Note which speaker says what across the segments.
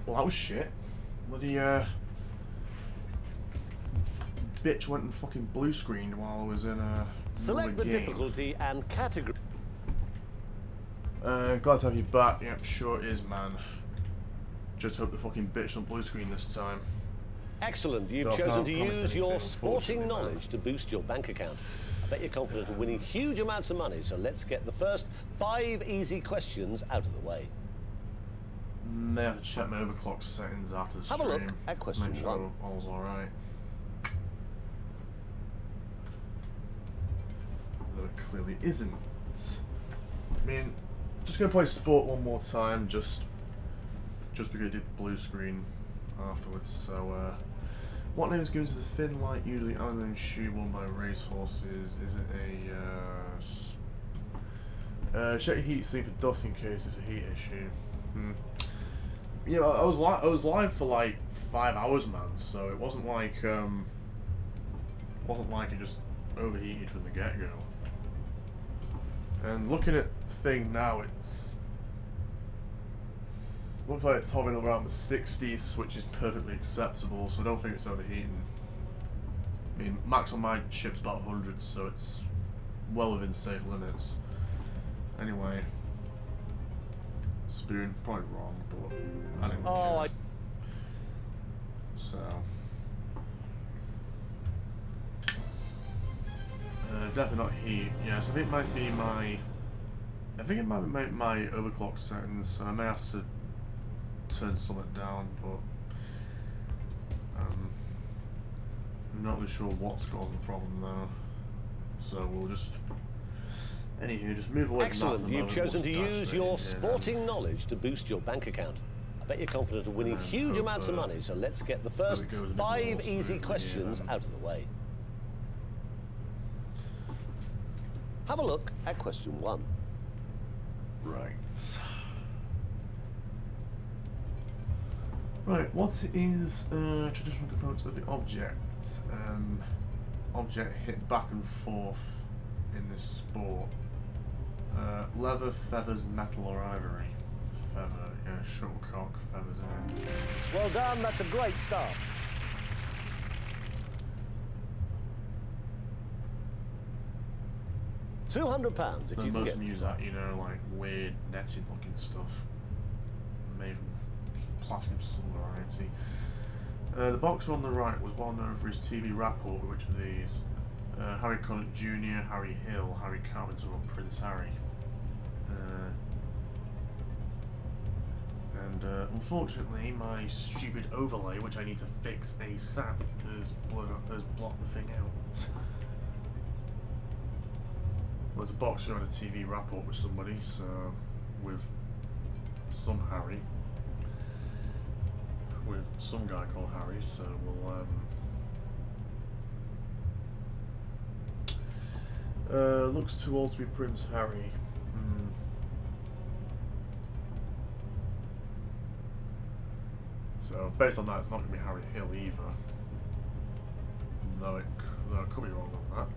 Speaker 1: Well, that was shit. Bloody bitch went and fucking blue screened while I was in a
Speaker 2: Select the
Speaker 1: game.
Speaker 2: difficulty and category.
Speaker 1: Glad to have you back. Yep, sure it is, man. Just hope the fucking bitch don't blue screen this time.
Speaker 2: Excellent. You've
Speaker 1: No, I
Speaker 2: chosen
Speaker 1: can't
Speaker 2: to
Speaker 1: promise
Speaker 2: use your
Speaker 1: anything,
Speaker 2: sporting
Speaker 1: unfortunately,
Speaker 2: knowledge to boost your bank account. I bet you're confident of winning huge amounts of money, so let's get the first 5 easy questions out of the way.
Speaker 1: May have to check my overclock settings after the stream.
Speaker 2: Have a look at question
Speaker 1: Make sure
Speaker 2: 1.
Speaker 1: all's alright. Though it clearly isn't. I mean, just gonna play sport one more time, just because it did blue screen afterwards. So, what name is given to the thin light, usually island shoe worn by racehorses? Is it a check your heat sleeve for dust in case it's a heat issue? Yeah, I was live for like 5 hours, man. So it wasn't like it just overheated from the get-go. And looking at the thing now, looks like it's hovering around the 60s, which is perfectly acceptable. So I don't think it's overheating. I mean, max on my chip's about 100, so it's well within safe limits. Anyway. Spoon, probably wrong, but I didn't care. So definitely not heat. Yes, I think it might be my overclock settings. So I may have to turn something down, but I'm not really sure what's causing the problem though. So we'll just. Anywho, just move away from that for the
Speaker 2: You've
Speaker 1: moment.
Speaker 2: chosen to
Speaker 1: We'll
Speaker 2: use
Speaker 1: dive
Speaker 2: your
Speaker 1: straight in
Speaker 2: sporting knowledge to boost your bank account. I bet you're confident of winning huge amounts of money, so let's get the first 5 easy questions out of the way. Have a look at question 1.
Speaker 1: Right. Right, what is traditional components of the object? Object hit back and forth in this sport. Leather, feathers, metal or ivory? Feather, yeah, shuttlecock, feathers in it.
Speaker 2: Well done, that's a great start. £200 if you can
Speaker 1: most
Speaker 2: get.
Speaker 1: of them use that, you know, like weird netted looking stuff. Made from plastic of some variety. The boxer on the right was well known for his TV rapport. Which of these? Harry Connick Jr., Harry Hill, Harry Carpenter or Prince Harry? And unfortunately my stupid overlay, which I need to fix ASAP, has blocked the thing out. Well, there's a boxer on a TV rapport with somebody, so with some Harry. With some guy called Harry, so we'll looks too old to be Prince Harry. So based on that, it's not going to be Harry Hill either. Though I could be wrong on that.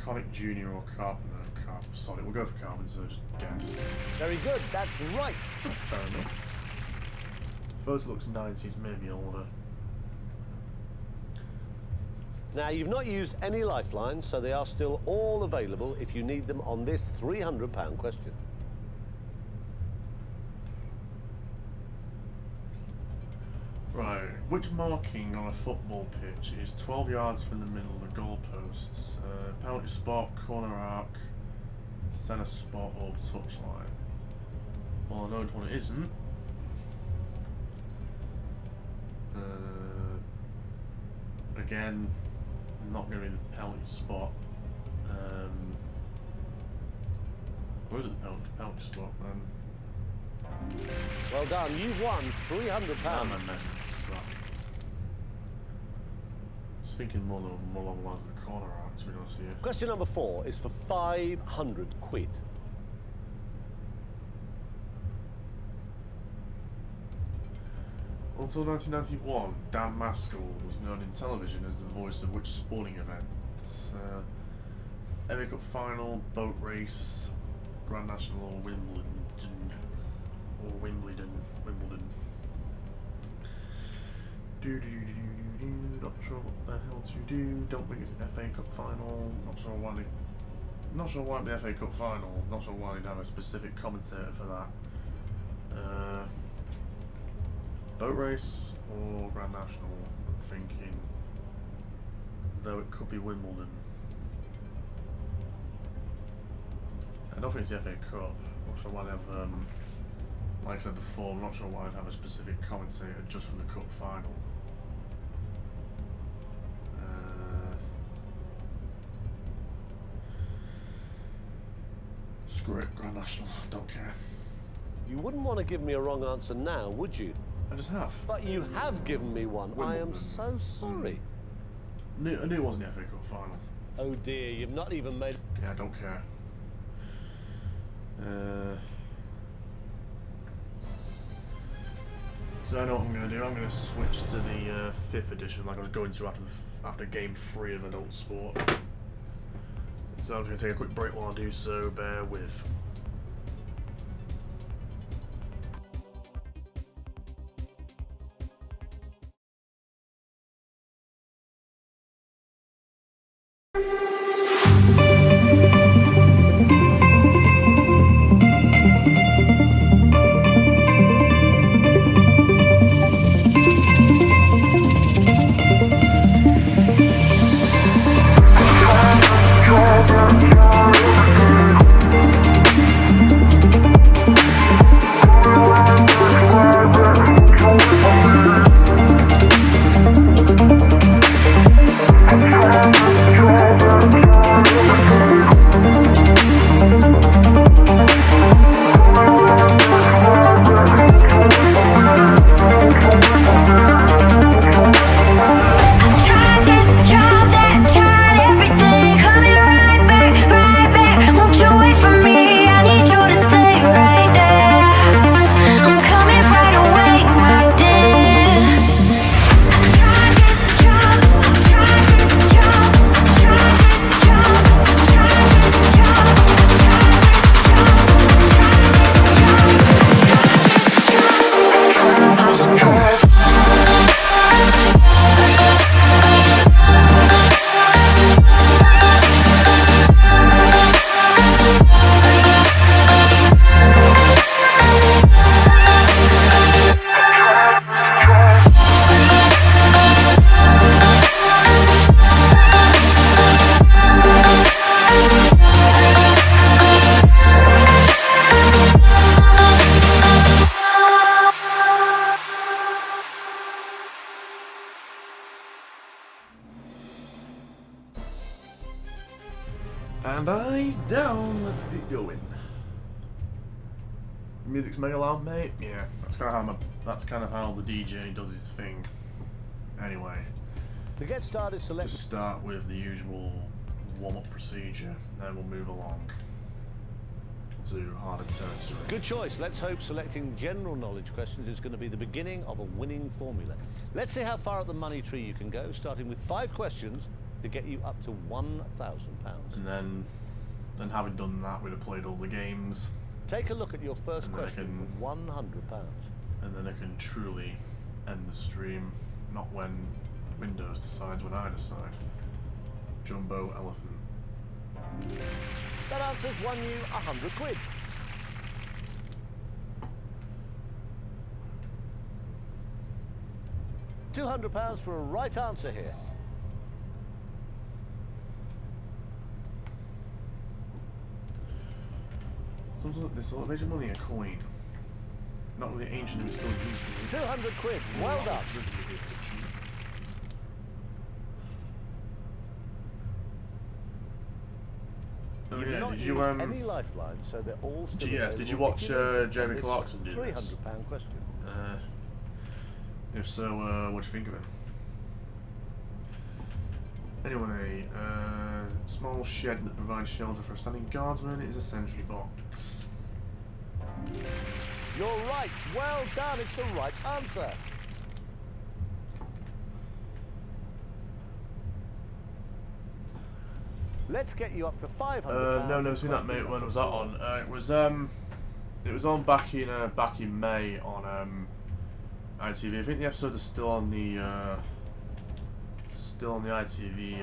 Speaker 1: Connick Jr. or Carpenter? Sorry, we'll go for Carpenter, just guess.
Speaker 2: Very good, that's right.
Speaker 1: Fair enough. photo looks 90s, maybe older.
Speaker 2: Now, you've not used any lifelines, so they are still all available if you need them on this £300 question.
Speaker 1: Right, which marking on a football pitch is 12 yards from the middle of the goalposts? Penalty spot, corner arc, centre spot, or touchline? Well, I know which one it isn't. Again, not going to be the penalty spot. Where is it, the penalty spot, man?
Speaker 2: Well done, you've won £300.
Speaker 1: Man, my measurements suck. I was thinking more along the lines of the corner arc, to be honest with you.
Speaker 2: Question number 4 is for 500 quid.
Speaker 1: Until 1991, Dan Maskell was known in television as the voice of which sporting event? FA Cup final, boat race, Grand National, or Wimbledon. Not sure what the hell to do. Don't think it's an FA Cup final. Not sure why it'd be FA Cup final. Not sure why they'd have a specific commentator for that. Boat race or Grand National? I'm thinking, though it could be Wimbledon. I don't think it's the FA Cup. Not sure why they have, like I said before, I'm not sure why I'd have a specific commentator just for the Cup final. Screw it, Grand National, don't care.
Speaker 2: You wouldn't want to give me a wrong answer now, would you?
Speaker 1: I just have.
Speaker 2: But you have given me one.
Speaker 1: Wimbledon.
Speaker 2: I am so sorry.
Speaker 1: I knew it wasn't the FA Cup final.
Speaker 2: Oh dear, you've not even made...
Speaker 1: Yeah, I don't care. So I know what I'm going to do. I'm going to switch to the 5th edition like I was going to after game 3 of Adult Sport. So I'm going to take a quick break while I do so, bear with. And eyes down, let's get going. Music's mega loud, mate. Yeah, that's kind of how the DJ does his thing. Anyway,
Speaker 2: To get started, select...
Speaker 1: just start with the usual warm-up procedure, then we'll move along to harder territory.
Speaker 2: Good choice. Let's hope selecting general knowledge questions is going to be the beginning of a winning formula. Let's see how far up the money tree you can go, starting with 5 questions to get you up to £1,000.
Speaker 1: And then having done that, we'd have played all the games.
Speaker 2: Take a look at your first
Speaker 1: And then I
Speaker 2: question
Speaker 1: can-
Speaker 2: for £100.
Speaker 1: and then I can truly end the stream, not when Windows decides, when I decide. Jumbo elephant.
Speaker 2: That answer's won you 100 quid. £200 for a right answer here.
Speaker 1: This will make your money a coin. Not really ancient, but still used.
Speaker 2: 200 quid. Well done.
Speaker 1: Oh,
Speaker 2: You've
Speaker 1: yeah,
Speaker 2: not
Speaker 1: did
Speaker 2: used
Speaker 1: you
Speaker 2: any lifelines, so they're all still
Speaker 1: yes, did you
Speaker 2: available
Speaker 1: watch
Speaker 2: if need.
Speaker 1: Jeremy
Speaker 2: And this
Speaker 1: Clarkson do this?
Speaker 2: £300 question.
Speaker 1: If so, what do you think of it? Anyway, small shed that provides shelter for a standing guardsman is a sentry box.
Speaker 2: You're right. Well done. It's the right answer. Let's get you up to £500.
Speaker 1: No, never seen that, mate. When was that on? It was on back in May on ITV. I think the episodes are still on the ITV.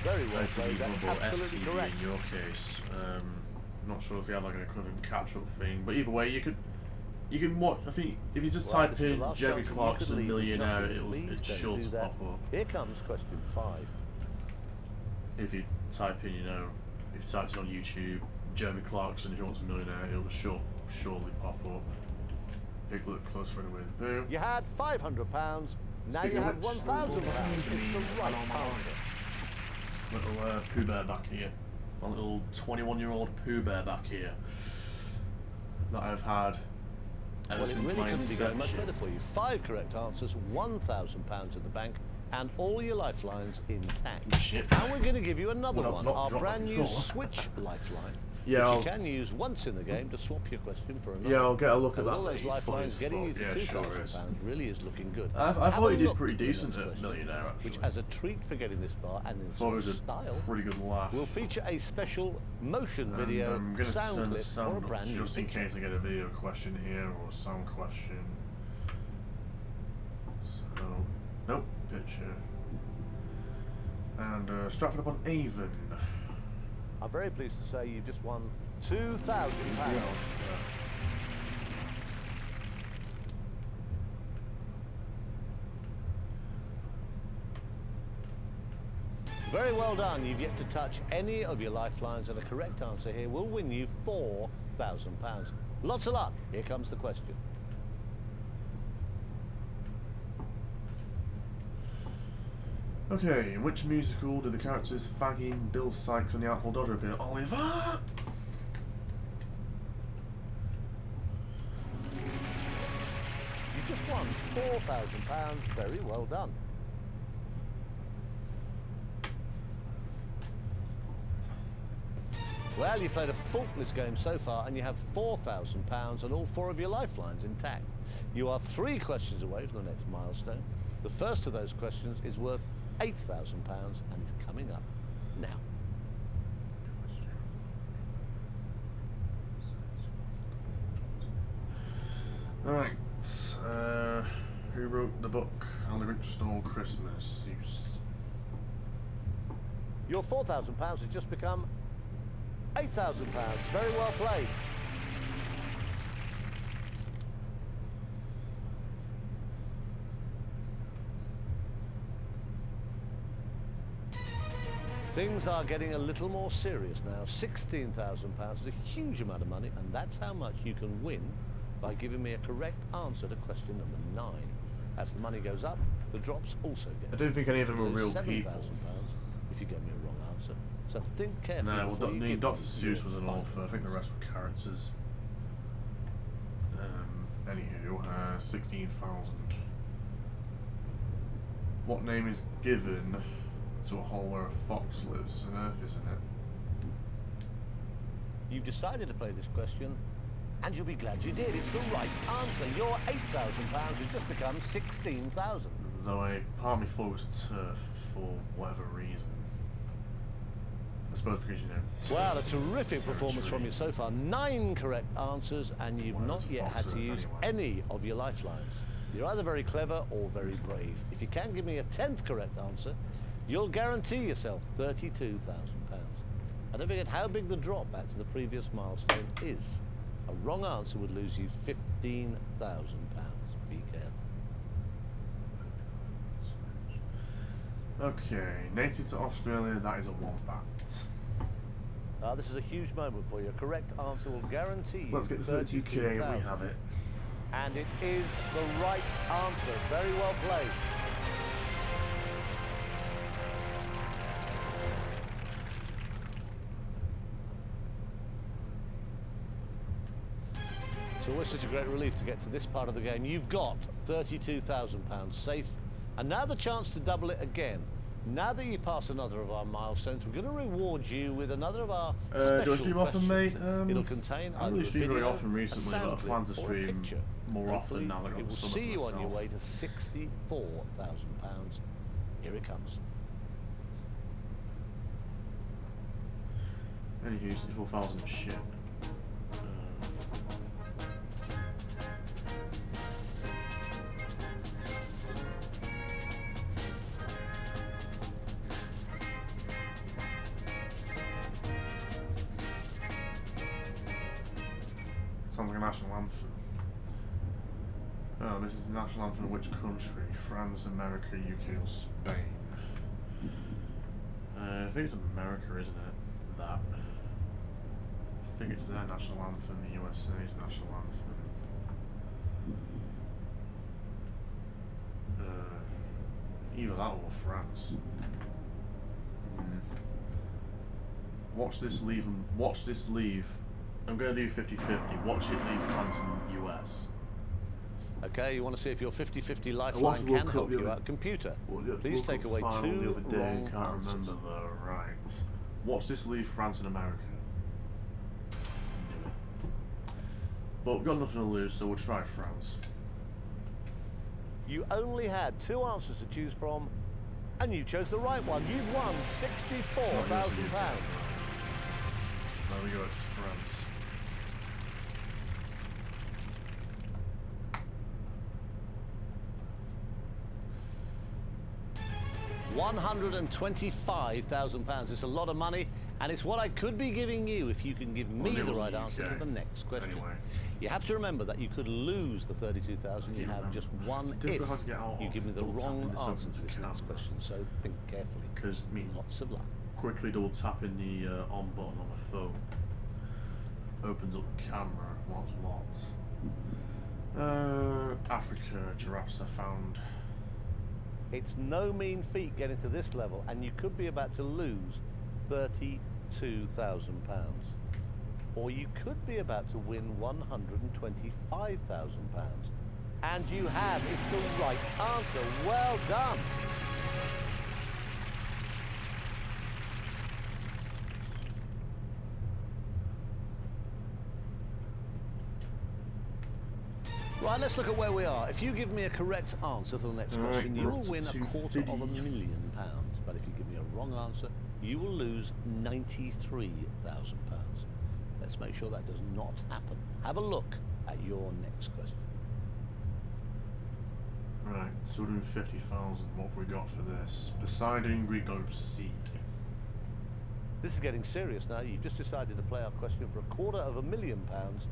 Speaker 2: Very well
Speaker 1: ITV
Speaker 2: played. That's
Speaker 1: Global
Speaker 2: absolutely
Speaker 1: STV
Speaker 2: correct.
Speaker 1: in your case. Not sure if you have like an equivalent catch-up thing, but either way, you can watch. I think if you just type
Speaker 2: This is the
Speaker 1: in
Speaker 2: last
Speaker 1: Jeremy
Speaker 2: chance that you
Speaker 1: Clarkson
Speaker 2: could leave with
Speaker 1: Millionaire,
Speaker 2: nothing.
Speaker 1: it
Speaker 2: Please don't
Speaker 1: should
Speaker 2: do that.
Speaker 1: pop up.
Speaker 2: Here comes question 5.
Speaker 1: If you type in, if you typed in on YouTube, Jeremy Clarkson, Who Wants a Millionaire, it will surely pop up. Take a look close for the way the boo.
Speaker 2: You had £500. Now
Speaker 1: Speaking
Speaker 2: you
Speaker 1: of
Speaker 2: have
Speaker 1: which,
Speaker 2: £1,000. It's the right answer.
Speaker 1: Little Pooh Bear back here. My little 21-year-old Pooh Bear back here. That I've had ever
Speaker 2: Well, it
Speaker 1: since
Speaker 2: really
Speaker 1: my
Speaker 2: couldn't be going much
Speaker 1: inception.
Speaker 2: better for you. 5 correct answers, £1,000 in the bank, and all your lifelines intact.
Speaker 1: Shit.
Speaker 2: And we're going to give you another
Speaker 1: Well,
Speaker 2: one,
Speaker 1: that's not
Speaker 2: our
Speaker 1: drop my
Speaker 2: brand new
Speaker 1: controller.
Speaker 2: Switch lifeline.
Speaker 1: Yeah,
Speaker 2: which you can use once in the game to swap your question for another.
Speaker 1: Yeah, I'll get a look at
Speaker 2: And
Speaker 1: that.
Speaker 2: all those
Speaker 1: Mate. He's funny
Speaker 2: lifelines
Speaker 1: as
Speaker 2: getting you
Speaker 1: fuck.
Speaker 2: to
Speaker 1: Yeah, sure is.
Speaker 2: £2,000 really is looking good.
Speaker 1: I
Speaker 2: Have
Speaker 1: thought
Speaker 2: a
Speaker 1: he did
Speaker 2: look
Speaker 1: pretty
Speaker 2: at the
Speaker 1: decent
Speaker 2: next
Speaker 1: at
Speaker 2: question,
Speaker 1: Millionaire, actually.
Speaker 2: which, as a treat for getting this far and in
Speaker 1: Thought it was
Speaker 2: some
Speaker 1: a
Speaker 2: style,
Speaker 1: pretty good laugh.
Speaker 2: will feature a special motion
Speaker 1: And
Speaker 2: video,
Speaker 1: I'm going to
Speaker 2: sound
Speaker 1: turn the
Speaker 2: clip, or a
Speaker 1: sound up
Speaker 2: brand new
Speaker 1: just in
Speaker 2: picture.
Speaker 1: case I get a video question here or a sound question. So, nope, picture. And Stratford upon Avon.
Speaker 2: I'm very pleased to say you've just won £2,000. Very well done. You've yet to touch any of your lifelines, and a correct answer here will win you £4,000. Lots of luck. Here comes the question.
Speaker 1: Okay, in which musical did the characters Fagin, Bill Sykes and the Artful Dodger appear? Oliver!
Speaker 2: You've just won £4,000. Very well done. Well, you played a faultless game so far, and you have £4,000 and all 4 of your lifelines intact. You are 3 questions away from the next milestone. The first of those questions is worth £8,000 and is coming up now.
Speaker 1: Alright, who wrote the book How the Grinch Stole Christmas? Zeus.
Speaker 2: Your £4,000 has just become £8,000. Very well played. Things are getting a little more serious now. £16,000 is a huge amount of money, and that's how much you can win by giving me a correct answer to question number 9. As the money goes up, the drops also get.
Speaker 1: I don't think any of them are
Speaker 2: There's
Speaker 1: real
Speaker 2: £7,000
Speaker 1: people.
Speaker 2: if you get me a wrong answer. So think carefully.
Speaker 1: No,
Speaker 2: before you give
Speaker 1: Dr.
Speaker 2: me
Speaker 1: Seuss
Speaker 2: your
Speaker 1: was an
Speaker 2: final
Speaker 1: author. I think the rest were characters. Anywho, 16,000. What name is given to a hole where a fox lives? It's an earth, isn't it?
Speaker 2: You've decided to play this question, and you'll be glad you did. It's the right answer. Your £8,000 has just become £16,000.
Speaker 1: Though part of me thought it was turf for whatever reason. suppose because you know.
Speaker 2: Wow, a terrific performance from you so far. 9 correct answers, and you've not yet had to use any of your lifelines. You're either very clever or very brave. If you can give me a 10th correct answer, you'll guarantee yourself £32,000. And don't forget how big the drop back to the previous milestone is. A wrong answer would lose you £15,000. Be careful.
Speaker 1: Okay, native to Australia, that is a wombat.
Speaker 2: This is a huge moment for you. A correct answer will guarantee you
Speaker 1: Let's get the 32k, we have it.
Speaker 2: And it is the right answer. Very well played. It's always such a great relief to get to this part of the game. You've got £32,000 safe, and now the chance to double it again. Now that you pass another of our milestones, we're going to reward you with another of our special
Speaker 1: do I stream often, mate?
Speaker 2: It'll contain
Speaker 1: I really stream very often recently, but I plan to stream more often now that I've got the summer to myself. It will see you on your way to £64,000. Here it comes. Anywho, 64,000 is shit. Sounds like a national anthem. Oh, this is the national anthem of which country? France, America, UK, or Spain? I think it's America, isn't it? That. I think it's their national anthem, the USA's national anthem. Either that or France. Watch this leave. I'm going to do 50-50. Watch it leave France and US.
Speaker 2: Okay, you want to see if your 50-50 lifeline can help you out. Computer, please take away 2 wrong
Speaker 1: Can't remember though. Right. Watch this leave France and America. But we've got nothing to lose, so we'll try France.
Speaker 2: You only had 2 answers to choose from, and you chose the right one. You've won £64,000.
Speaker 1: There we go, it's France.
Speaker 2: £125,000. It's a lot of money, and it's what I could be giving you if you can give me the right answer to the next question.
Speaker 1: Anyway.
Speaker 2: You have to remember that you could lose the 32,000. You have just one if you give me the wrong answer to this next question. So think carefully.
Speaker 1: Because
Speaker 2: lots of luck.
Speaker 1: Quickly double tapping the on button on the phone opens up the camera. Lots. Africa, giraffes I found.
Speaker 2: It's no mean feat getting to this level, and you could be about to lose £32,000. Or you could be about to win £125,000. And you have. It's the right answer. Well done. Right, let's look at where we are. If you give me a correct answer to the next question, you will win £250,000. But if you give me a wrong answer, you will lose £93,000. Let's make sure that does not happen. Have a look at your next question.
Speaker 1: Right, 250,000. What have we got for this? Poseidon, Greek globe, C.
Speaker 2: This is getting serious now. You've just decided to play our question for £250,000.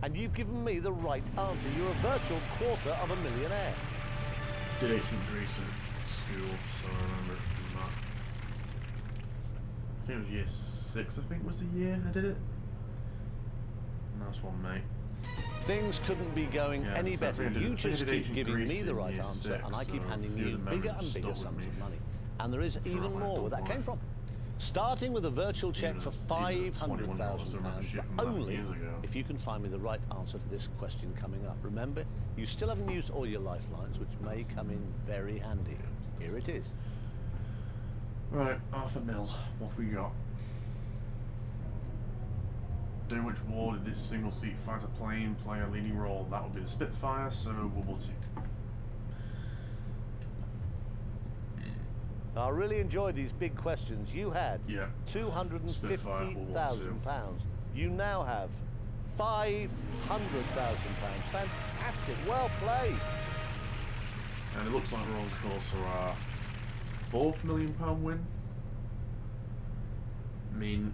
Speaker 2: And you've given me the right answer. You're a virtual £250,000.
Speaker 1: Did ancient Greece at school, so I remember it from that. I think it was year 6, I think was the year I did it. Nice one, mate.
Speaker 2: Things couldn't be going any better. You just keep giving me the right answer, and I keep handing you bigger and bigger sums of money. And there is even more where that came from. Starting with a virtual check for £500,000, but only if you can find me the right answer to this question coming up. Remember, you still haven't used all your lifelines, which may come in very handy. Here it is.
Speaker 1: Right, Arthur Mill, what have we got? During which war did this single-seat fighter plane play a leading role? That would be the Spitfire, so World War II.
Speaker 2: I really enjoyed these big questions. You had
Speaker 1: Yeah.
Speaker 2: £250,000. You now have £500,000. Fantastic. Well played.
Speaker 1: And it looks like we're on course for our £4 million win. I mean,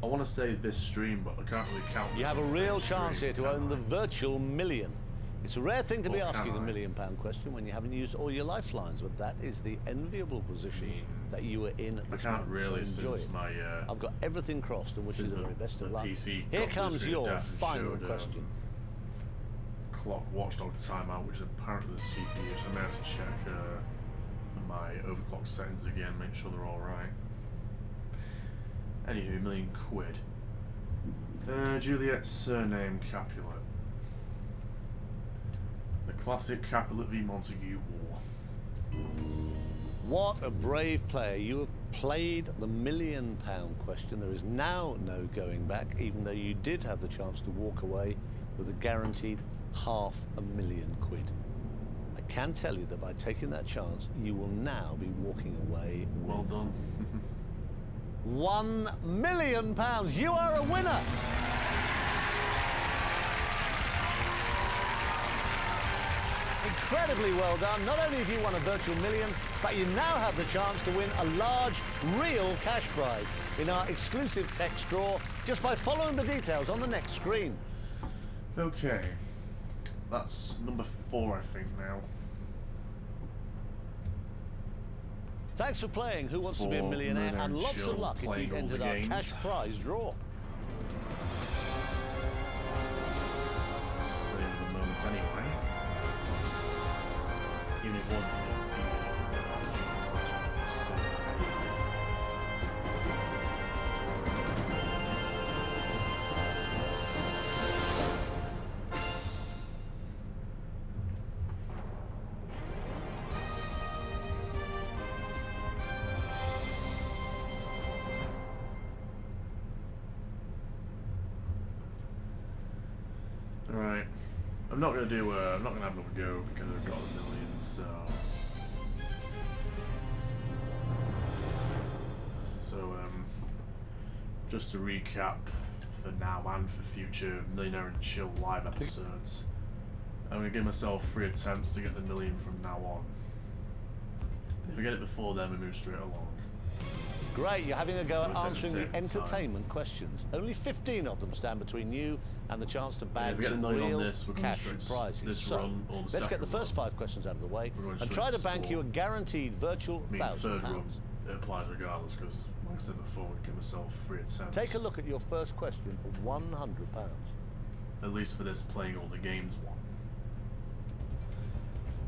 Speaker 1: I want to say this stream, but I can't really count this.
Speaker 2: You have a
Speaker 1: as the
Speaker 2: real
Speaker 1: same
Speaker 2: chance
Speaker 1: stream,
Speaker 2: here to
Speaker 1: can
Speaker 2: own the
Speaker 1: I?
Speaker 2: virtual million. It's a rare thing to be
Speaker 1: Or
Speaker 2: asking
Speaker 1: can
Speaker 2: a
Speaker 1: I?
Speaker 2: £1 million question when you haven't used all your lifelines, but that is the enviable position that you were in at
Speaker 1: I
Speaker 2: this
Speaker 1: can't
Speaker 2: moment.
Speaker 1: really,
Speaker 2: So enjoy
Speaker 1: since
Speaker 2: it.
Speaker 1: my
Speaker 2: I've got everything crossed and wish you
Speaker 1: since
Speaker 2: the very best of
Speaker 1: my
Speaker 2: luck.
Speaker 1: PC
Speaker 2: Here
Speaker 1: got
Speaker 2: comes
Speaker 1: blue
Speaker 2: your
Speaker 1: screen death and
Speaker 2: final
Speaker 1: showed,
Speaker 2: question.
Speaker 1: Clock watchdog timeout, which is apparently the CPU, so I'm going to have to check my overclock settings again, make sure they're alright. Anywho, £1 million. Juliet's surname Capulet. The classic Capulet v Montague war.
Speaker 2: What a brave player. You have played the £1 million question. There is now no going back, even though you did have the chance to walk away with a guaranteed £500,000. I can tell you that by taking that chance, you will now be walking away with
Speaker 1: Well done.
Speaker 2: £1 million. You are a winner. Incredibly well done. Not only have you won a virtual million, but you now have the chance to win a large, real cash prize in our exclusive text draw just by following the details on the next screen.
Speaker 1: Okay. That's number 4, I think, now.
Speaker 2: Thanks for playing Who Wants to Be a
Speaker 1: For
Speaker 2: Millionaire,
Speaker 1: Millionaire
Speaker 2: and
Speaker 1: and
Speaker 2: lots of
Speaker 1: Chill,
Speaker 2: luck if
Speaker 1: playing
Speaker 2: you've
Speaker 1: all the
Speaker 2: entered our
Speaker 1: games.
Speaker 2: cash prize draw.
Speaker 1: Save the moment anyway. Even if one Alright. I'm not gonna do I'm not gonna have another go because I've got a million, so just to recap for now and for future Millionaire and Chill live episodes, I'm gonna give myself 3 attempts to get the million from now on. And if I get it before then, we move straight along.
Speaker 2: Great, you're having a go
Speaker 1: So
Speaker 2: at
Speaker 1: it's
Speaker 2: answering the
Speaker 1: entertainment time.
Speaker 2: entertainment questions. Only 15 of them stand between you and the chance to
Speaker 1: And
Speaker 2: bag
Speaker 1: if we get a
Speaker 2: some
Speaker 1: million on
Speaker 2: real
Speaker 1: this, we're going
Speaker 2: cash
Speaker 1: straight to
Speaker 2: prizes.
Speaker 1: this
Speaker 2: So,
Speaker 1: run or the
Speaker 2: let's get
Speaker 1: second
Speaker 2: the first
Speaker 1: run.
Speaker 2: 5 questions out of the way
Speaker 1: We're going
Speaker 2: and
Speaker 1: straight
Speaker 2: try
Speaker 1: to
Speaker 2: to bank you a
Speaker 1: sport.
Speaker 2: guaranteed virtual
Speaker 1: I mean, third run,
Speaker 2: £1,000.
Speaker 1: it applies regardless because, like I said before, I give myself 3 attempts.
Speaker 2: Take a look at your first question for £100.
Speaker 1: At least for this playing all the games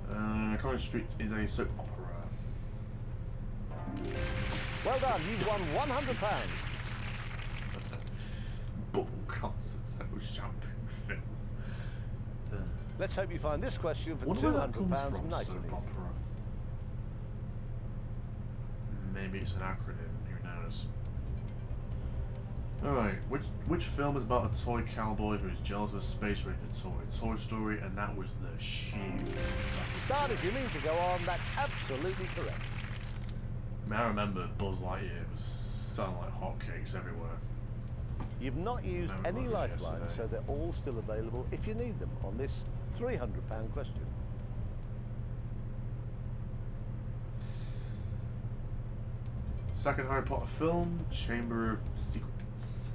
Speaker 1: one. Courage Street is a soap opera.
Speaker 2: Well done, you've won £100.
Speaker 1: Bubble concert, shampoo film.
Speaker 2: Let's hope you find this question for
Speaker 1: Wonder where that
Speaker 2: £200
Speaker 1: comes from,
Speaker 2: nice
Speaker 1: soap
Speaker 2: and easy.
Speaker 1: opera. Maybe it's an acronym, who knows. Alright, which film is about a toy cowboy who's jealous of a Space Ranger toy? Toy Story, and that was the shit.
Speaker 2: Start as you mean to go on, that's absolutely correct.
Speaker 1: I mean, I remember Buzz Lightyear was selling like hotcakes everywhere.
Speaker 2: You've not used
Speaker 1: I remember
Speaker 2: any
Speaker 1: it
Speaker 2: lifelines,
Speaker 1: yesterday.
Speaker 2: so they're all still available if you need them on this £300 question.
Speaker 1: Second Harry Potter film, Chamber of Secrets.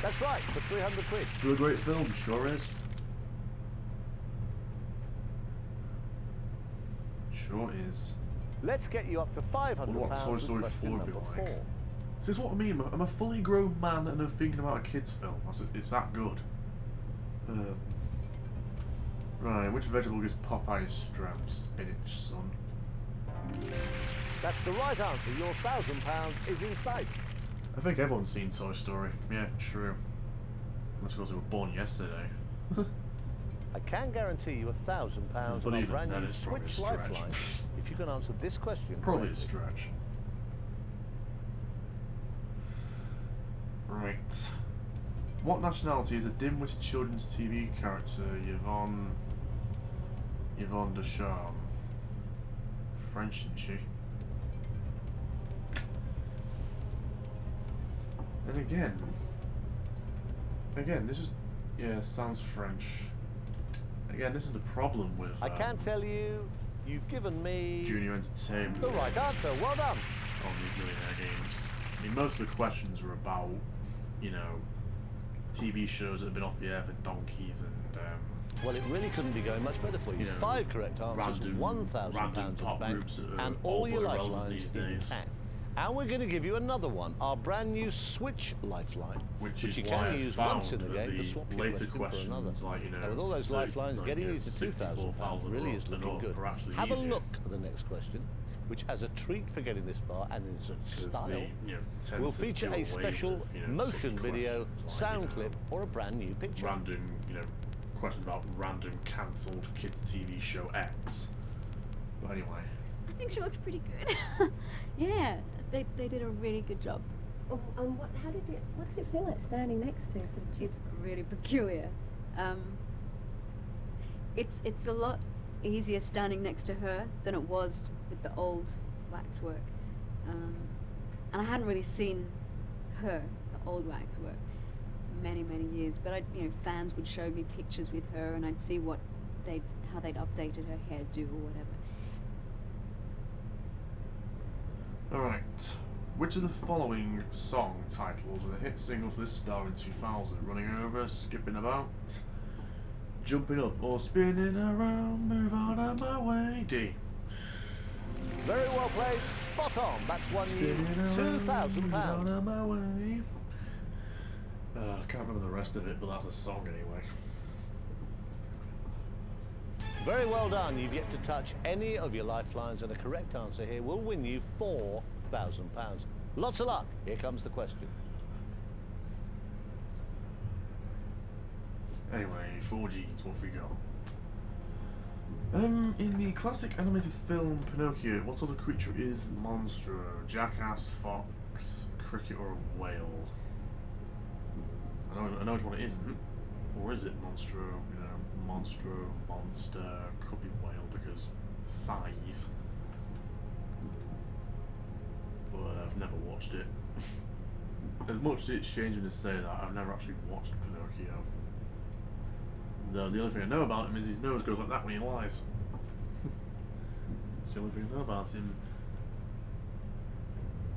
Speaker 2: That's right, for £300.
Speaker 1: Still a great film, sure is. Sure is.
Speaker 2: Let's get you up to £500
Speaker 1: Wonder what Toy
Speaker 2: with
Speaker 1: Story
Speaker 2: question
Speaker 1: 4 would be
Speaker 2: number
Speaker 1: like.
Speaker 2: 4.
Speaker 1: This is what I mean. I'm a fully grown man and I'm thinking about a kid's film. It's that good. Right, which vegetable gives Popeye strength? Spinach, son.
Speaker 2: That's the right answer. Your £1,000 is in sight.
Speaker 1: I think everyone's seen Toy Story. Yeah, true. Unless of course they were born yesterday.
Speaker 2: I can guarantee you £1,000
Speaker 1: But
Speaker 2: on a
Speaker 1: even
Speaker 2: brand
Speaker 1: that
Speaker 2: new
Speaker 1: is probably a
Speaker 2: Switch
Speaker 1: stretch.
Speaker 2: Lifeline if you can answer this question
Speaker 1: Probably a
Speaker 2: correctly.
Speaker 1: stretch. Right. What nationality is a dim-witted children's TV character Yvonne Deschamps? French, isn't she? And again, this is, yeah, sounds French. Again, this is the problem with...
Speaker 2: I can tell you, you've given me...
Speaker 1: Junior Entertainment.
Speaker 2: the right answer. Well done.
Speaker 1: On these Millionaire games. I mean, most of the questions are about, you know, TV shows that have been off the air for donkeys and...
Speaker 2: well, it really couldn't be going much better for you.
Speaker 1: You know,
Speaker 2: 5 correct answers, £1,000 in the bank, and all your lifelines intact. And we're going to give you another one, our brand new Switch lifeline, which you can use once in the game to swap your question for another.
Speaker 1: Like, you know,
Speaker 2: now, with all those lifelines, getting you to £2,000 really is looking good. Have a look at the next question, which has a treat for getting this far and in such style. Will feature a special motion video, sound clip, or a brand new picture.
Speaker 1: Random, question about random cancelled kids TV show X. But anyway.
Speaker 3: I think she looks pretty good. Yeah, they did a really good job.
Speaker 4: Oh, what does it feel like standing next to her?
Speaker 3: It's really peculiar. It's a lot easier standing next to her than it was with the old waxwork. And I hadn't really seen her, the old waxwork, for many years. But fans would show me pictures with her, and I'd see how they'd updated her hairdo or whatever.
Speaker 1: Alright, which of the following song titles were the hit single for this star in 2000? Running over, skipping about, jumping up, or spinning around, move out of my way. D.
Speaker 2: Very well played, spot on. That's won you £2,000.
Speaker 1: Out of my way. I can't remember the rest of it, but that's a song anyway.
Speaker 2: Very well done. You've yet to touch any of your lifelines, and a correct answer here will win you £4,000. Lots of luck. Here comes the question.
Speaker 1: Anyway, 4Gs, what have we got? In the classic animated film Pinocchio, what sort of creature is Monstro? Jackass, fox, cricket, or a whale? I know which one it isn't. Or is it Monstro? Monstro, monster, could be whale because size. But I've never watched it. As much as it's changing to say that, I've never actually watched Pinocchio. Though the only thing I know about him is his nose goes like that when he lies. That's the only thing I know about him.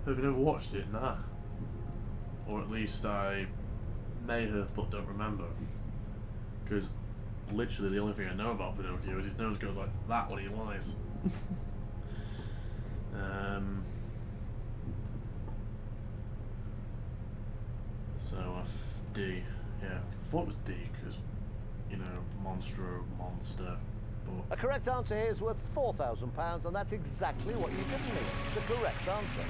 Speaker 1: Have you never watched it? Nah. Or at least I may have but don't remember. Because literally the only thing I know about Pinocchio is his nose goes like that when he lies. So D, yeah. I thought it was D because, Monstro, monster, but...
Speaker 2: A correct answer here is worth £4,000, and that's exactly what you've given me. The correct answer.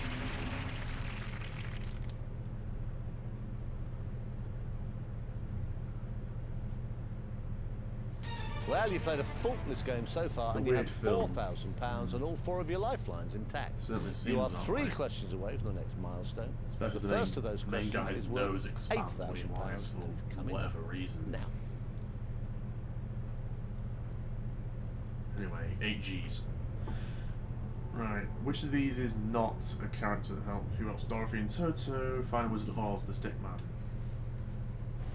Speaker 2: Well, you played a faultless game so far, and you have £4,000 and all 4 of your lifelines intact.
Speaker 1: Certainly seems
Speaker 2: you are
Speaker 1: that
Speaker 2: 3
Speaker 1: way.
Speaker 2: questions away from the next milestone.
Speaker 1: Especially
Speaker 2: the first of those
Speaker 1: main
Speaker 2: questions
Speaker 1: guy's
Speaker 2: is worth
Speaker 1: nose expands when he
Speaker 2: £8,000
Speaker 1: lies
Speaker 2: and it's
Speaker 1: for
Speaker 2: coming
Speaker 1: whatever
Speaker 2: up
Speaker 1: reason.
Speaker 2: now.
Speaker 1: Anyway, 8Gs. Right, which of these is not a character that helped? Who else? Dorothy and Toto, Find Wizard of Oz, the Stickman.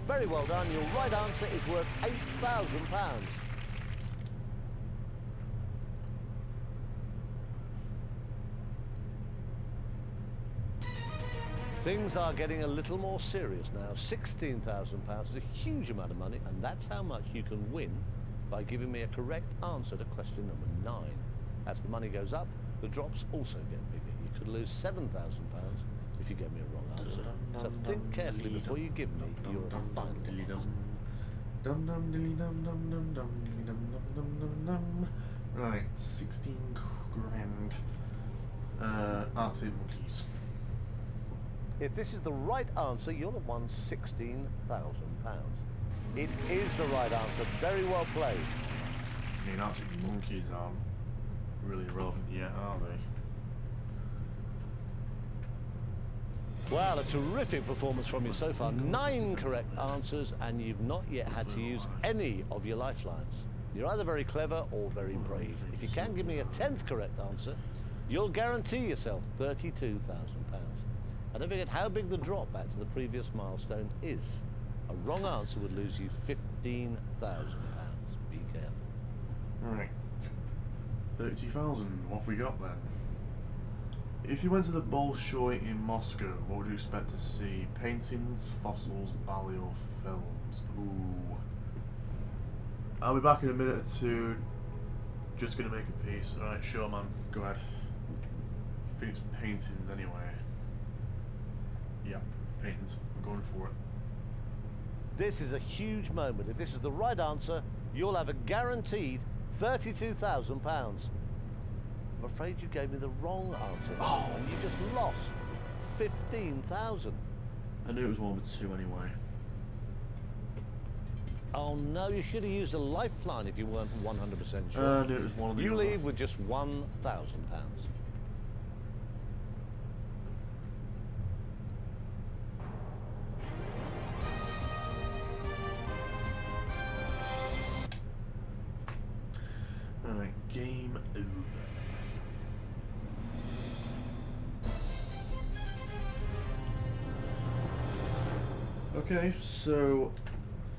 Speaker 2: Very well done. Your right answer is worth £8,000. Things are getting a little more serious now. £16,000 is a huge amount of money, and that's how much you can win by giving me a correct answer to question number 9. As the money goes up, the drops also get bigger. You could lose £7,000 if you gave me a wrong answer. So think carefully before you give me your final answer.
Speaker 1: Right, 16 grand. Arctic monkeys.
Speaker 2: If this is the right answer, you'll have won £16,000. It is the right answer. Very well played.
Speaker 1: I mean, Arctic monkeys aren't really relevant yet, are they?
Speaker 2: Well, a terrific performance from you so far. 9 correct answers, and you've not yet had to use any of your lifelines. You're either very clever or very brave. If you can give me a 10th correct answer, you'll guarantee yourself £32,000. And don't forget how big the drop back to the previous milestone is. A wrong answer would lose you £15,000. Be careful.
Speaker 1: Right. 32,000. What have we got then? If you went to the Bolshoi in Moscow, what would you expect to see? Paintings, fossils, ballet or films? Ooh. I'll be back in a minute or two. Just gonna make a piece. Alright, sure man. Go ahead. I think it's paintings anyway. Yeah, paintings. I'm going for it.
Speaker 2: This is a huge moment. If this is the right answer, you'll have a guaranteed £32,000. I'm afraid you gave me the wrong answer. Oh, and you just lost 15,000.
Speaker 1: I knew it was one with two anyway.
Speaker 2: Oh no, you should have used a lifeline if you weren't 100% sure.
Speaker 1: I knew it was one of the
Speaker 2: You
Speaker 1: other.
Speaker 2: leave with just £1,000.
Speaker 1: Alright, game over. Okay, so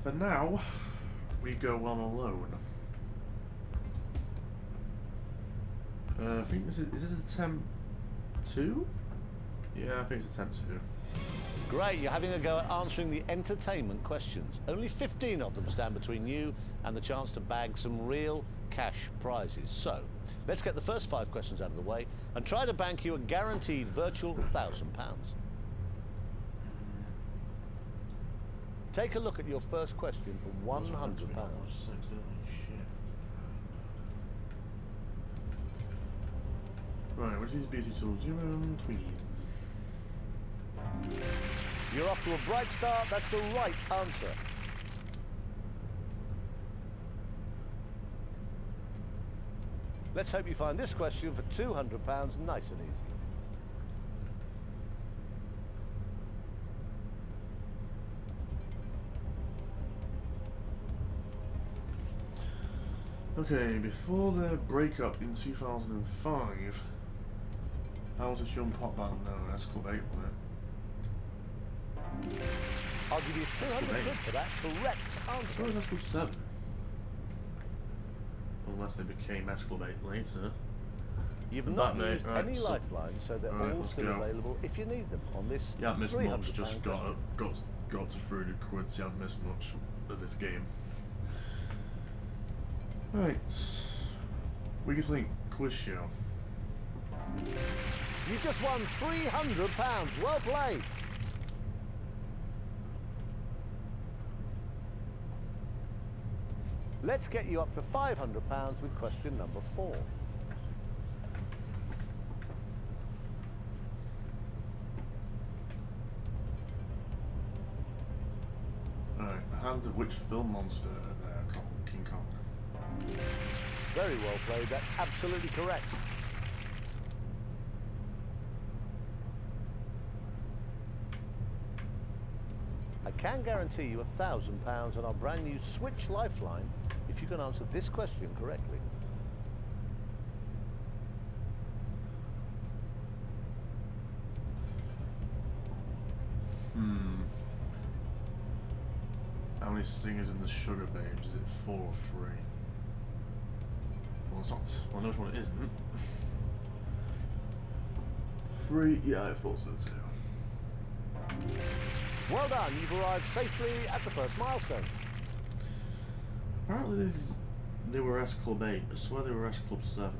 Speaker 1: for now, we go on alone. I think this is this attempt 2? Yeah, I think it's attempt 2.
Speaker 2: Great, you're having a go at answering the entertainment questions. Only 15 of them stand between you and the chance to bag some real cash prizes. So, let's get the first 5 questions out of the way and try to bank you a guaranteed virtual £1,000. Take a look at your first question for £100.
Speaker 1: Right, which of these beauty tools do you own? Tweenies.
Speaker 2: You're off to a bright start. That's the right answer. Let's hope you find this question for £200 nice and easy.
Speaker 1: Okay, before their breakup in 2005, how was this young pop band known? That's Club 8, wasn't it?
Speaker 2: I'll give you 200 quid for that correct
Speaker 1: I
Speaker 2: answer.
Speaker 1: suppose that's Club 7. Unless they became S Club 8 later.
Speaker 2: You've
Speaker 1: And
Speaker 2: not
Speaker 1: that, mate,
Speaker 2: used
Speaker 1: right,
Speaker 2: any
Speaker 1: so-
Speaker 2: lifelines, so they're
Speaker 1: right,
Speaker 2: all
Speaker 1: let's
Speaker 2: still
Speaker 1: go.
Speaker 2: available if you need them on this
Speaker 1: Yeah, Miss
Speaker 2: £300
Speaker 1: Much just
Speaker 2: question.
Speaker 1: got to 300 quid, so you haven't missed much of this game. Right. What do you think? Quiz show.
Speaker 2: You just won £300. Well played. Let's get you up to £500 with question number 4.
Speaker 1: Alright, the hands of which film monster are there? King Kong.
Speaker 2: Very well played. That's absolutely correct. I can guarantee you £1,000 on our brand new Switch Lifeline if you can answer this question correctly.
Speaker 1: How many singers in the Sugar Babes? Is it 4 or 3? Well, it's not. Well, I know which one it isn't. 3? Yeah, I thought so too.
Speaker 2: Well done. You've arrived safely at the first milestone.
Speaker 1: Apparently, they were S Club 8. I swear they were S Club 7.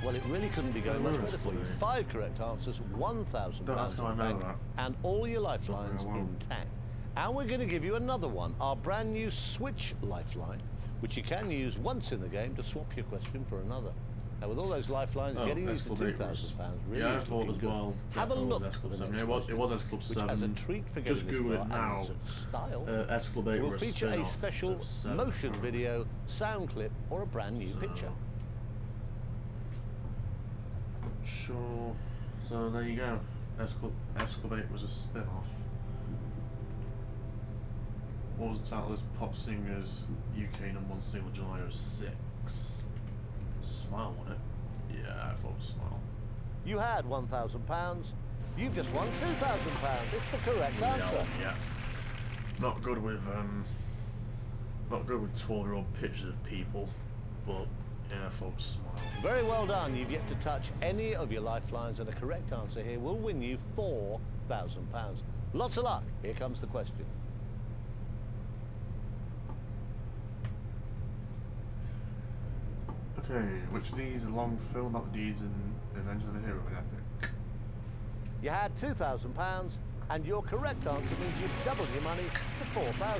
Speaker 2: Well, it really couldn't be going
Speaker 1: Yeah,
Speaker 2: much
Speaker 1: where
Speaker 2: better
Speaker 1: is
Speaker 2: for you.
Speaker 1: it?
Speaker 2: 5 correct answers, £1,000
Speaker 1: That's how I
Speaker 2: in
Speaker 1: know
Speaker 2: bank,
Speaker 1: that.
Speaker 2: and all your lifelines
Speaker 1: Okay, well.
Speaker 2: intact. And we're going to give you another one, our brand new Switch Lifeline, which you can use once in the game to swap your question for another. Now, with all those lifelines,
Speaker 1: Oh,
Speaker 2: getting
Speaker 1: S
Speaker 2: these to
Speaker 1: Club 8
Speaker 2: £2,000
Speaker 1: was-
Speaker 2: really
Speaker 1: yeah, I
Speaker 2: is
Speaker 1: thought
Speaker 2: looking
Speaker 1: as
Speaker 2: good.
Speaker 1: well.
Speaker 2: Have a
Speaker 1: Definitely
Speaker 2: look
Speaker 1: was S
Speaker 2: at
Speaker 1: Club
Speaker 2: the
Speaker 1: 7.
Speaker 2: next
Speaker 1: Yeah, it was S Club
Speaker 2: question, which as a
Speaker 1: 7.
Speaker 2: treat for
Speaker 1: Just
Speaker 2: getting
Speaker 1: Google
Speaker 2: this
Speaker 1: it
Speaker 2: far
Speaker 1: now.
Speaker 2: and its style,
Speaker 1: S Club 8
Speaker 2: will
Speaker 1: were a
Speaker 2: feature a
Speaker 1: spin-off
Speaker 2: special
Speaker 1: of 7.
Speaker 2: motion video, sound clip, or a brand new
Speaker 1: So-
Speaker 2: picture.
Speaker 1: Sure. So there you go. S Club 8 was a spin-off. What was the title of this pop singer's UK #1 single July '06? Smile, wasn't it? Yeah, I thought it was Smile.
Speaker 2: You had £1,000. You've just won £2,000. It's the correct answer.
Speaker 1: Yeah. Not good with 12-year-old pictures of people, but yeah, I thought it was Smile.
Speaker 2: Very well done. You've yet to touch any of your lifelines, and a correct answer here will win you £4,000. Lots of luck. Here comes the question.
Speaker 1: Okay, which of these is a long film about the deeds and adventures of a hero in epic?
Speaker 2: You had £2,000, and your correct answer means you've doubled your money to £4,000.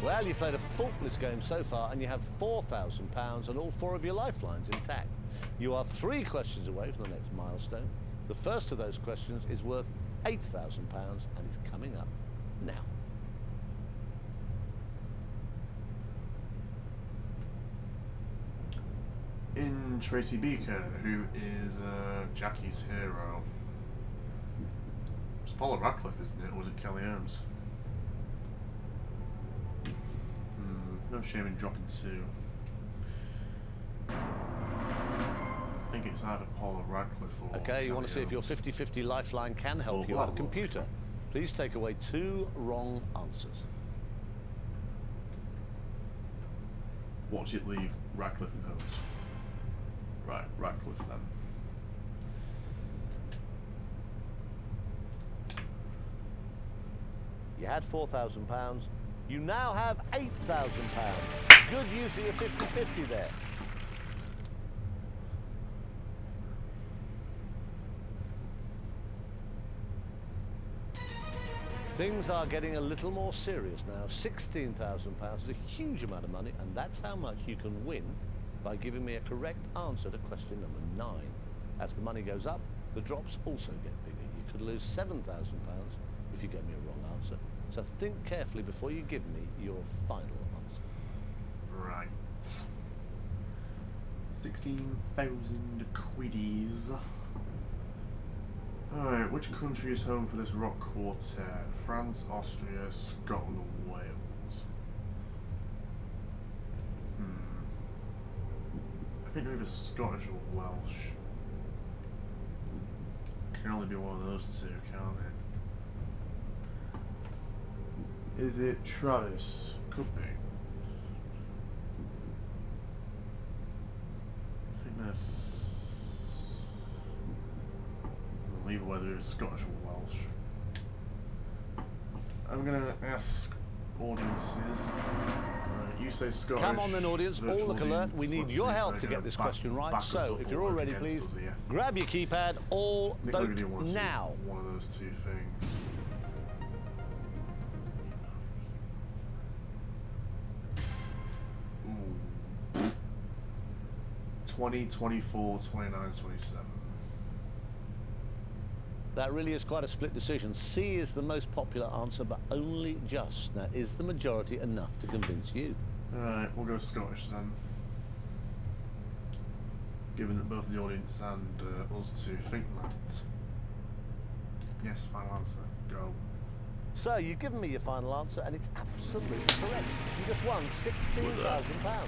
Speaker 2: Well, you played a faultless game so far, and you have £4,000 and all 4 of your lifelines intact. You are 3 questions away from the next milestone. The first of those questions is worth £8,000 and is coming up now.
Speaker 1: In Tracy Beaker, who is Jackie's hero? It's Paula Radcliffe, isn't it? Or was it Kelly Holmes? No shame in dropping 2. I think it's either Paula Radcliffe or
Speaker 2: Okay, you want to see if your
Speaker 1: Kelly
Speaker 2: 50-50 lifeline can help you at a computer. Please take away 2 wrong answers.
Speaker 1: Watch it leave Radcliffe and Holmes. Right, Radcliffe then.
Speaker 2: You had £4,000. You now have £8,000. Good use of your 50-50 there. Things are getting a little more serious now. £16,000 is a huge amount of money, and that's how much you can win by giving me a correct answer to question number 9. As the money goes up, the drops also get bigger. You could lose £7,000 if you gave me a wrong answer. So think carefully before you give me your final answer.
Speaker 1: Right. 16,000 quiddies. Alright, which country is home for this rock quartet? France, Austria, Scotland, or Wales? I think they're either Scottish or Welsh. Can only be one of those 2, can't it? Is it Travis? Could be. I think that's... Either whether it's Scottish or Welsh. I'm gonna ask audiences. You say Scottish.
Speaker 2: Come on then, audience. All look alert. We need your help to get this question right. So, if you're all ready, please grab your keypad. All vote now.
Speaker 1: One of those 2 things. Ooh. 20, 24, 29, 27.
Speaker 2: That really is quite a split decision. C is the most popular answer, but only just. Now, is the majority enough to convince you?
Speaker 1: Alright, we'll go Scottish then. Given that both the audience and us 2 think that. Yes, final answer. Go.
Speaker 2: So, you've given me your final answer, and it's absolutely correct. You just won £16,000.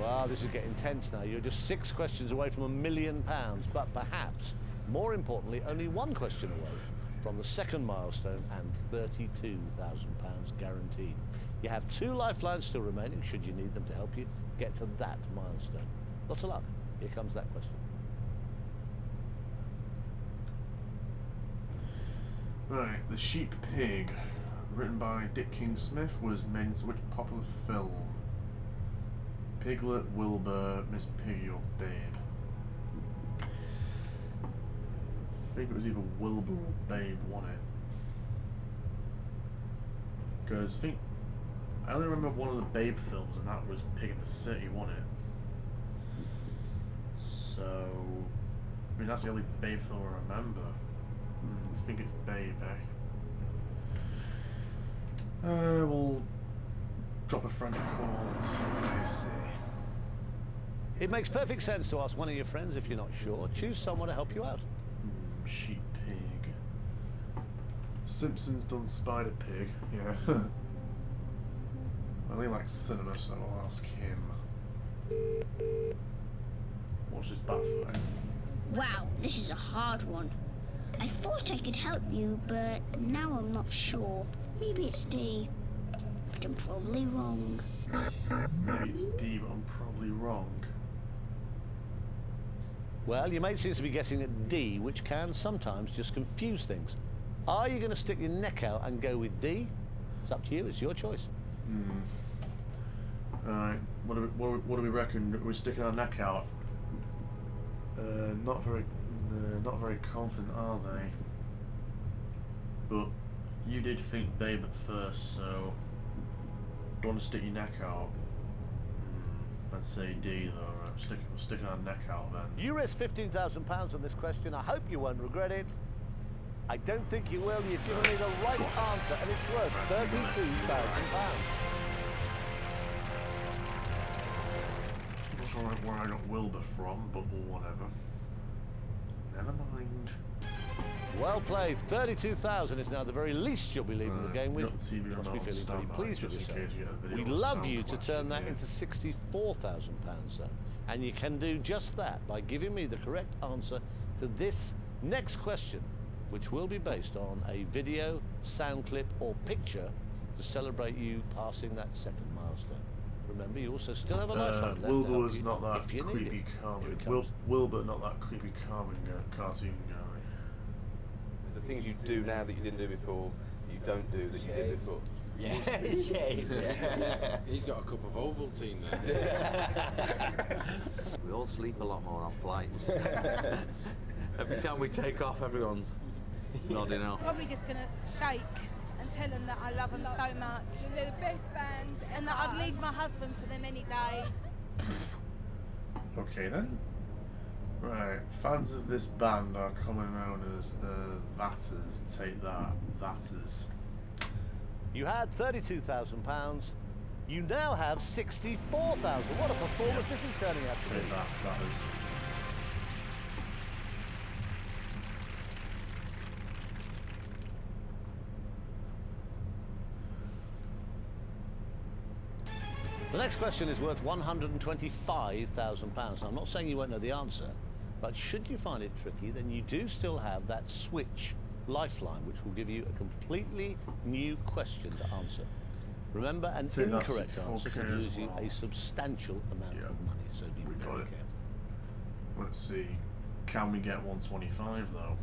Speaker 2: Wow, this is getting tense now. You're just 6 questions away from £1 million, but perhaps, more importantly, only 1 question away from the second milestone and £32,000 guaranteed. You have 2 lifelines still remaining, should you need them to help you get to that milestone. Lots of luck. Here comes that question.
Speaker 1: Right, The Sheep Pig, written by Dick King Smith, was made into which popular film? Piglet, Wilbur, Miss Piggy, or Babe? I think it was either Wilbur or Babe won it. Because I only remember one of the Babe films, and that was Pig in the City, won it. So, I mean, that's the only Babe film I remember. I think it's Babe, eh? We'll drop a friend a call and see what they say.
Speaker 2: It makes perfect sense to ask one of your friends if you're not sure. Choose someone to help you out.
Speaker 1: Sheep pig. Simpsons done Spider Pig, yeah. Well, he likes cinema, so I'll ask him. Watch this backfire.
Speaker 5: Wow, this is a hard one. I thought I could help you, but now I'm not sure. Maybe it's D, but I'm probably wrong.
Speaker 1: Maybe it's D, but I'm probably wrong.
Speaker 2: Well, your mate seems to be guessing at D, which can sometimes just confuse things. Are you going to stick your neck out and go with D? It's up to you. It's your choice.
Speaker 1: Alright, what do we reckon? We're sticking our neck out. Not very confident, are they? But you did think Babe at first, so don't want to stick your neck out. I'd say D though. Right? We're sticking our neck out then.
Speaker 2: You risk £15,000 on this question. I hope you won't regret it. I don't think you will. You've given me the right answer, and it's worth £32,000.
Speaker 1: Not sure where I got Wilbur from, but whatever. Never mind.
Speaker 2: Well played. 32,000 is now the very least you'll be leaving the game with.
Speaker 1: Got the TV
Speaker 2: You must
Speaker 1: on
Speaker 2: be feeling pretty
Speaker 1: standby,
Speaker 2: pleased with
Speaker 1: just in
Speaker 2: yourself.
Speaker 1: case you get a video
Speaker 2: We'd
Speaker 1: or
Speaker 2: love
Speaker 1: sound
Speaker 2: you to
Speaker 1: clash
Speaker 2: turn that
Speaker 1: again.
Speaker 2: into £64,000 though. And you can do just that by giving me the correct answer to this next question, which will be based on a video, sound clip or picture to celebrate you passing that second milestone. Remember, you also still have a lifeline left to
Speaker 1: Wilbur
Speaker 2: help
Speaker 1: was
Speaker 2: you
Speaker 1: not that
Speaker 2: if you need
Speaker 1: creepy
Speaker 2: it.
Speaker 1: calming.
Speaker 2: Here it comes.
Speaker 1: Wilbur not that creepy calming cartoon guy.
Speaker 6: There's the things you do now that you didn't do before, that you don't do that you did before.
Speaker 7: Yeah. He's got a cup of Ovaltine there.
Speaker 8: We all sleep a lot more on flights. Every time we take off, everyone's nodding off.
Speaker 9: Probably just gonna shake and tell them that I love them so much.
Speaker 10: They're the best band.
Speaker 9: And that I'd leave my husband for them any day.
Speaker 1: Okay then. Right, fans of this band are commonly known as Vatters. Take that, Vatters.
Speaker 2: You had £32,000. You now have £64,000. What a performance this is turning out to be.
Speaker 1: Take that, Vatters.
Speaker 2: The next question is worth £125,000. Now, I'm not saying you won't know the answer, but should you find it tricky, then you do still have that switch lifeline, which will give you a completely new question to answer. Remember, an
Speaker 1: So that's
Speaker 2: incorrect answer
Speaker 1: 4K
Speaker 2: can
Speaker 1: as
Speaker 2: lose you
Speaker 1: well.
Speaker 2: a substantial amount
Speaker 1: Yeah.
Speaker 2: of money, so be
Speaker 1: We got
Speaker 2: very
Speaker 1: it.
Speaker 2: careful.
Speaker 1: Let's see. Can we get 125 though?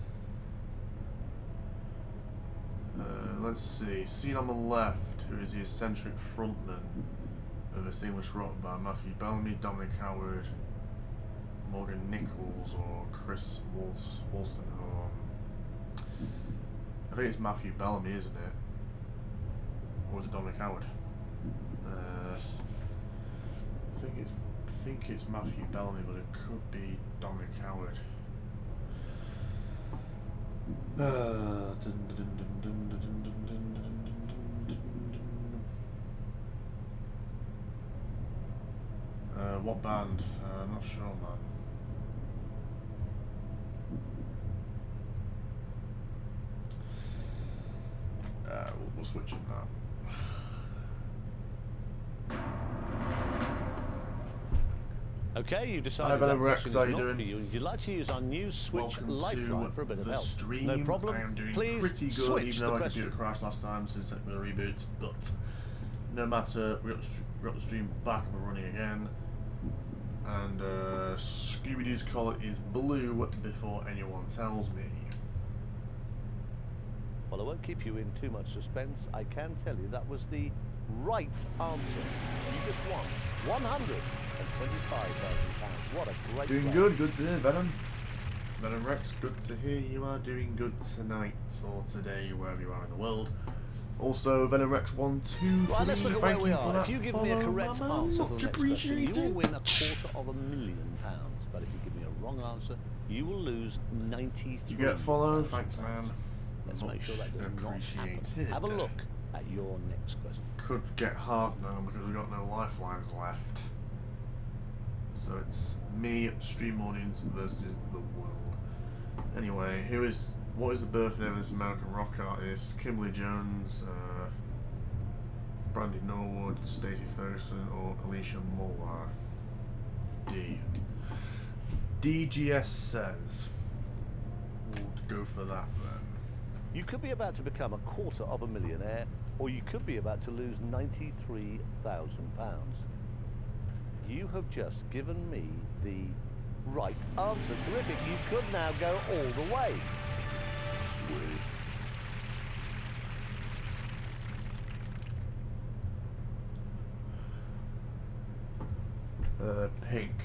Speaker 1: Let's see. Seen on the left, who is the eccentric frontman of a English rock band? Matthew Bellamy, Dominic Howard, Morgan Nichols, or Chris Wolstenholme? I think it's Matthew Bellamy, isn't it? Or was it Dominic Howard? I think it's Matthew Bellamy, but it could be Dominic Howard. What band? I'm not sure, man. We'll switch it now.
Speaker 2: Okay, you've
Speaker 1: Hi,
Speaker 2: decided
Speaker 1: Venom
Speaker 2: that
Speaker 1: Rex,
Speaker 2: question
Speaker 1: how
Speaker 2: is
Speaker 1: you
Speaker 2: not
Speaker 1: doing?
Speaker 2: for you, and you'd like to use our new Switch
Speaker 1: Welcome
Speaker 2: Lifeline
Speaker 1: to
Speaker 2: for a bit of
Speaker 1: the
Speaker 2: help.
Speaker 1: stream.
Speaker 2: No problem.
Speaker 1: I am doing
Speaker 2: Please
Speaker 1: pretty good,
Speaker 2: switch
Speaker 1: even
Speaker 2: the
Speaker 1: though my
Speaker 2: question.
Speaker 1: computer crashed last time since it was a reboot. But no matter, we got the stream back and we're running again. And Scooby-Doo's collar is blue before anyone tells me.
Speaker 2: Well, I won't keep you in too much suspense. I can tell you that was the right answer. You just won £125,000. What a great
Speaker 1: Doing
Speaker 2: play.
Speaker 1: good, good to hear, Venom. Venom Rex, good to hear you are doing good tonight or today, wherever you are in the world. Also, Venom Rex 1, 2, 3,
Speaker 2: Right, let's look at
Speaker 1: thank
Speaker 2: where we
Speaker 1: you for
Speaker 2: are.
Speaker 1: that
Speaker 2: If you give me a
Speaker 1: follow,
Speaker 2: correct
Speaker 1: Mama,
Speaker 2: answer to
Speaker 1: much
Speaker 2: the next question, you will
Speaker 1: appreciated.
Speaker 2: win £250,000. But if you give me a wrong answer, you will lose £93,000.
Speaker 1: You get follow, thanks man.
Speaker 2: Let's make sure that does not happen.
Speaker 1: Appreciated.
Speaker 2: Have a look at your next question.
Speaker 1: Could get hard now because we've got no lifelines left. So it's me, Stream Mornings versus the world. Anyway, what is the birth name of this American rock artist? Kimberly Jones, Brandy Norwood, Stacey Ferguson, or Alicia Moore? D. DGS says. We'll go for that then.
Speaker 2: You could be about to become a quarter of a millionaire, or you could be about to lose £93,000. You have just given me the right answer. Terrific. You could now go all the way.
Speaker 1: Sweet. Pink.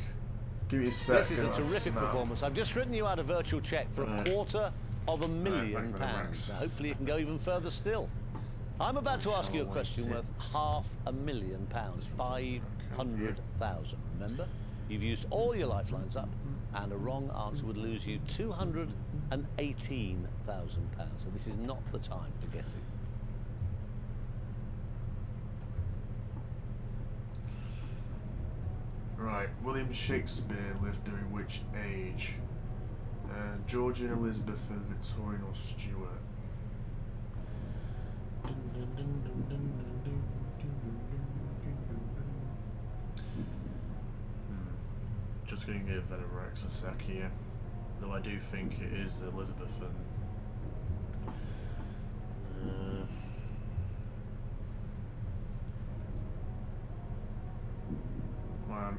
Speaker 1: Give me a sec.
Speaker 2: This is a terrific performance. I've just written you out a virtual check for a quarter of £1 million. Now, hopefully you can go even further still. I'm about to ask you a question worth £500,000, 500,000. Remember, you've used all your lifelines up, and a wrong answer would lose you £218,000. So this is not the time for guessing.
Speaker 1: Right, William Shakespeare lived during which age? Georgian, Elizabethan, Victorian, or Stuart? Just going to give Venerex a sec here, though I do think it is Elizabethan.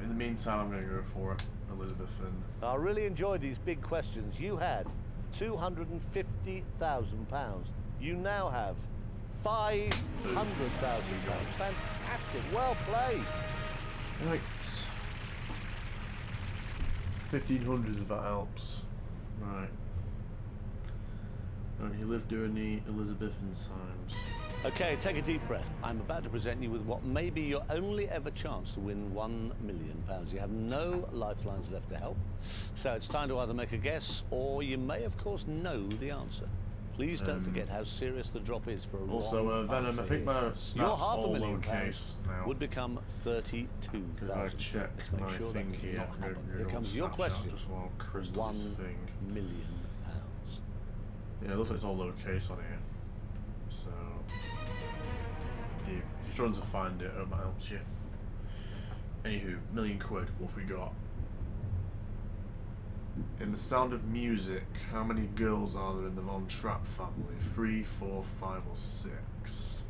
Speaker 1: In the meantime, I'm going to go for it, Elizabethan.
Speaker 2: I really enjoyed these big questions. You had £250,000. You now have £500,000. Fantastic. Well played.
Speaker 1: Right. 1,500 if that helps. Right. And he lived during the Elizabethan times.
Speaker 2: Okay, take a deep breath. I'm about to present you with what may be your only ever chance to win £1 million. You have no lifelines left to help, so it's time to either make a guess or you may, of course, know the answer. Please don't forget how serious the drop is for a
Speaker 1: also,
Speaker 2: wrong
Speaker 1: Venom, I think my snap's
Speaker 2: your
Speaker 1: all
Speaker 2: £500,000
Speaker 1: lowercase now.
Speaker 2: would become 32,000.
Speaker 1: I check
Speaker 2: Let's make
Speaker 1: my
Speaker 2: sure
Speaker 1: thing
Speaker 2: that does
Speaker 1: here.
Speaker 2: not happen. Here comes your question.
Speaker 1: Just while Chris does
Speaker 2: £1
Speaker 1: his thing.
Speaker 2: million.
Speaker 1: Yeah, it looks like it's all lowercase on here. So, if you're struggling to find it, it might help you. Anywho, £1,000,000. What have we got? In The Sound of Music, how many girls are there in the Von Trapp family? 3, 4, 5, or 6?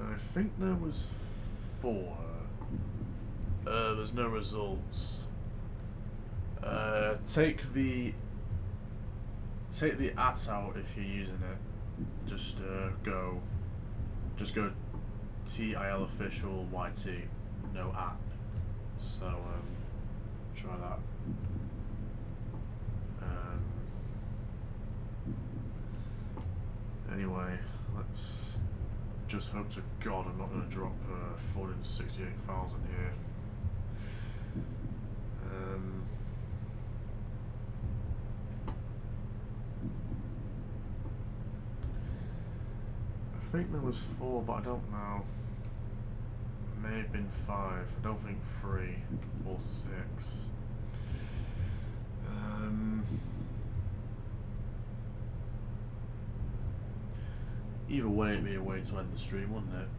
Speaker 1: I think there was 4. There's no results. Take the at out if you're using it. Just go TIL official YT, no at. So try that. Anyway, let's just hope to God I'm not going to drop 468,000 here. I think there was 4, but I don't know. May have been 5. I don't think 3 or 6. Either way, it'd be a way to end the stream, wouldn't it?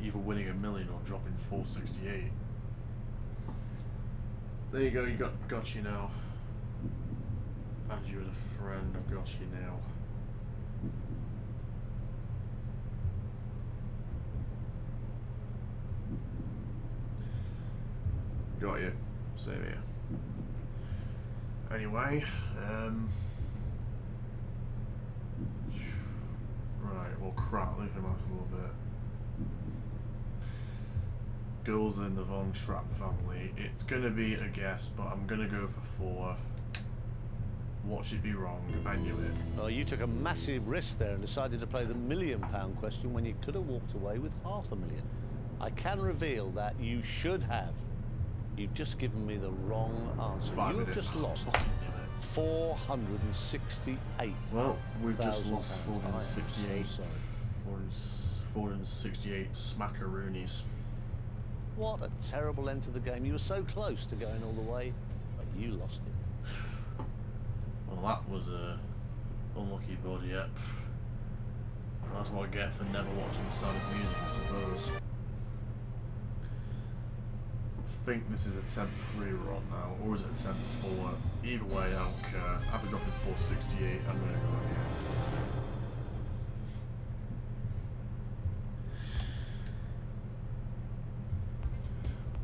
Speaker 1: Either winning $1 million or dropping 468. There you go. You got you now. Add you as a friend. I've got you now. Got you. Same here. Anyway, right, well crap, leave him out a little bit. Girls in the Von Trapp family. It's gonna be a guess, but I'm gonna go for 4. What should be wrong? I knew it.
Speaker 2: Well, you took a massive risk there and decided to play the £1 million question when you could have walked away with £500,000. I can reveal that you should have You've just given me the wrong answer.
Speaker 1: Fine,
Speaker 2: You
Speaker 1: we
Speaker 2: have
Speaker 1: did.
Speaker 2: just lost
Speaker 1: Fucking damn
Speaker 2: 468.
Speaker 1: Well, we've just
Speaker 2: £1,000.
Speaker 1: lost
Speaker 2: I am
Speaker 1: 468.
Speaker 2: so sorry.
Speaker 1: 468 smackaroonies.
Speaker 2: What a terrible end to the game. You were so close to going all the way, but you lost it.
Speaker 1: Well, that was a unlucky body, yep. That's what I get for never watching the Sound of Music, I suppose. I think this is attempt 3 we're on now, or is it attempt 4? Either way, I don't care. After dropping 468, I'm gonna go here.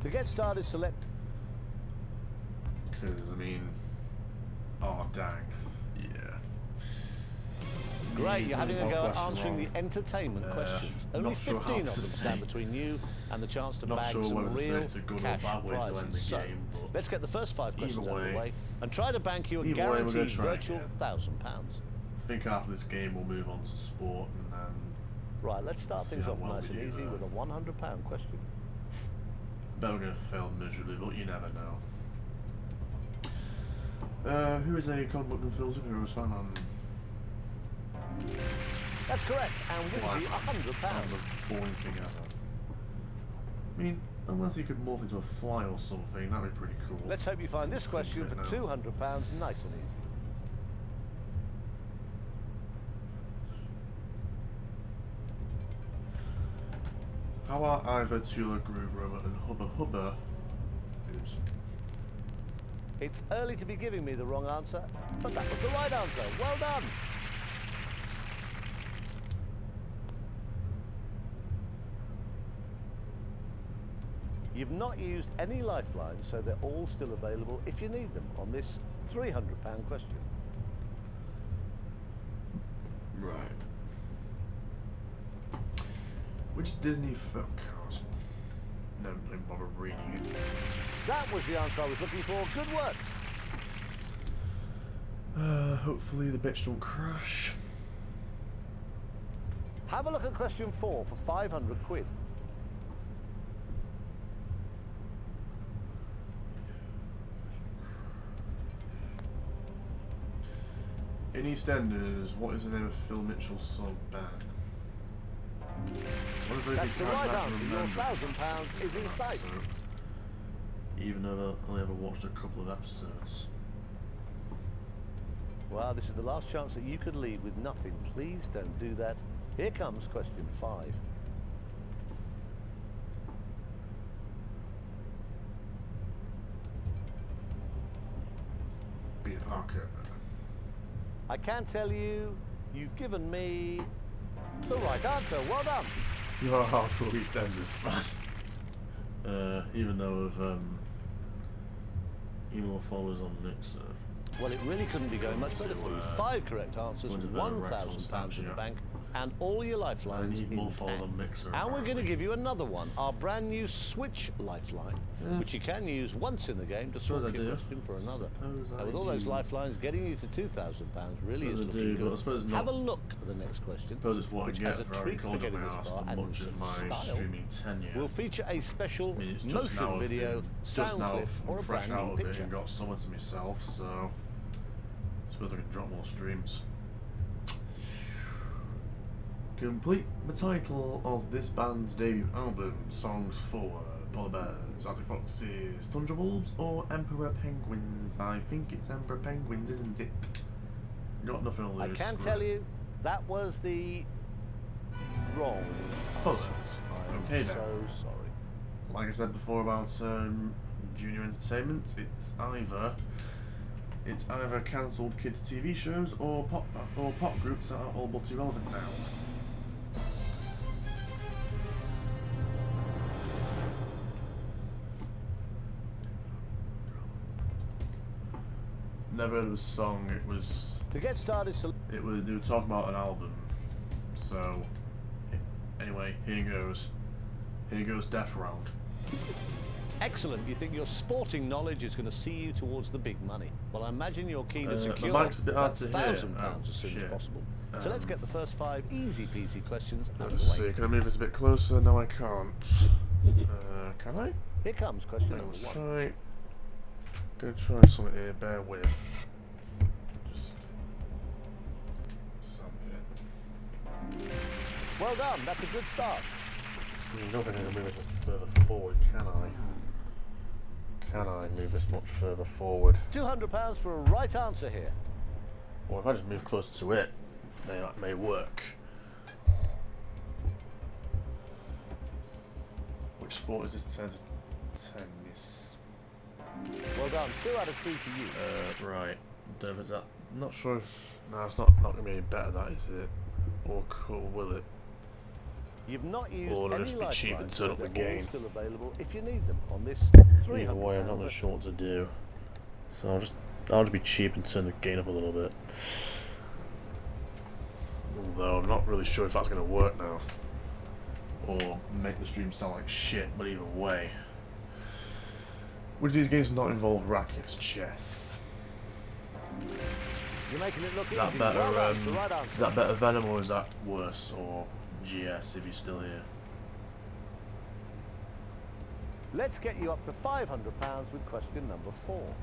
Speaker 2: To get started, select.
Speaker 1: Because, I mean, oh dang, yeah.
Speaker 2: Great, you're having a go at
Speaker 1: Question
Speaker 2: answering
Speaker 1: wrong.
Speaker 2: the entertainment questions. Only
Speaker 1: not sure
Speaker 2: 15
Speaker 1: how
Speaker 2: of them
Speaker 1: to
Speaker 2: stand
Speaker 1: say.
Speaker 2: between you and the chance to
Speaker 1: Not
Speaker 2: bag
Speaker 1: sure
Speaker 2: some
Speaker 1: whether to say
Speaker 2: real
Speaker 1: it's a good or
Speaker 2: cash
Speaker 1: bad way to end
Speaker 2: prizes.
Speaker 1: the
Speaker 2: So,
Speaker 1: game, but
Speaker 2: let's get the first 5
Speaker 1: either
Speaker 2: questions out of the
Speaker 1: way-
Speaker 2: way and try to bank you a
Speaker 1: either way, we're gonna
Speaker 2: guaranteed
Speaker 1: try
Speaker 2: virtual
Speaker 1: again.
Speaker 2: £1,000.
Speaker 1: I think after this game we'll move on to sport and then
Speaker 2: Right, let's start
Speaker 1: See
Speaker 2: things
Speaker 1: how
Speaker 2: off
Speaker 1: well
Speaker 2: nice
Speaker 1: we
Speaker 2: and
Speaker 1: do
Speaker 2: easy
Speaker 1: there.
Speaker 2: with a £100 question.
Speaker 1: bet we're going to fail miserably, but you never know. Who is a comic book and film superhero fan on?
Speaker 2: That's correct, and wins you £100.
Speaker 1: Sounds the most boring thing ever. I mean, unless he could morph into a fly or something, that'd be pretty cool.
Speaker 2: Let's hope you find this question for
Speaker 1: No.
Speaker 2: £200 nice and easy.
Speaker 1: How are either Tula, Groove Robot, and Hubba Hubba? Oops.
Speaker 2: It's early to be giving me the wrong answer, but that was the right answer. Well done. You've not used any lifelines, so they're all still available if you need them on this £300 question.
Speaker 1: Right. Which Disney film cast? No, don't bother reading it.
Speaker 2: That was the answer I was looking for. Good work.
Speaker 1: Hopefully the bitch don't crash.
Speaker 2: Have a look at question 4 for 500 quid.
Speaker 1: In EastEnders, what is the name of Phil Mitchell's song band?
Speaker 2: That's the right answer. Your £1,000 is in sight.
Speaker 1: Even though I've only ever watched a couple of episodes.
Speaker 2: Well, this is the last chance that you could leave with nothing. Please don't do that. Here comes question 5.
Speaker 1: Peter Parker.
Speaker 2: I can tell you, you've given me the right answer. Well done.
Speaker 1: You are a hardcore EastEnders fan. Even though of email followers on Mixer.
Speaker 2: Well, it really couldn't be going much better for you. 5 correct answers,
Speaker 1: going to vote Rex on
Speaker 2: £1,000 in the
Speaker 1: Snapchat.
Speaker 2: bank, and all your lifelines
Speaker 1: I need more
Speaker 2: intact.
Speaker 1: followers on Mixer,
Speaker 2: And we're going to
Speaker 1: apparently.
Speaker 2: give you another one, our brand new Switch lifeline, which you can use once in the game to
Speaker 1: Suppose
Speaker 2: swap
Speaker 1: I
Speaker 2: your
Speaker 1: do.
Speaker 2: question for another.
Speaker 1: Suppose
Speaker 2: Now, with
Speaker 1: I
Speaker 2: all those
Speaker 1: do.
Speaker 2: lifelines, getting you to £2,000 really is
Speaker 1: Suppose I
Speaker 2: looking
Speaker 1: do,
Speaker 2: good.
Speaker 1: but I suppose
Speaker 2: Have a
Speaker 1: not.
Speaker 2: look at the next question,
Speaker 1: Suppose it's what I
Speaker 2: which
Speaker 1: get
Speaker 2: has a
Speaker 1: for having
Speaker 2: treat for
Speaker 1: called up
Speaker 2: getting
Speaker 1: my
Speaker 2: this
Speaker 1: ass
Speaker 2: far,
Speaker 1: for
Speaker 2: and
Speaker 1: much
Speaker 2: in
Speaker 1: of my
Speaker 2: style,
Speaker 1: streaming tenure.
Speaker 2: will feature a special
Speaker 1: I mean, it's just
Speaker 2: motion
Speaker 1: now I've
Speaker 2: video,
Speaker 1: been- just
Speaker 2: sound
Speaker 1: now
Speaker 2: clip,
Speaker 1: I'm
Speaker 2: or a
Speaker 1: fresh
Speaker 2: brand
Speaker 1: out
Speaker 2: new
Speaker 1: of it
Speaker 2: picture.
Speaker 1: and got summer to myself, so I suppose I can drop more streams. Complete the title of this band's debut album, songs for Polar Bears, Arctic Foxes, Tundra Wolves, or Emperor Penguins. I think it's Emperor Penguins, isn't it? Got nothing to
Speaker 2: I
Speaker 1: lose.
Speaker 2: can tell you, that was the wrong
Speaker 1: Puzzles.
Speaker 2: I'm
Speaker 1: Okay then.
Speaker 2: so sorry.
Speaker 1: Like I said before about junior entertainment, it's either cancelled kids' TV shows or pop groups that are all but irrelevant now. Never heard of a song. It was
Speaker 2: To get started,
Speaker 1: they were talking about an album. So anyway, here goes. Here goes Death Round.
Speaker 2: excellent. You think your sporting knowledge is going to see you towards the big money. Well, I imagine you're keen to
Speaker 1: My
Speaker 2: secure
Speaker 1: mic's a bit hard
Speaker 2: that
Speaker 1: to hear.
Speaker 2: £1,000
Speaker 1: Oh,
Speaker 2: as soon
Speaker 1: shit.
Speaker 2: as possible. So let's get the first 5 easy peasy questions out of
Speaker 1: Let's
Speaker 2: the way.
Speaker 1: see, can I move this a bit closer? No, I can't. Can I?
Speaker 2: Here comes question
Speaker 1: Right,
Speaker 2: number
Speaker 1: let's
Speaker 2: one.
Speaker 1: Gonna try something here, bear with. Just sand it.
Speaker 2: Well done, that's a good start.
Speaker 1: I don't think I can move this much further forward, can I? Can I move this much further forward?
Speaker 2: £200 for a right answer here.
Speaker 1: Or if I just move closer to it, that may work. Which sport is this? Tennis.
Speaker 2: Well done, 2 out of 2 for you.
Speaker 1: Right. Is that? Not sure if. No, it's not gonna be any better. That is it. Or cool, will it?
Speaker 2: You've not used
Speaker 1: Or
Speaker 2: any
Speaker 1: just be cheap and
Speaker 2: lifelines,
Speaker 1: turn
Speaker 2: so
Speaker 1: up the
Speaker 2: they're all
Speaker 1: gain.
Speaker 2: still available if you need them on this £300.
Speaker 1: Either way, I'm not really sure what to do. So I'll just be cheap and turn the gain up a little bit. Although I'm not really sure if that's gonna work now. Or make the stream sound like shit, but either way. Which of these games do not involve rackets? Chess.
Speaker 2: You're making it look
Speaker 1: Is that
Speaker 2: easy.
Speaker 1: better,
Speaker 2: Well done, it's the right answer.
Speaker 1: is that better Venom or is that worse? Or GS if you're still here?
Speaker 2: Let's get you up to £500 with question number 4.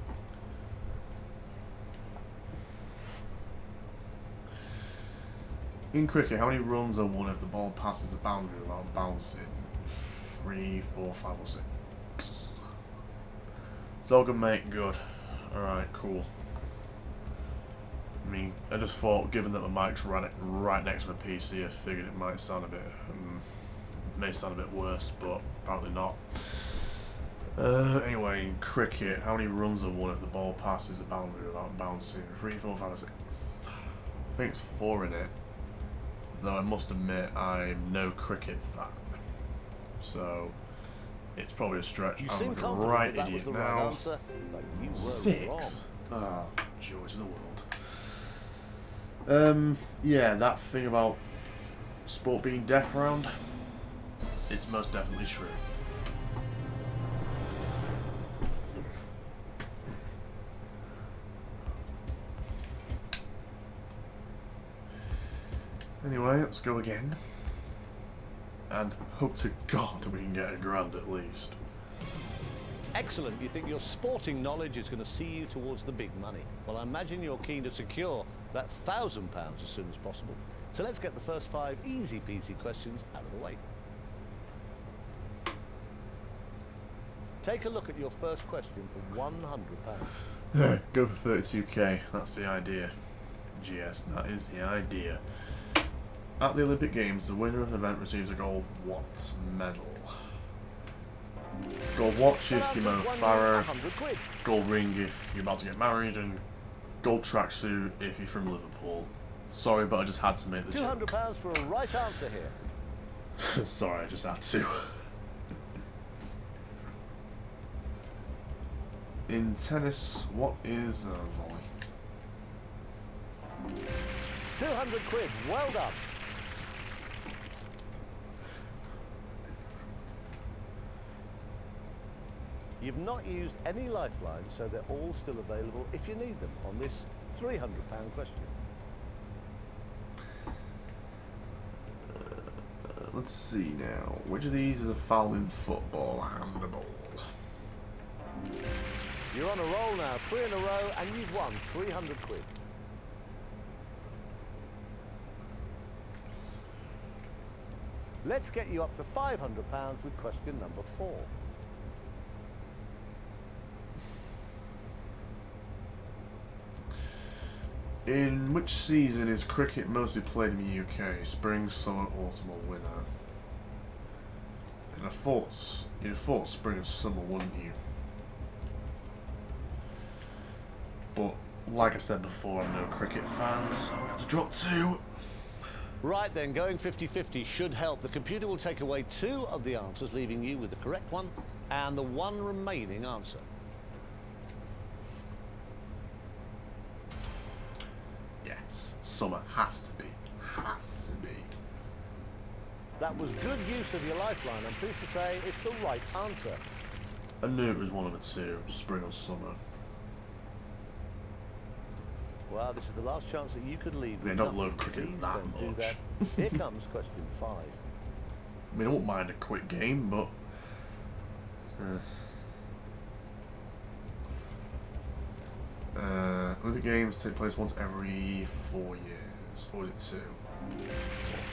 Speaker 1: In cricket, how many runs are won if the ball passes the boundary without bouncing? 3, 4, 5 or 6. It's all good, mate. Good. Alright, cool. I mean, I just thought, given that the mic's right next to the PC, I figured it might sound a bit, may sound a bit worse, but apparently not. Anyway, in cricket, how many runs are won if the ball passes the boundary without bouncing? 3, 4, 5 or 6. I think it's 4 in it. Though I must admit, I'm no cricket fan. So, it's probably a stretch.
Speaker 2: You
Speaker 1: I'm
Speaker 2: seem
Speaker 1: like a
Speaker 2: confident
Speaker 1: right
Speaker 2: that was
Speaker 1: idiot
Speaker 2: the
Speaker 1: now.
Speaker 2: right answer, but you were
Speaker 1: 6?
Speaker 2: wrong.
Speaker 1: Ah, joys of the world. Yeah, that thing about sport being deaf round, it's most definitely true. Anyway, let's go again. And hope to God we can get a grand at least.
Speaker 2: Excellent. You think your sporting knowledge is going to see you towards the big money. Well, I imagine you're keen to secure that £1,000 as soon as possible. So let's get the first 5 easy peasy questions out of the way. Take a look at your first question for £100.
Speaker 1: Go for 32k, that's the idea. GS, that is the idea. At the Olympic Games, the winner of an event receives a gold what medal? Gold watch if you're Mo Farah, gold ring if you're about to get married, and gold tracksuit if you're from Liverpool. Sorry, but I just had to make the joke.
Speaker 2: £200 for a right answer here.
Speaker 1: Sorry, I just had to. In tennis, what is a volley?
Speaker 2: 200 quid, well done. You've not used any lifelines, so they're all still available if you need them on this £300 question.
Speaker 1: Let's see now. Which of these is a foul in football? Handball.
Speaker 2: You're on a roll now, 3 in a row, and you've won 300 quid. Let's get you up to £500 with question number 4.
Speaker 1: In which season is cricket mostly played in the UK? Spring, summer, autumn, or winter? And you'd have thought spring and summer, wouldn't you? But like I said before, I'm no cricket fan, so I'm going to have to drop 2.
Speaker 2: Right then, going 50-50 should help. The computer will take away 2 of the answers, leaving you with the correct one and the one remaining answer.
Speaker 1: Yes, summer has to be. Has to be.
Speaker 2: That was good use of your lifeline. I'm pleased to say it's the right answer.
Speaker 1: I knew it was one of the 2, spring or summer.
Speaker 2: Well, this is the last chance that you could leave.
Speaker 1: I
Speaker 2: with
Speaker 1: don't
Speaker 2: nothing.
Speaker 1: love cricket
Speaker 2: Please
Speaker 1: that
Speaker 2: don't do
Speaker 1: much.
Speaker 2: that. Here comes question 5.
Speaker 1: I mean, I won't mind a quick game, but Olympic Games take place once every 4 years, or is it 2?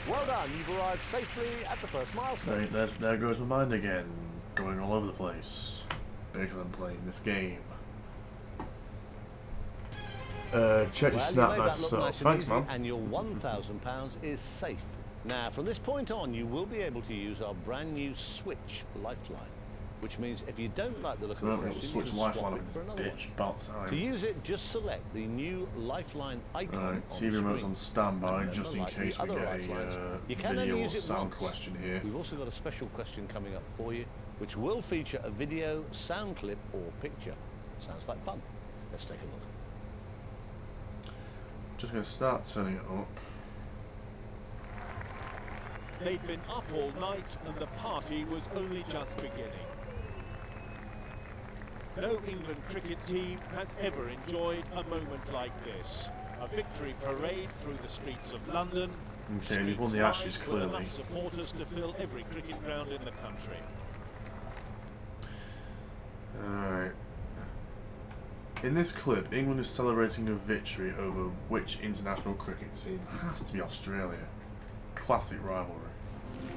Speaker 2: Well done, you've arrived safely at the first milestone.
Speaker 1: There goes my mind again, going all over the place because I'm playing this game. Check your
Speaker 2: Well,
Speaker 1: snap
Speaker 2: you made that look
Speaker 1: myself.
Speaker 2: nice and
Speaker 1: Thanks,
Speaker 2: easy,
Speaker 1: man.
Speaker 2: and your £1,000 is safe. Now, from this point on, you will be able to use our brand new Switch Lifeline, which means if you don't like the look of the question, you
Speaker 1: Switch
Speaker 2: can
Speaker 1: Lifeline
Speaker 2: swap it
Speaker 1: with
Speaker 2: for
Speaker 1: this
Speaker 2: another
Speaker 1: bitch
Speaker 2: one.
Speaker 1: about time.
Speaker 2: To use it, just select the new Lifeline icon
Speaker 1: Right,
Speaker 2: on
Speaker 1: TV
Speaker 2: the
Speaker 1: remote's
Speaker 2: screen.
Speaker 1: on standby
Speaker 2: And
Speaker 1: just in
Speaker 2: like the
Speaker 1: case we
Speaker 2: other
Speaker 1: get
Speaker 2: lifelines,
Speaker 1: a
Speaker 2: you can only
Speaker 1: video or
Speaker 2: use it
Speaker 1: sound
Speaker 2: once.
Speaker 1: question here.
Speaker 2: We've also got a special question coming up for you, which will feature a video, sound clip, or picture. Sounds like fun. Let's take a look.
Speaker 1: Just going to start turning it up.
Speaker 10: They'd been up all night and the party was only just beginning. No England cricket team has ever enjoyed a moment like this. A victory parade through the streets of London.
Speaker 1: Okay, we've won the
Speaker 10: Streets
Speaker 1: Ashes
Speaker 10: lined with
Speaker 1: clearly.
Speaker 10: enough supporters to fill every cricket ground in the country.
Speaker 1: Alright. In this clip, England is celebrating a victory over which international cricket team? Has to be Australia. Classic rivalry.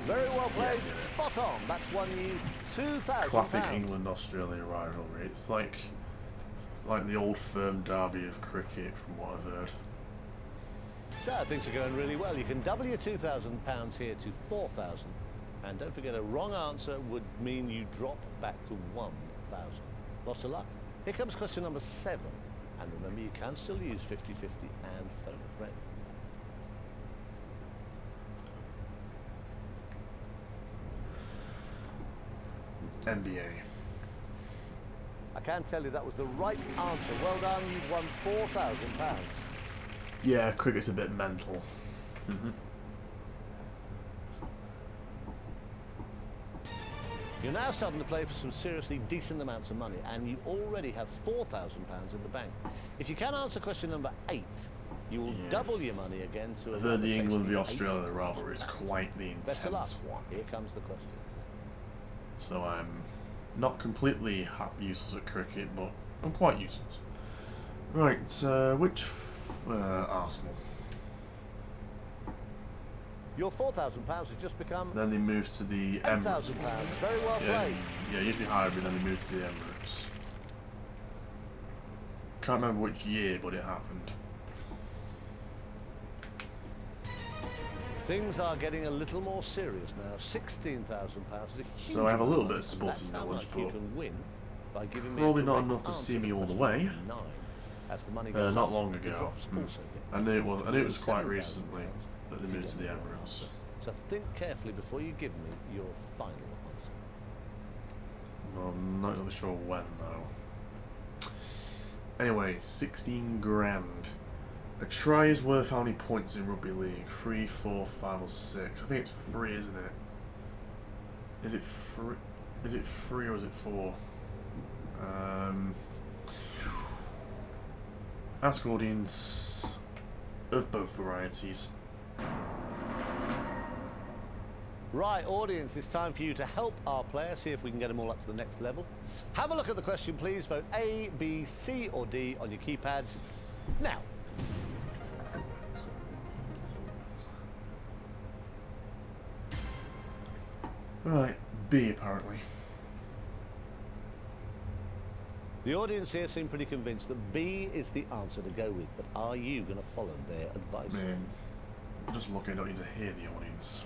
Speaker 2: Very well played, spot on. That's won you £2,000.
Speaker 1: Classic England-Australia rivalry. It's like the old firm derby of cricket, from what I've heard.
Speaker 2: So things are going really well. You can double your £2,000 here to £4,000, and don't forget a wrong answer would mean you drop back to £1,000. Lots of luck. Here comes question number 7, and remember you can still use 50-50 and phone a friend.
Speaker 1: NBA.
Speaker 2: I can tell you that was the right answer. Well done, you've won £4,000.
Speaker 1: Yeah, cricket's a bit mental.
Speaker 2: You're now starting to play for some seriously decent amounts of money, and you already have £4,000 in the bank. If you can answer question number 8, you will double your money again to
Speaker 1: I've
Speaker 2: a
Speaker 1: heard the
Speaker 2: rather
Speaker 1: England v
Speaker 2: tasty
Speaker 1: Australia rivalry is quite the
Speaker 2: Best of luck.
Speaker 1: intense one.
Speaker 2: Here comes the question.
Speaker 1: So I'm not completely useless at cricket, but I'm quite useless. Right, which Arsenal?
Speaker 2: Your £4,000 has just become
Speaker 1: Then they moved to the
Speaker 2: £8,000.
Speaker 1: Emirates.
Speaker 2: Very well played.
Speaker 1: Yeah, it used to be hybrid, then they moved to the Emirates. Can't remember which year, but it happened.
Speaker 2: Things are getting a little more serious now. £16,000 is a huge
Speaker 1: So I have a little
Speaker 2: amount,
Speaker 1: bit of sporting
Speaker 2: and that's how
Speaker 1: knowledge,
Speaker 2: much you
Speaker 1: but
Speaker 2: can win by giving me
Speaker 1: probably
Speaker 2: a
Speaker 1: not
Speaker 2: correct
Speaker 1: enough to
Speaker 2: answer
Speaker 1: see me
Speaker 2: to
Speaker 1: all the
Speaker 2: question
Speaker 1: way.
Speaker 2: 9. As the money goes
Speaker 1: Not
Speaker 2: up,
Speaker 1: long
Speaker 2: the
Speaker 1: ago.
Speaker 2: drops also get
Speaker 1: I knew it was quite
Speaker 2: £7,000
Speaker 1: recently that they
Speaker 2: if you
Speaker 1: moved to
Speaker 2: get
Speaker 1: the
Speaker 2: the right
Speaker 1: Emirates.
Speaker 2: answer. So think carefully before you give me your final answer.
Speaker 1: Well, I'm not really sure when though. Anyway, 16 grand. A try is worth how many points in rugby league? 3, 4, 5 or 6? I think it's 3, isn't it? Is it 3? Is it 3 or is it 4? Ask audience of both varieties.
Speaker 2: Right, audience, it's time for you to help our player, see if we can get them all up to the next level. Have a look at the question, please. Vote A, B, C or D on your keypads now.
Speaker 1: Right, B apparently.
Speaker 2: The audience here seem pretty convinced that B is the answer to go with, but are you going to follow their advice?
Speaker 1: Man, just look, I don't need to hear the audience.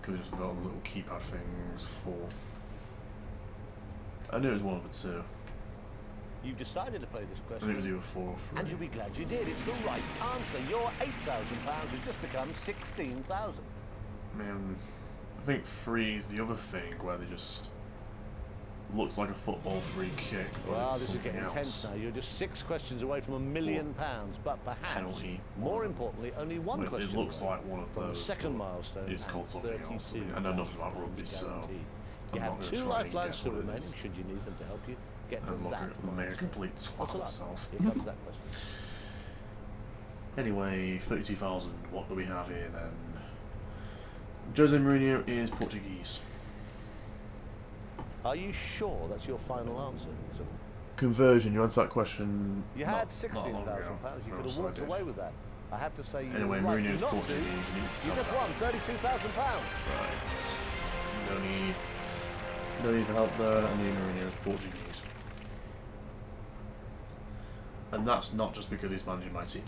Speaker 1: Could have just got little keypad things for. I knew it was 1 of the 2.
Speaker 2: You've decided to play this
Speaker 1: I
Speaker 2: question.
Speaker 1: think it was either 4 or 3.
Speaker 2: And you'll be glad you did. It's the right answer. Your £8,000 has just become 16,000.
Speaker 1: Man, I think 3 is the other thing where they just looks like a football free kick, but
Speaker 2: Well,
Speaker 1: it's
Speaker 2: this is
Speaker 1: something
Speaker 2: getting
Speaker 1: else.
Speaker 2: intense now. You're just 6 questions away from £1 million, but perhaps,
Speaker 1: Penalty.
Speaker 2: more importantly, only one
Speaker 1: Well,
Speaker 2: question
Speaker 1: it looks
Speaker 2: away
Speaker 1: like one of
Speaker 2: from
Speaker 1: those.
Speaker 2: the second
Speaker 1: but
Speaker 2: milestone.
Speaker 1: It's called something else. I know nothing about rugby, so
Speaker 2: guaranteed.
Speaker 1: I'm
Speaker 2: You
Speaker 1: not
Speaker 2: have
Speaker 1: gonna
Speaker 2: 2
Speaker 1: try and
Speaker 2: lifelines
Speaker 1: guess
Speaker 2: still
Speaker 1: what it
Speaker 2: remaining,
Speaker 1: is.
Speaker 2: should you need them to help you get to
Speaker 1: I'm not
Speaker 2: that
Speaker 1: gonna make a
Speaker 2: milestone.
Speaker 1: complete
Speaker 2: Lots
Speaker 1: twat
Speaker 2: of
Speaker 1: of
Speaker 2: luck.
Speaker 1: myself.
Speaker 2: Here comes that question.
Speaker 1: Anyway, 32,000. What do we have here then? Jose Mourinho is Portuguese.
Speaker 2: Are you sure that's your final answer? So
Speaker 1: Conversion, you answered that question.
Speaker 2: you had £16,000. You could have walked away with that. I have to say you
Speaker 1: Anyway,
Speaker 2: were right
Speaker 1: Mourinho's
Speaker 2: not to.
Speaker 1: Portuguese. He needs to
Speaker 2: You
Speaker 1: tell
Speaker 2: just
Speaker 1: that.
Speaker 2: won £32,000.
Speaker 1: Right. No need for help there. I need Mourinho's Portuguese. And that's not just because he's managing my team.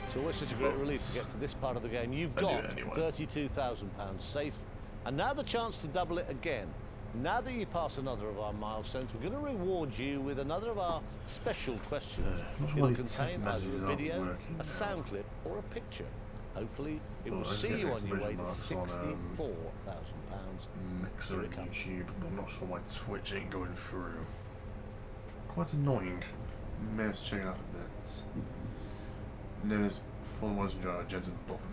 Speaker 2: It's always such a great relief to get to this part of the game. You've
Speaker 1: I do
Speaker 2: got
Speaker 1: it anyway.
Speaker 2: £32,000 safe, and now the chance to double it again. Now that you pass another of our milestones, we're going to reward you with another of our special questions.
Speaker 1: not sure
Speaker 2: It'll
Speaker 1: why these text
Speaker 2: contain either
Speaker 1: messages
Speaker 2: a
Speaker 1: aren't
Speaker 2: video,
Speaker 1: working
Speaker 2: a
Speaker 1: now.
Speaker 2: sound clip, or a picture. Hopefully, it will
Speaker 1: Well, I
Speaker 2: see
Speaker 1: get
Speaker 2: you on your way to
Speaker 1: exclamation marks on,
Speaker 2: £64,000.
Speaker 1: Mixer
Speaker 2: Here it
Speaker 1: and
Speaker 2: comes.
Speaker 1: YouTube, but I'm not sure why Twitch ain't going through. Quite annoying. Maybe it's checking out a bit. Name is Fun Was Enjoy Jensen Button.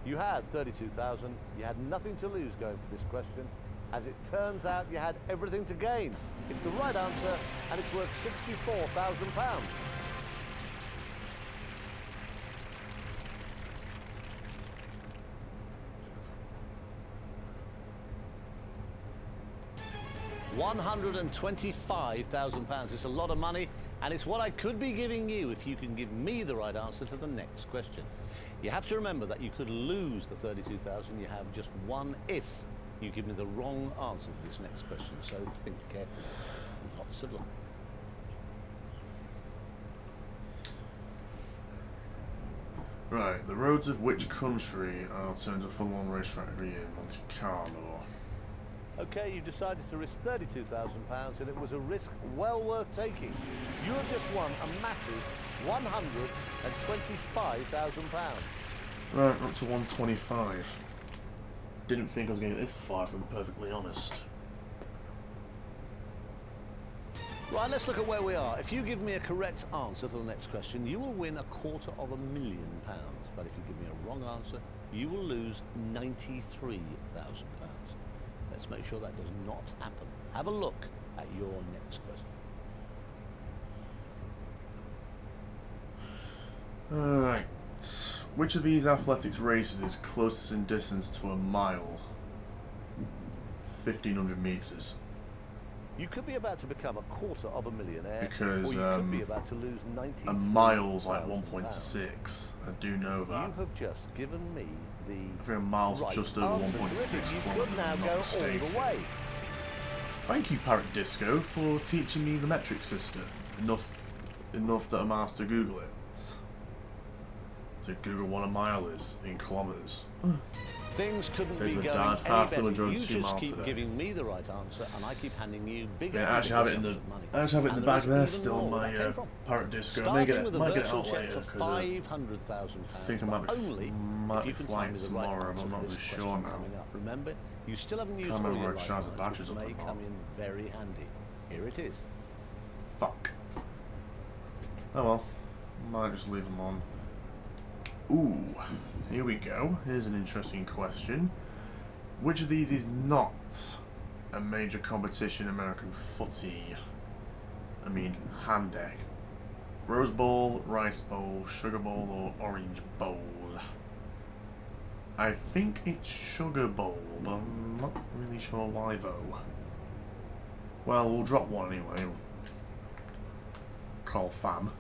Speaker 2: You had 32,000. You had nothing to lose going for this question. As it turns out, you had everything to gain. It's the right answer, and it's worth £64,000. £125,000. It's a lot of money, and it's what I could be giving you if you can give me the right answer to the next question. You have to remember that you could lose the 32,000. You have just one if you give me the wrong answer to this next question. So think carefully. Lots of luck.
Speaker 1: Right, the roads of which country are turned to full-on racetrack every year? Monte Carlo.
Speaker 2: Okay, you decided to risk £32,000, and it was a risk well worth taking. You have just won a massive £125,000.
Speaker 1: Right, up to 125. Didn't think I was going to get this far, if I'm perfectly honest.
Speaker 2: Right, let's look at where we are. If you give me a correct answer to the next question, you will win £250,000. But if you give me a wrong answer, you will lose £93,000. Let's make sure that does not happen. Have a look at your next question.
Speaker 1: Alright. Which of these athletics races is closest in distance to a mile? 1,500 metres.
Speaker 2: You could be about to become a millionaire,
Speaker 1: Because,
Speaker 2: or you could be about to lose £93,000.
Speaker 1: A mile's like 1.6. I do know that.
Speaker 2: You have just given me the
Speaker 1: I think a mile's
Speaker 2: right
Speaker 1: just over
Speaker 2: answer.
Speaker 1: 1.6
Speaker 2: Terrific. You
Speaker 1: kilometres,
Speaker 2: could now
Speaker 1: if I'm
Speaker 2: go
Speaker 1: not
Speaker 2: all
Speaker 1: mistaken.
Speaker 2: the way.
Speaker 1: Thank you, Parrot Disco, for teaching me the metric system. Enough that I'm asked to Google it. To Google what a mile is in kilometres.
Speaker 2: Things couldn't
Speaker 1: Says
Speaker 2: be
Speaker 1: my
Speaker 2: going
Speaker 1: dad,
Speaker 2: any
Speaker 1: half
Speaker 2: better.
Speaker 1: full of drugs,
Speaker 2: You
Speaker 1: 2
Speaker 2: just
Speaker 1: miles
Speaker 2: keep
Speaker 1: today.
Speaker 2: giving me the right answer, and I keep handing you bigger.
Speaker 1: Yeah, I actually have it in the. I actually have it in the bag there still on my Parrot Disco. I may get
Speaker 2: Starting
Speaker 1: it,
Speaker 2: with a
Speaker 1: might get it
Speaker 2: virtual
Speaker 1: out
Speaker 2: check
Speaker 1: later
Speaker 2: for
Speaker 1: because
Speaker 2: £500,000.
Speaker 1: I think I might be,
Speaker 2: only
Speaker 1: might
Speaker 2: if
Speaker 1: be
Speaker 2: you can
Speaker 1: flying
Speaker 2: find me the right
Speaker 1: tomorrow.
Speaker 2: answer
Speaker 1: I'm
Speaker 2: to
Speaker 1: not
Speaker 2: this
Speaker 1: really
Speaker 2: question
Speaker 1: sure now.
Speaker 2: coming up. Remember, you still haven't used
Speaker 1: Can't
Speaker 2: all
Speaker 1: remember
Speaker 2: your
Speaker 1: where it charges the
Speaker 2: lifelines,
Speaker 1: batteries
Speaker 2: which
Speaker 1: up
Speaker 2: may
Speaker 1: or not.
Speaker 2: come in very handy. Here it is.
Speaker 1: Fuck. Oh well. Might just leave them on. Ooh, here we go. Here's an interesting question. Which of these is not a major competition in American footy? I mean, hand egg. Rose Bowl, Rice Bowl, Sugar Bowl, or Orange Bowl? I think it's Sugar Bowl, but I'm not really sure why though. Well, we'll drop one anyway. We'll call fam.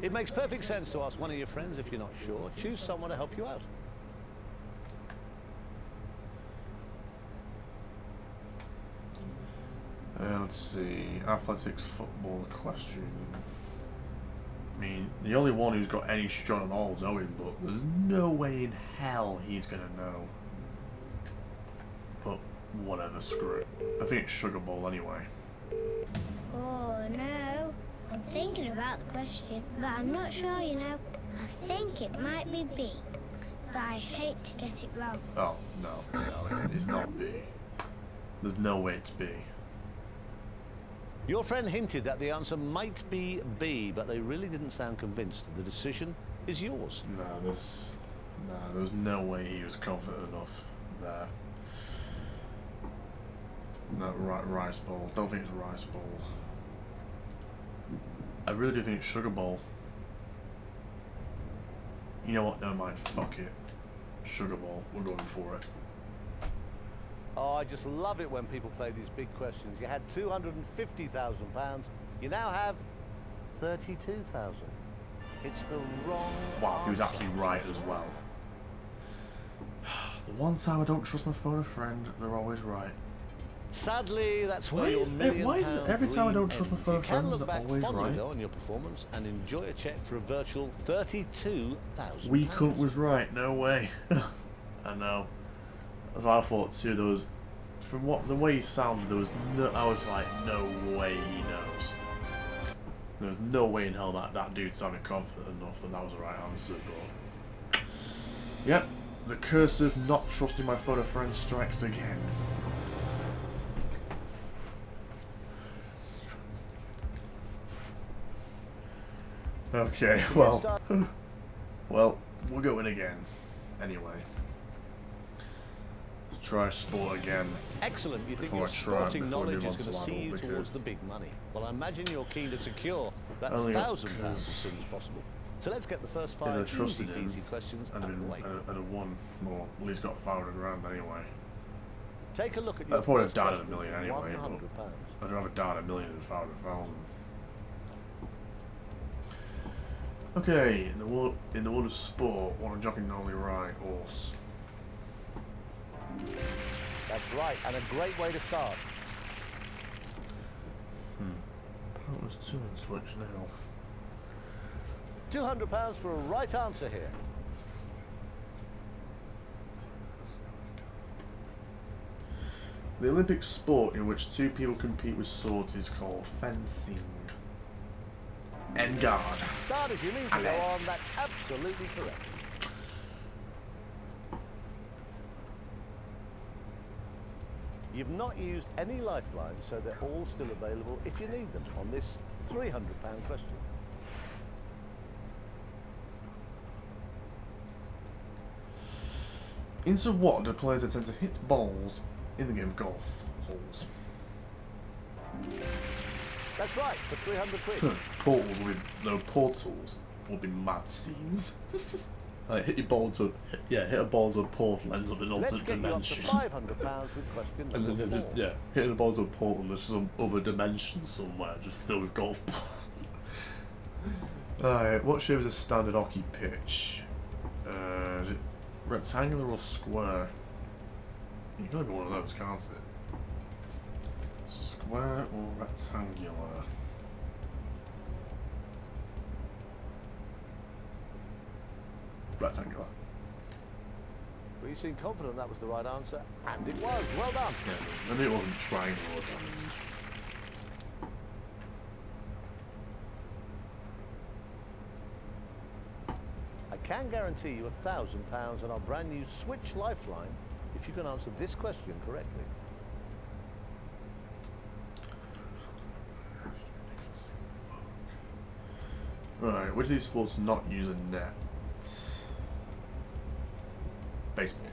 Speaker 2: It makes perfect sense to ask one of your friends if you're not sure. Choose someone to help you out.
Speaker 1: Let's see. Athletics, football, equestrian. I mean, the only one who's got any shot at all is Owen, but there's no way in hell he's gonna know. But whatever, screw it. I think it's Sugar Bowl anyway.
Speaker 5: Oh no, I'm thinking about the question, but I'm not sure, you know. I think it might be B, but I hate to get it wrong.
Speaker 1: Oh, no, it's not B. There's no way it's B.
Speaker 2: Your friend hinted that the answer might be B, but they really didn't sound convinced. The decision is yours.
Speaker 1: No, there's no way he was confident enough there. No, Rice Bowl. Don't think it's Rice Bowl. I really do think it's Sugar Bowl. You know what? Never mind. Fuck it. Sugar Ball. We're going for it.
Speaker 2: Oh, I just love it when people play these big questions. You had £250,000. You now have 32,000. It's the wrong
Speaker 1: Wow, he was
Speaker 2: answer.
Speaker 1: actually right as well. The one time I don't trust my phone a friend, they're always right.
Speaker 2: Sadly, that's
Speaker 1: Why
Speaker 2: where your
Speaker 1: is it-
Speaker 2: £1
Speaker 1: why is it every time I don't trust my
Speaker 2: ends.
Speaker 1: fellow
Speaker 2: You can
Speaker 1: friends,
Speaker 2: look
Speaker 1: they're
Speaker 2: back
Speaker 1: always
Speaker 2: fondly
Speaker 1: right?
Speaker 2: though on your performance and enjoy a cheque for a virtual £32,000.
Speaker 1: We Cunt was right, no way. I know. As I thought too, there was, from what the way he sounded, there was no, I was like, no way he knows. There was no way in hell that dude sounded confident enough that that was the right answer, but... Yep, the curse of not trusting my photo friend strikes again. Okay, well... well, we're going again. Anyway. Let's try sport again.
Speaker 2: Excellent. You think
Speaker 1: Before
Speaker 2: your
Speaker 1: I try-
Speaker 2: sporting
Speaker 1: before I
Speaker 2: knowledge
Speaker 1: move
Speaker 2: is
Speaker 1: on
Speaker 2: going
Speaker 1: to
Speaker 2: to see you
Speaker 1: level,
Speaker 2: towards the
Speaker 1: because-
Speaker 2: big money. Well, I imagine you're keen to secure that
Speaker 1: Only
Speaker 2: £1,000 as
Speaker 1: because-
Speaker 2: soon as possible. So let's get the first
Speaker 1: If I
Speaker 2: 5
Speaker 1: trusted him,
Speaker 2: easy questions
Speaker 1: I'd
Speaker 2: out
Speaker 1: have
Speaker 2: of the way.
Speaker 1: won more. Well, he's got 500 grand anyway.
Speaker 2: Take a look at your
Speaker 1: I'd probably have
Speaker 2: first
Speaker 1: died at a
Speaker 2: question
Speaker 1: million
Speaker 2: for
Speaker 1: anyway,
Speaker 2: £100.
Speaker 1: but I'd rather die at a million than 500,000. Okay, in the world of sport, what a jockey normally ride horse.
Speaker 2: That's right, and a great way to start.
Speaker 1: Partners 2 and switch now.
Speaker 2: £200 for a right answer here.
Speaker 1: The Olympic sport in which 2 people compete with swords is called fencing. Engard.
Speaker 2: Start as you mean to go on, that's absolutely correct. You've not used any lifelines, so they're all still available if you need them on this £300 question.
Speaker 1: Into what do players attempt to hit balls in the game of golf? Holes.
Speaker 2: That's right, for 300 quid.
Speaker 1: Portals will be no portals will be mad scenes. Like hit your ball to hit a ball to a portal ends up in an
Speaker 2: Let's
Speaker 1: alternate
Speaker 2: get
Speaker 1: dimension.
Speaker 2: you up to £500 with question
Speaker 1: And
Speaker 2: number
Speaker 1: then
Speaker 2: 4.
Speaker 1: just hitting a ball to a portal and there's some other dimension somewhere just filled with golf balls. Alright, what shape is a standard hockey pitch? Is it rectangular or square? You can only be one of those, can't it? Square or rectangular? Rectangular.
Speaker 2: Well, you seem confident that was the right answer, and it was. Well done.
Speaker 1: Yeah, I knew it wasn't triangle or diamond.
Speaker 2: I can guarantee you £1,000 on our brand new Switch Lifeline if you can answer this question correctly.
Speaker 1: Right, which of these sports not use a net? Baseball.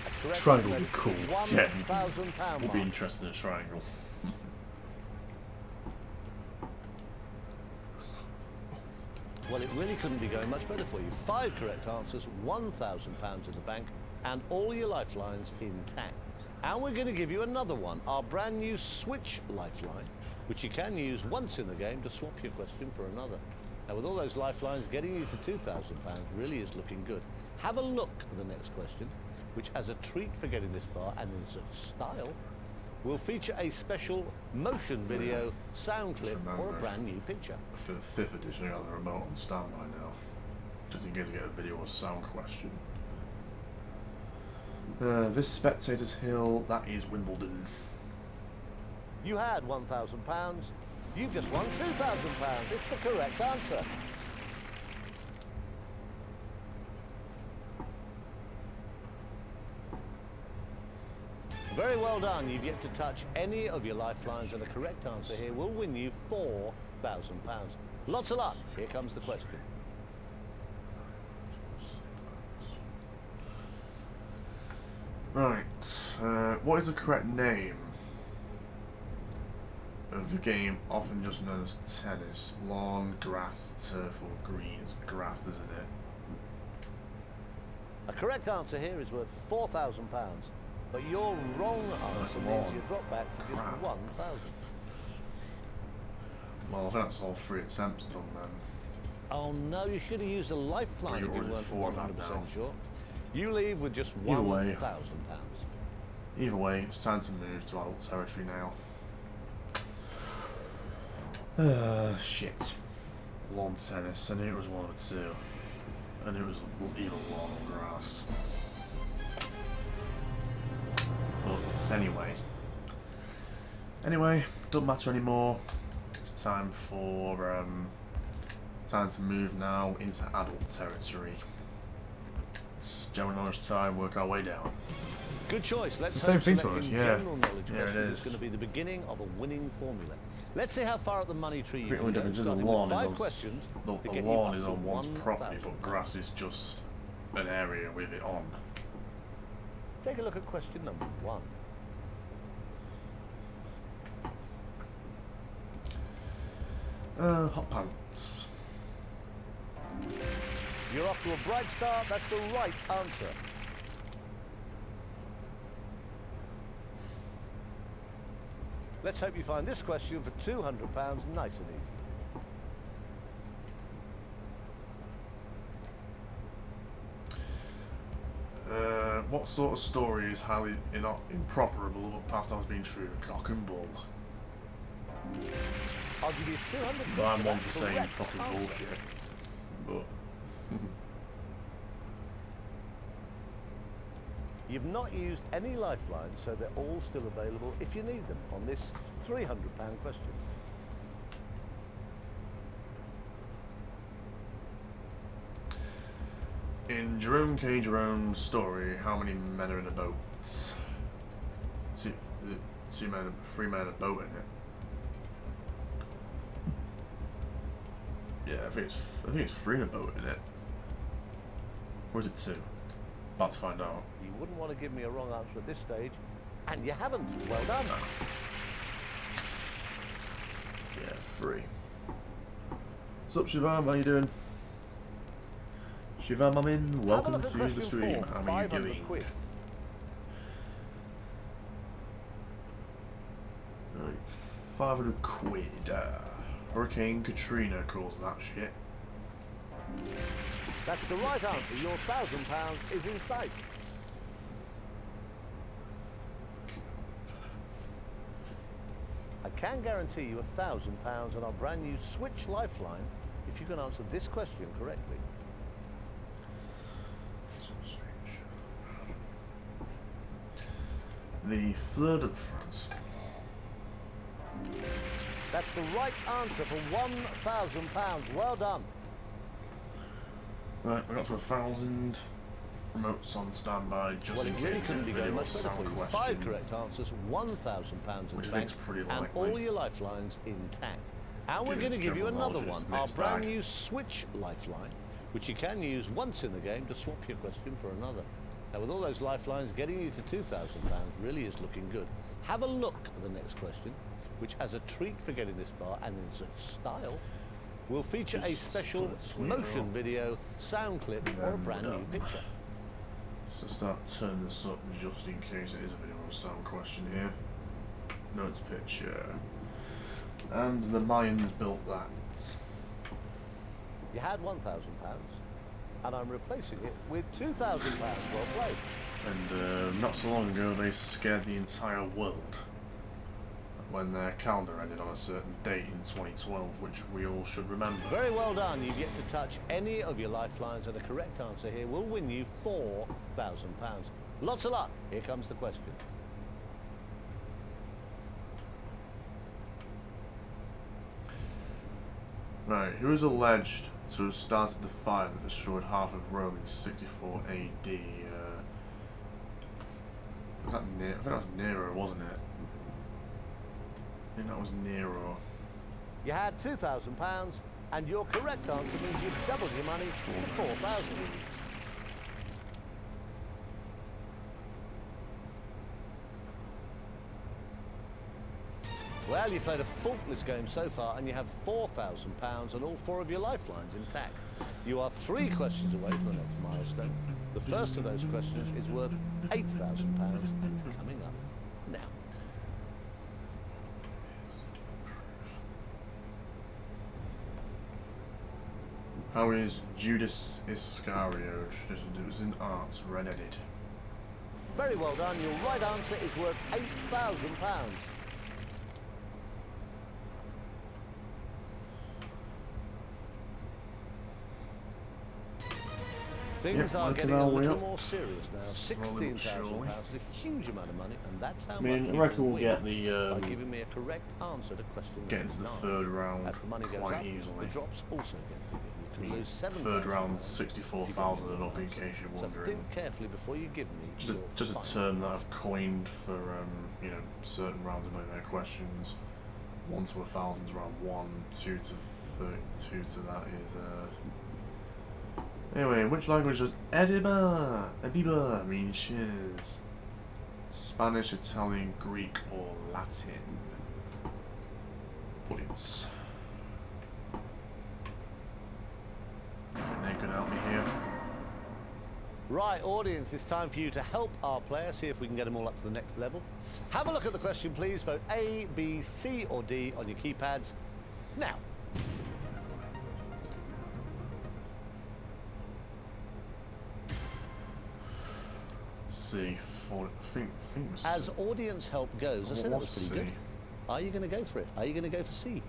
Speaker 2: That's correct.
Speaker 1: Triangle would be cool. Yeah,
Speaker 2: £1,000
Speaker 1: would be
Speaker 2: mark.
Speaker 1: interesting in a triangle.
Speaker 2: Well, it really couldn't be going much better for you. 5 correct answers, £1,000 in the bank, and all your lifelines intact. And we're going to give you another one, our brand new Switch Lifeline, which you can use once in the game to swap your question for another. Now, with all those lifelines, getting you to £2,000 really is looking good. Have a look at the next question, which has a treat for getting this far, and in such style, will feature a special motion video, sound clip, or a brand new picture.
Speaker 1: For the 5th edition, I got the remote on standby now. Just in case I get a video or sound question. This Spectators Hill, that is Wimbledon.
Speaker 2: You had £1,000. You've just won £2,000. It's the correct answer. Very well done. You've yet to touch any of your lifelines, and the correct answer here will win you £4,000. Lots of luck. Here comes the question.
Speaker 1: Right, what is the correct name of the game often just known as tennis? Lawn, grass, turf or green? It's grass, isn't it?
Speaker 2: correct answer here is worth £4,000, but your wrong answer means you drop back to just 1,000.
Speaker 1: Well, I think that's all 3 attempts done then.
Speaker 2: Oh no, you should have used a lifeline if you weren't 100% sure. You leave with just £1,000.
Speaker 1: Either way, it's time to move to adult territory now. Shit. Lawn tennis. I knew it was one of the two. I knew it was either lawn or grass. But anyway, doesn't matter anymore. It's time for time to move now into adult territory. It's general knowledge time. Work our way down.
Speaker 2: Good choice. Let's
Speaker 1: hope
Speaker 2: selecting
Speaker 1: yeah.
Speaker 2: general knowledge
Speaker 1: Yeah, it
Speaker 2: is going to be the beginning of a winning formula. Let's see how far up the money tree you
Speaker 1: the
Speaker 2: can
Speaker 1: only
Speaker 2: go.
Speaker 1: difference is the
Speaker 2: Starting
Speaker 1: lawn
Speaker 2: with
Speaker 1: is
Speaker 2: 5
Speaker 1: on
Speaker 2: questions
Speaker 1: the
Speaker 2: to get you
Speaker 1: lawn
Speaker 2: up
Speaker 1: is
Speaker 2: to
Speaker 1: on one's property,
Speaker 2: £1,000.
Speaker 1: but grass is just an area with it on.
Speaker 2: Take a look at question number 1.
Speaker 1: Hot pants.
Speaker 2: You're off to a bright start. That's the right answer. Let's hope you find this question for £200 nice and easy.
Speaker 1: What sort of story is highly improbable but past on as being true? Cock and bull.
Speaker 2: I'll give you 200.
Speaker 1: But I'm one for saying fucking bullshit. But
Speaker 2: you've not used any lifelines, so they're all still available if you need them on this £300 question.
Speaker 1: in Jerome K. Jerome's story, how many men are in a boat? Three men in a boat in it. Yeah, I think it's 3 in a boat in it. Or is it 2? About to find out.
Speaker 2: You wouldn't want to give me a wrong answer at this stage, and you haven't. Well done.
Speaker 1: Yeah, 3. What's up, Shivam? How you doing? Shivam, I'm in. Welcome to the stream. How are you doing?
Speaker 2: Quid.
Speaker 1: Right, 500 quid. Hurricane Katrina caused that shit.
Speaker 2: That's the right answer. Your £1,000 is in sight. I can guarantee you £1,000 on our brand new Switch Lifeline if you can answer this question correctly.
Speaker 1: The Fleur de France.
Speaker 2: That's the right answer for £1,000. Well done.
Speaker 1: Right, we got to 1,000. Remotes on standby just
Speaker 2: Well,
Speaker 1: in
Speaker 2: it
Speaker 1: case
Speaker 2: really couldn't be going much better for you.
Speaker 1: question.
Speaker 2: 5 correct answers, £1,000 in
Speaker 1: Which
Speaker 2: the bank,
Speaker 1: pretty
Speaker 2: and
Speaker 1: likely.
Speaker 2: all your lifelines intact. And we're
Speaker 1: Given
Speaker 2: going to give you
Speaker 1: general
Speaker 2: another
Speaker 1: knowledge,
Speaker 2: one,
Speaker 1: it's
Speaker 2: our
Speaker 1: mixed
Speaker 2: brand
Speaker 1: bag.
Speaker 2: new Switch Lifeline, which you can use once in the game to swap your question for another. Now, with all those lifelines, getting you to £2,000 really is looking good. Have a look at the next question, which has a treat for getting this far, and in such style, will feature a special motion video, sound clip, or a brand new picture.
Speaker 1: So start turning this up just in case it is a video or sound question here. Notes picture. And the Mayans built that.
Speaker 2: You had £1,000, and I'm replacing it with £2,000. Well played.
Speaker 1: And not so long ago they scared the entire world when their calendar ended on a certain date in 2012, which we all should remember.
Speaker 2: Very well done. You've yet to touch any of your lifelines, and a correct answer here will win you £4,000. Lots of luck. Here comes the question.
Speaker 1: Right, who is alleged to have started the fire that destroyed half of Rome in 64 AD? Was that Nero? I think that was Nero, wasn't it? I think that was Nero.
Speaker 2: You had £2,000, and your correct answer means you've doubled your money to £4,000. Well, you played a faultless game so far, and you have £4,000 and all 4 of your lifelines intact. You are 3 questions away from the next milestone. The first of those questions is worth £8,000 and is coming up now.
Speaker 1: How is Judas Iscariot in art red-headed?
Speaker 2: Very well done. Your right answer is worth £8,000. Things are getting a little more serious now. £16,000 is a huge amount of money, and that's how much you
Speaker 1: reckon
Speaker 2: can
Speaker 1: we'll
Speaker 2: win
Speaker 1: get the
Speaker 2: by giving me a correct answer to question
Speaker 1: get into the
Speaker 2: 9.
Speaker 1: third round
Speaker 2: As the money goes
Speaker 1: quite
Speaker 2: up,
Speaker 1: easily.
Speaker 2: the drops also get bigger. You can lose 7.
Speaker 1: Third round 64,000 and up, in case you're
Speaker 2: So
Speaker 1: wondering.
Speaker 2: think carefully before you give me
Speaker 1: Just a term that I've coined for you know, certain rounds of Millionaire questions. 1 to 1,000 is round 1, 2 to 32 to that is Anyway, in which language does Abiba mean shiz? Spanish, Italian, Greek, or Latin? Audience. I think they could help me here.
Speaker 2: Right, audience, it's time for you to help our player, see if we can get them all up to the next level. Have a look at the question, please. Vote A, B, C, or D on your keypads now.
Speaker 1: C. Think was
Speaker 2: As audience help goes, I said that was pretty good. Are you going to go for it? Are you going to go for C?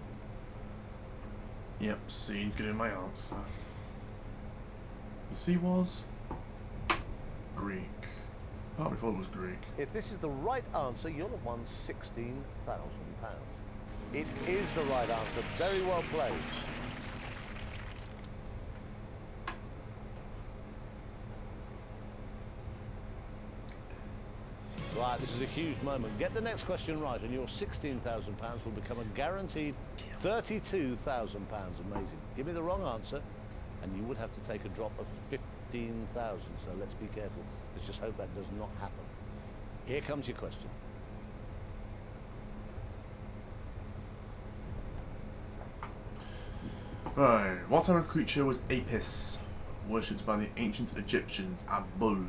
Speaker 1: Yep, C. Good in my answer. The C was Greek. Oh, we thought it was Greek.
Speaker 2: If this is the right answer, you'll have won £16,000. It is the right answer. Very well played. Right, this is a huge moment. Get the next question right and your £16,000 will become a guaranteed £32,000. Amazing. Give me the wrong answer and you would have to take a drop of 15,000. So let's be careful. Let's just hope that does not happen. Here comes your question.
Speaker 1: Right, what type of creature was Apis, worshipped by the ancient Egyptians? A bull.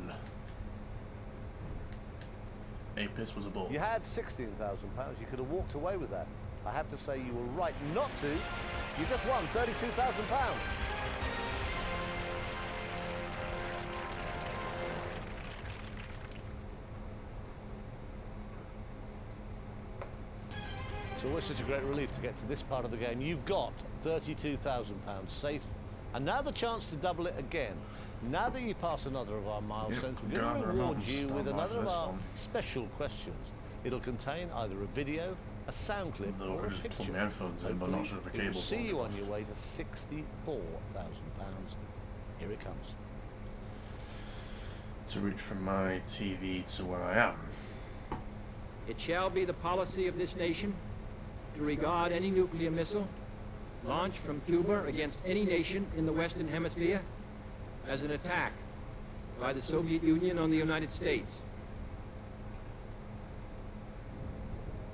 Speaker 1: Apis was a bull.
Speaker 2: You had £16,000. You could have walked away with that. I have to say you were right not to. You just won £32,000. It's always such a great relief to get to this part of the game. You've got £32,000 safe, and now the chance to double it again. Now that you pass another of our milestones, we're going to reward you with another of our special questions. It'll contain either a video, a sound clip, or a picture.
Speaker 1: Put my headphones in, but I'm not sure if the cable's
Speaker 2: see you
Speaker 1: long
Speaker 2: on
Speaker 1: enough.
Speaker 2: your way to £64,000. Here it comes.
Speaker 1: To reach from my TV to where I am.
Speaker 11: It shall be the policy of this nation to regard any nuclear missile launched from Cuba against any nation in the Western Hemisphere as an attack by the Soviet Union on the United States.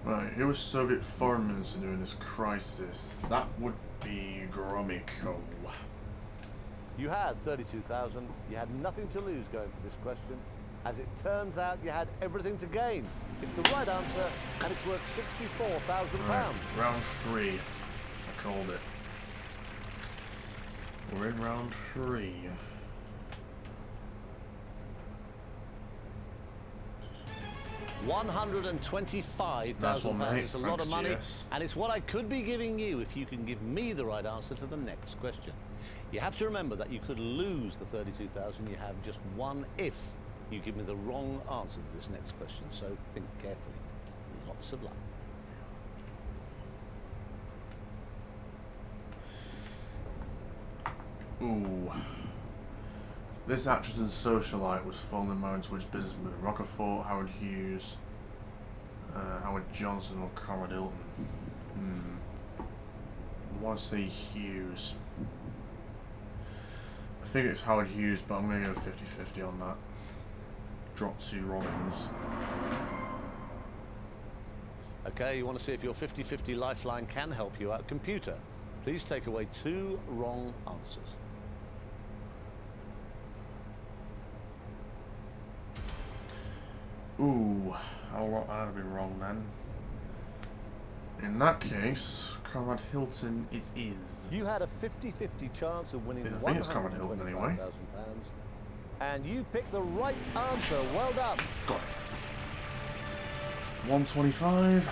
Speaker 1: Right, who was Soviet foreign minister during this crisis? That would be Gromyko.
Speaker 2: You had 32,000. You had nothing to lose going for this question. As it turns out, you had everything to gain. It's the right answer, and it's worth £64,000.
Speaker 1: Right, round 3. I called it. We're in round 3.
Speaker 2: £125,000 is a lot of money, and it's what I could be giving you if you can give me the right answer to the next question. You have to remember that you could lose the 32,000. You have just one if you give me the wrong answer to this next question, so think carefully. Lots of luck.
Speaker 1: Ooh. This actress and socialite was formerly married to which businessman? Rockefeller, Howard Hughes, Howard Johnson, or Cara Hilton? I want to say Hughes. I think it's Howard Hughes, but I'm going to go 50-50 on that. Drop 2 Robbins.
Speaker 2: Okay, you want to see if your 50-50 lifeline can help you out. Computer, please take away 2 wrong answers.
Speaker 1: I'd be wrong then. In that case, Conrad Hilton it is.
Speaker 2: You had a 50-50 chance of winning
Speaker 1: I think it's Conrad Hilton anyway.
Speaker 2: £125,000. And you picked the right answer. Well done.
Speaker 1: Got it. 125.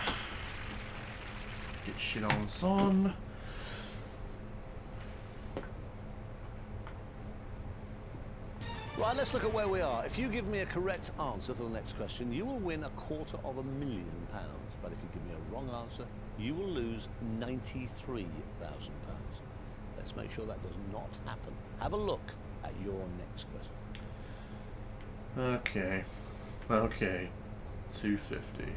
Speaker 1: Get shit on son.
Speaker 2: Right, let's look at where we are. If you give me a correct answer to the next question, you will win £250,000. But if you give me a wrong answer, you will lose £93,000. Let's make sure that does not happen. Have a look at your next question.
Speaker 1: Okay. 250.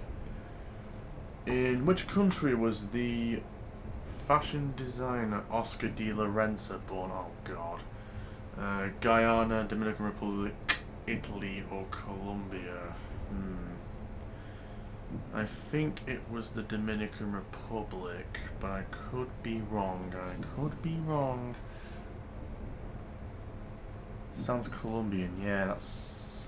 Speaker 1: In which country was the fashion designer Oscar de la Renta born? Oh God. Guyana, Dominican Republic, Italy, or Colombia? I think it was the Dominican Republic, but I could be wrong. Sounds Colombian, yeah, that's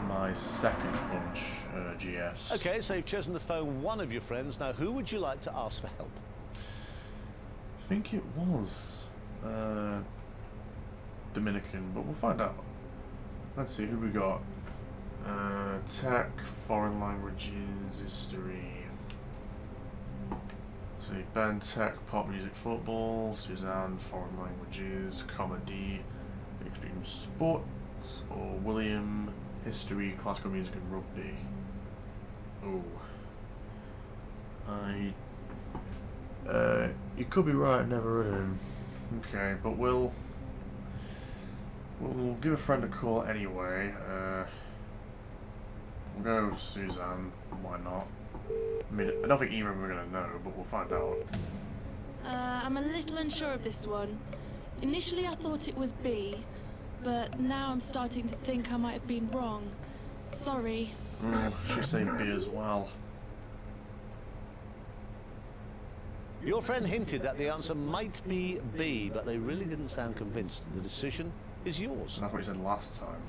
Speaker 1: my second hunch, GS.
Speaker 2: Okay, so you've chosen to phone one of your friends. Now, who would you like to ask for help?
Speaker 1: I think it was Dominican, but we'll find out. Let's see, who we got? Tech, foreign languages, history. Let's see, Ben, tech, pop music, football. Suzanne, foreign languages, comedy, extreme sports. Or William, history, classical music, and rugby. You could be right, never heard of him. Okay, but we'll give a friend a call anyway. We'll go with Suzanne, why not? I mean, I don't think either of them are going to know, but we'll find out.
Speaker 12: I'm a little unsure of this one. Initially I thought it was B, but now I'm starting to think I might have been wrong. Sorry.
Speaker 1: She's saying B as well.
Speaker 2: Your friend hinted that the answer might be B, but they really didn't sound convinced. The decision is yours.
Speaker 1: And that's what he said last time.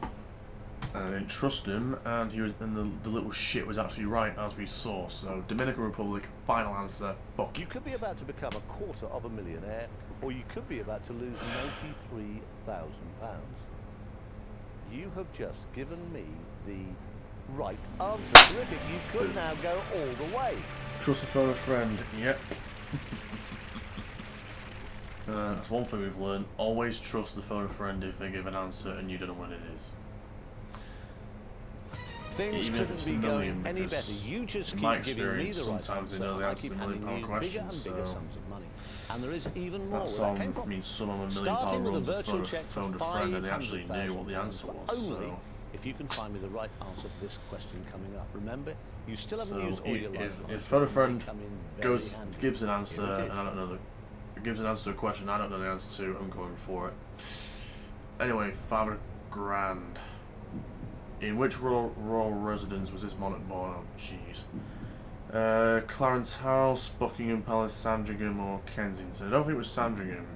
Speaker 1: I didn't trust him, and the little shit was actually right, as we saw. So, Dominican Republic, final answer. Fuck.
Speaker 2: You could be about to become £250,000 millionaire, or you could be about to lose £93,000. You have just given me the right answer. Terrific. You could now go all the way.
Speaker 1: Trust a fellow friend. Yep. That's one thing we've learned. Always trust the phone a friend if they give an answer and you don't know what it is.
Speaker 2: Things couldn't be going any better. You just keep giving me the right
Speaker 1: sometimes they know the answer to £1 million questions,
Speaker 2: bigger sums of money. And there is even more
Speaker 1: that's
Speaker 2: where that came from.
Speaker 1: I mean, some of £1
Speaker 2: Starting
Speaker 1: million
Speaker 2: with a virtual check
Speaker 1: phoned a friend and they actually knew what the answer was.
Speaker 2: Only if you can find me the right answer for this question coming up. Remember, you still haven't used all your life.
Speaker 1: If phone a friend gives an answer and I don't know gives an answer to a question I don't know the answer to, I'm going for it. Anyway, £5 grand. In which royal residence was this monarch born? Oh, jeez. Clarence House, Buckingham Palace, Sandringham, or Kensington? I don't think it was Sandringham.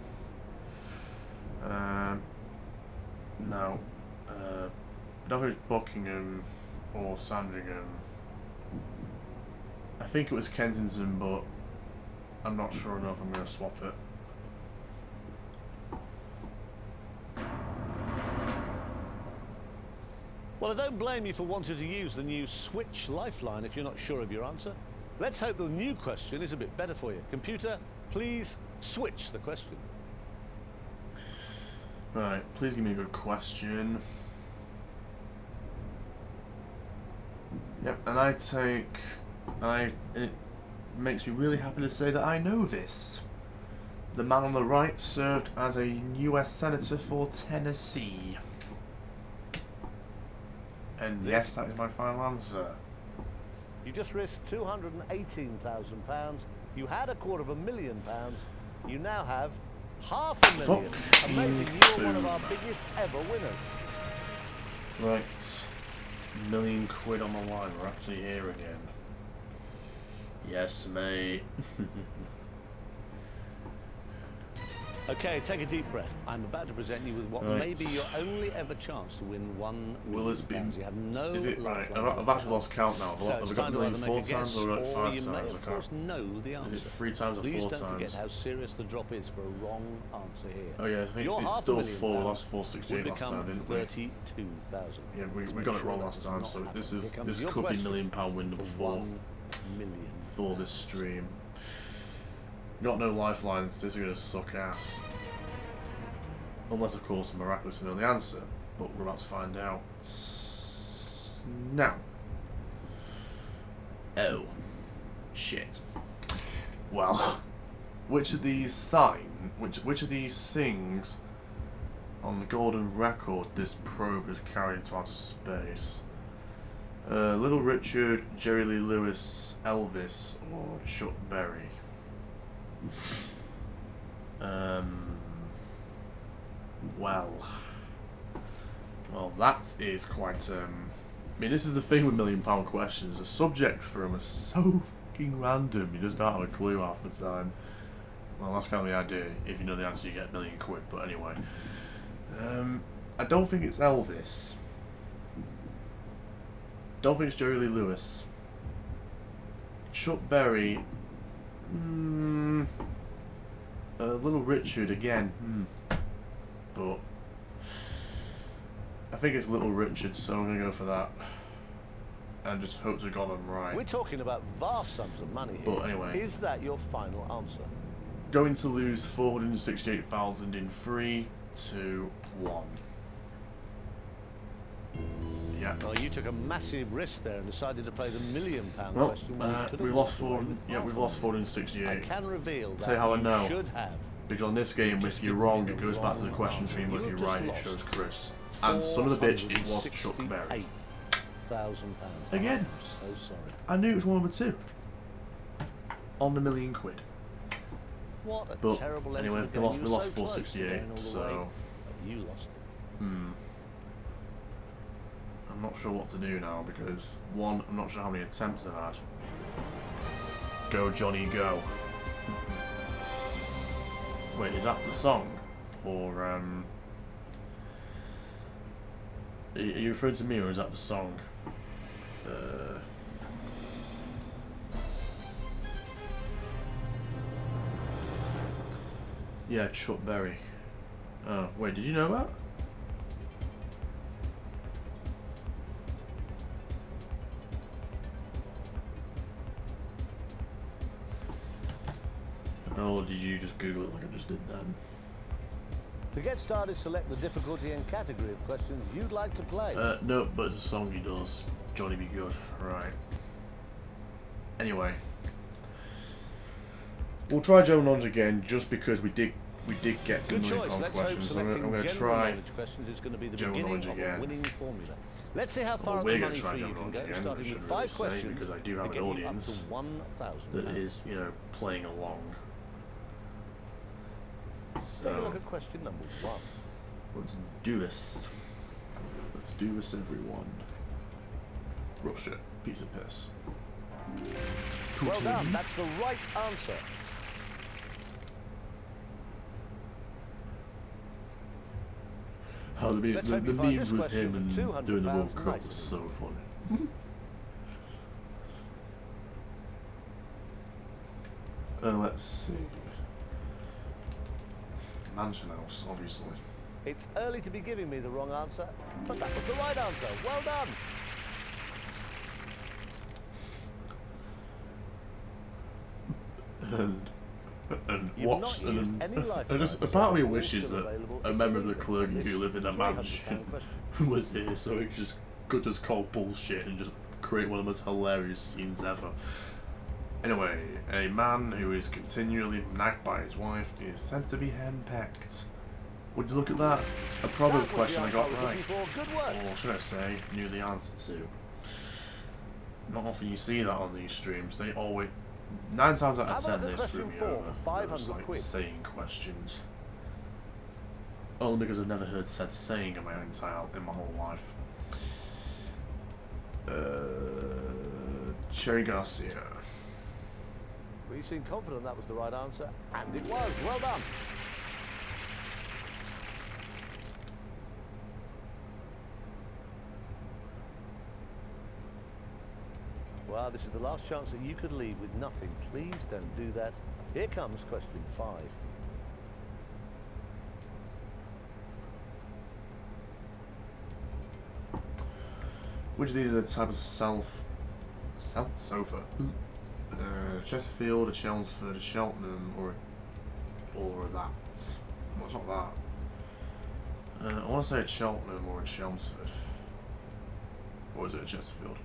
Speaker 1: No. I don't think it was Buckingham or Sandringham. I think it was Kensington, but I'm not sure enough. I'm going to swap it.
Speaker 2: Well, I don't blame you for wanting to use the new Switch Lifeline if you're not sure of your answer. Let's hope the new question is a bit better for you. Computer, please switch the question.
Speaker 1: Right, please give me a good question. Yep, and it makes me really happy to say that I know this. The man on the right served as a US Senator for Tennessee. And yes, that is my final answer.
Speaker 2: You just risked £218,000. You had £250,000. You now have £500,000. Amazing, you're one of our biggest ever winners.
Speaker 1: Right. £1 million on the line. We're actually here again. Yes, mate.
Speaker 2: Okay, take a deep breath. I'm about to present you with what
Speaker 1: Right.
Speaker 2: may be your only ever chance to win £1
Speaker 1: Will this be?
Speaker 2: million. You have no
Speaker 1: Is it right?
Speaker 2: lifelines.
Speaker 1: I've actually lost count now.
Speaker 2: So
Speaker 1: Have
Speaker 2: it's
Speaker 1: I got
Speaker 2: time
Speaker 1: the
Speaker 2: to
Speaker 1: million
Speaker 2: either
Speaker 1: 4
Speaker 2: make a
Speaker 1: times
Speaker 2: guess,
Speaker 1: or have I got it
Speaker 2: or
Speaker 1: 5
Speaker 2: you
Speaker 1: times?
Speaker 2: may,
Speaker 1: I
Speaker 2: of
Speaker 1: can't.
Speaker 2: course, know the answer.
Speaker 1: Is it 3 times or 4
Speaker 2: Please
Speaker 1: times?
Speaker 2: don't forget how serious the drop is for a wrong answer here.
Speaker 1: Oh yeah, I think
Speaker 2: Your
Speaker 1: it's
Speaker 2: half a
Speaker 1: still
Speaker 2: million
Speaker 1: 4.
Speaker 2: pounds
Speaker 1: Last 468
Speaker 2: would
Speaker 1: last time,
Speaker 2: become
Speaker 1: didn't we?
Speaker 2: 32,000.
Speaker 1: Yeah, we
Speaker 2: Let's
Speaker 1: got
Speaker 2: make
Speaker 1: it
Speaker 2: sure
Speaker 1: wrong
Speaker 2: that
Speaker 1: last
Speaker 2: does
Speaker 1: time,
Speaker 2: not
Speaker 1: so
Speaker 2: happen.
Speaker 1: this
Speaker 2: Here
Speaker 1: is
Speaker 2: comes
Speaker 1: this
Speaker 2: your
Speaker 1: could be
Speaker 2: question.
Speaker 1: £1 million win number 4
Speaker 2: 1 million.
Speaker 1: for this stream. Got no lifelines. This is gonna suck ass. Unless, of course, I'm miraculous to know the answer, but we're about to find out now. Oh, shit. Well, which of these things on the golden record this probe is carried into outer space? Little Richard, Jerry Lee Lewis, Elvis, or Chuck Berry? Well, that is quite, I mean, this is the thing with £1 million questions. The subjects for them are so fucking random, you just don't have a clue half the time. Well, that's kind of the idea. If you know the answer, you get £1 million. But anyway, I don't think it's Elvis. Don't think it's Jerry Lee Lewis. Chuck Berry. Little Richard again. But I think it's Little Richard, so I'm gonna go for that. And just hope to God I'm right.
Speaker 2: We're talking about vast sums of money here.
Speaker 1: But anyway.
Speaker 2: Is that your final answer?
Speaker 1: Going to lose 468,000 in 3, 2, 1. Yeah.
Speaker 2: Well, you took a massive risk there and decided to play the £1 million
Speaker 1: Well,
Speaker 2: question. when you could have
Speaker 1: we've lost
Speaker 2: walked away
Speaker 1: 4.
Speaker 2: with
Speaker 1: Yeah,
Speaker 2: half
Speaker 1: we've
Speaker 2: of
Speaker 1: lost
Speaker 2: it.
Speaker 1: 468.
Speaker 2: I can reveal that
Speaker 1: Tell you how I know.
Speaker 2: you should have.
Speaker 1: Because on this game, if you're wrong, it goes back to the question tree, but if you're right, it shows Chris. And son of a bitch, it was Chuck Berry.
Speaker 2: £1,000.
Speaker 1: Again.
Speaker 2: I'm so sorry.
Speaker 1: I knew it was one of the 2. On the £1 million.
Speaker 2: What a
Speaker 1: But
Speaker 2: terrible end
Speaker 1: anyway,
Speaker 2: to the
Speaker 1: we
Speaker 2: game. You were
Speaker 1: lost
Speaker 2: so close to
Speaker 1: 468,
Speaker 2: going all the way,
Speaker 1: so
Speaker 2: but you lost it.
Speaker 1: I'm not sure what to do now because 1, I'm not sure how many attempts I've had. Go Johnny go. Wait, is that the song? Or are you referring to me or is that the song? Yeah, Chuck Berry. Oh, wait, did you know that? Or did you just Google it like I just did then?
Speaker 2: To get started, select the difficulty and category of questions you'd like to play.
Speaker 1: No, but it's a song he does. Johnny Be Good. Right. Anyway. We'll try general knowledge again just because we did get to
Speaker 2: Good
Speaker 1: the
Speaker 2: choice.
Speaker 1: £1 million
Speaker 2: Let's hope
Speaker 1: questions. So I'm
Speaker 2: selecting
Speaker 1: going to
Speaker 2: general
Speaker 1: try
Speaker 2: knowledge questions is going to be the
Speaker 1: general
Speaker 2: beginning
Speaker 1: knowledge
Speaker 2: of a
Speaker 1: again.
Speaker 2: winning formula. Let's see how far
Speaker 1: Well,
Speaker 2: up
Speaker 1: we're
Speaker 2: the
Speaker 1: going
Speaker 2: money
Speaker 1: to try
Speaker 2: tree you
Speaker 1: general
Speaker 2: can go,
Speaker 1: knowledge again. I
Speaker 2: starting with
Speaker 1: shouldn't
Speaker 2: 5
Speaker 1: really say
Speaker 2: questions
Speaker 1: because I do
Speaker 2: to
Speaker 1: have an
Speaker 2: get you up
Speaker 1: audience
Speaker 2: to £1,000.
Speaker 1: that is, you know, playing along.
Speaker 2: Take a look
Speaker 1: So
Speaker 2: at question number 1.
Speaker 1: let's do this. Let's do this, everyone. Russia, piece of piss.
Speaker 2: Well done, that's the right answer.
Speaker 1: How the
Speaker 2: Let's hope you find
Speaker 1: memes
Speaker 2: this
Speaker 1: with
Speaker 2: question
Speaker 1: him and
Speaker 2: for £200
Speaker 1: doing the World Cup
Speaker 2: nice
Speaker 1: was so funny. Let's see. Mansion House, obviously.
Speaker 2: It's early to be giving me the wrong answer, but that was the right answer. Well done.
Speaker 1: And
Speaker 2: You've
Speaker 1: what's
Speaker 2: not used any life
Speaker 1: a
Speaker 2: lines,
Speaker 1: part of me
Speaker 2: so
Speaker 1: wishes
Speaker 2: still
Speaker 1: that
Speaker 2: available
Speaker 1: a
Speaker 2: if
Speaker 1: member
Speaker 2: you
Speaker 1: of the
Speaker 2: need them.
Speaker 1: clergy
Speaker 2: This
Speaker 1: who lived in that
Speaker 2: £300
Speaker 1: mansion
Speaker 2: question.
Speaker 1: was here, so he could just call bullshit and just create one of the most hilarious scenes ever. Anyway, a man who is continually nagged by his wife is said to be henpecked. Would you look at that? A proverb
Speaker 2: That was
Speaker 1: question
Speaker 2: the
Speaker 1: I
Speaker 2: answer
Speaker 1: got
Speaker 2: was
Speaker 1: right.
Speaker 2: looking for. Good work.
Speaker 1: Or should I say, knew the answer to. Not often you see that on these streams. They always, 9 times out
Speaker 2: How
Speaker 1: of
Speaker 2: about
Speaker 1: 10,
Speaker 2: the
Speaker 1: they screw
Speaker 2: question
Speaker 1: me
Speaker 2: 4
Speaker 1: over.
Speaker 2: for 500
Speaker 1: Those, like,
Speaker 2: quid?
Speaker 1: saying questions. Only because I've never heard said saying in my whole life. Cherry Garcia.
Speaker 2: Well, you seem confident that was the right answer, and it was. Well done. Well, this is the last chance that you could leave with nothing. Please don't do that. Here comes question 5.
Speaker 1: Which of these are the type of sofa? Chesterfield, a Chelmsford, a Cheltenham, or that? Well, it's not that. I want to say a Cheltenham or a Chelmsford. Or is it a Chesterfield?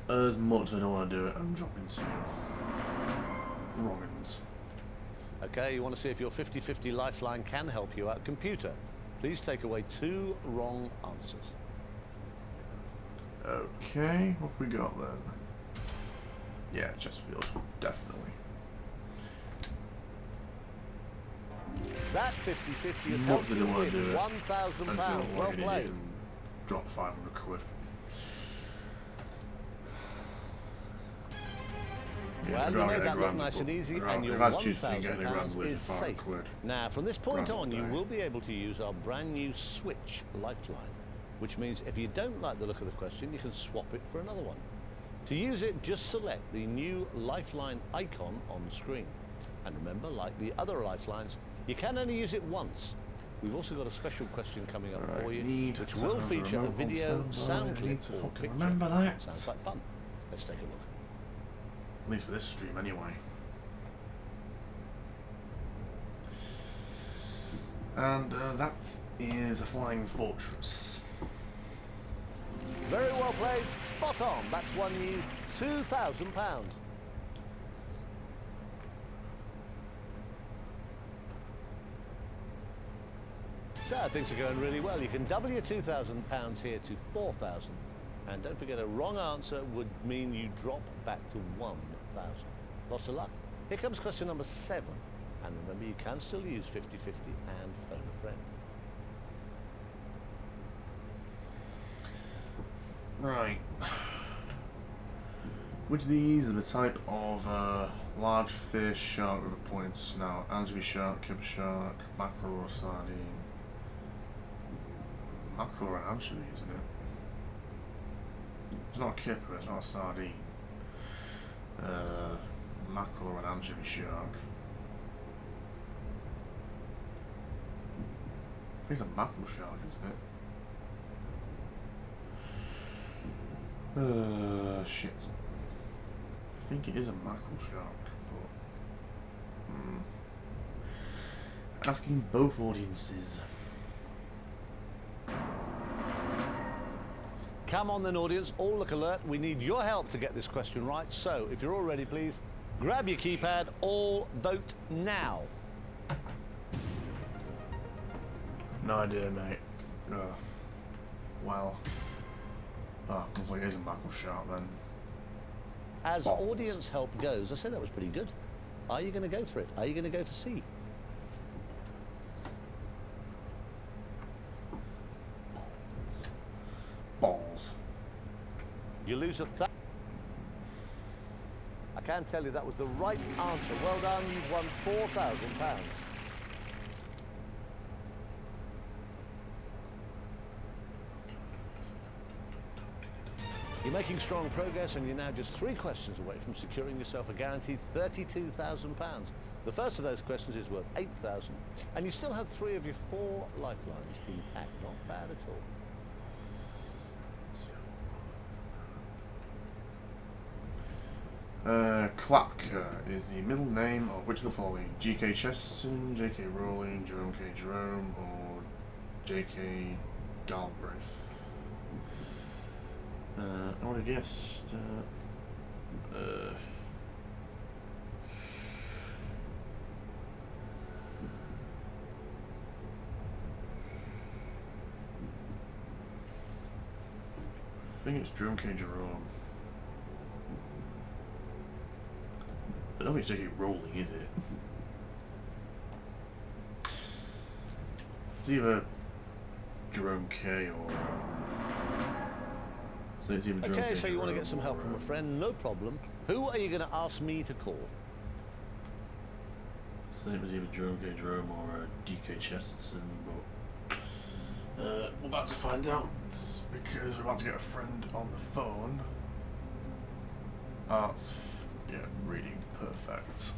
Speaker 1: As much as I don't want to do it, I'm dropping 2 wrong-uns.
Speaker 2: Okay, you want to see if your 50-50 lifeline can help you out. Computer, please take away 2 wrong answers.
Speaker 1: Okay, what have we got then? Yeah, Chesterfield, definitely.
Speaker 2: That 50-50 has
Speaker 1: Much
Speaker 2: helped
Speaker 1: as I
Speaker 2: you
Speaker 1: don't want to
Speaker 2: win
Speaker 1: do it.
Speaker 2: £1,000. Well played.
Speaker 1: Drop 500 quid.
Speaker 2: Well, you made that look nice and easy, and your £1,000 is safe. Now, from this point on, you will be able to use our brand new Switch Lifeline, which means if you don't like the look of the question, you can swap it for another one. To use it, just select the new Lifeline icon on the screen. And remember, like the other Lifelines, you can only use it once. We've also got a special question coming up for you, which will feature a video, sound clip, or picture.
Speaker 1: Remember that.
Speaker 2: Sounds like fun. Let's take a look.
Speaker 1: At least for this stream, anyway. And that is a Flying Fortress.
Speaker 2: Very well played, spot on. That's won you £2,000. So things are going really well. You can double your £2,000 here to £4,000. And don't forget, a wrong answer would mean you drop back to £1,000. Lots of luck. Here comes question number 7. And remember, you can still use 50-50 and phone a friend.
Speaker 1: Right. Which of these are the type of large fish, shark with a pointed snout? Anchovy shark, kipper shark, mackerel or sardine? Mackerel or an anchovy, isn't it? It's not a kipper, it's not a sardine. Mackerel or an anchovy shark. I think it's a mackerel shark, isn't it? Shit. I think it is a mackerel shark, but... Asking both audiences.
Speaker 2: Come on then, audience, all look alert. We need your help to get this question right. So, if you're all ready, please, grab your keypad, all vote now.
Speaker 1: No idea, mate. Well... looks like it is a mackerel shark then.
Speaker 2: As audience help goes, I say that was pretty good. Are you going to go for it? Are you going to go for C?
Speaker 1: Balls.
Speaker 2: You lose I can tell you that was the right answer. Well done, you've won £4,000. You're making strong progress, and you're now just 3 questions away from securing yourself a guaranteed £32,000. The first of those questions is worth £8,000, and you still have 3 of your 4 lifelines intact. Not bad at all.
Speaker 1: Klapka is the middle name of which of the following? G.K. Chesterton, J.K. Rowling, Jerome K. Jerome, or J.K. Galbraith? I would have guessed. I think it's Jerome K. Jerome. I don't think it's J.K. Rowling, is it? It's either Jerome K. or. So it's either Jerome
Speaker 2: Okay,
Speaker 1: K.
Speaker 2: so you want to
Speaker 1: Jerome
Speaker 2: get some help
Speaker 1: or,
Speaker 2: from a friend? No problem. Who are you going to ask me to call?
Speaker 1: So it was either Jerome K. Jerome or D.K. Chesterton, but We're about to find out because we're about to get a friend on the phone. Arts, yeah, reading perfect.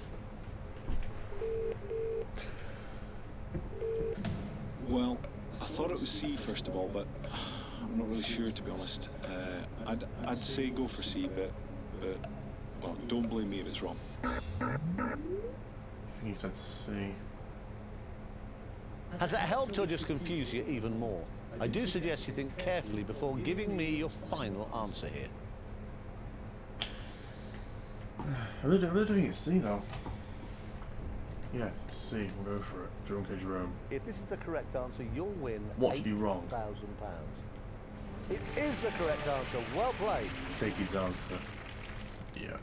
Speaker 13: Well, I thought it was C first of all, but I'm not really sure to be honest. I'd say go for C, but well, don't blame me if it's wrong.
Speaker 1: I think you said C.
Speaker 2: Has that helped or just confused you even more? I do suggest you think carefully before giving me your final answer here.
Speaker 1: I really think it's C though. Yeah, C. We'll go for it. Jerome K. Jerome.
Speaker 2: If this is the correct answer, you'll win
Speaker 1: What should be wrong?
Speaker 2: £8,000. It is the correct answer. Well played.
Speaker 1: Take his answer. Yeah.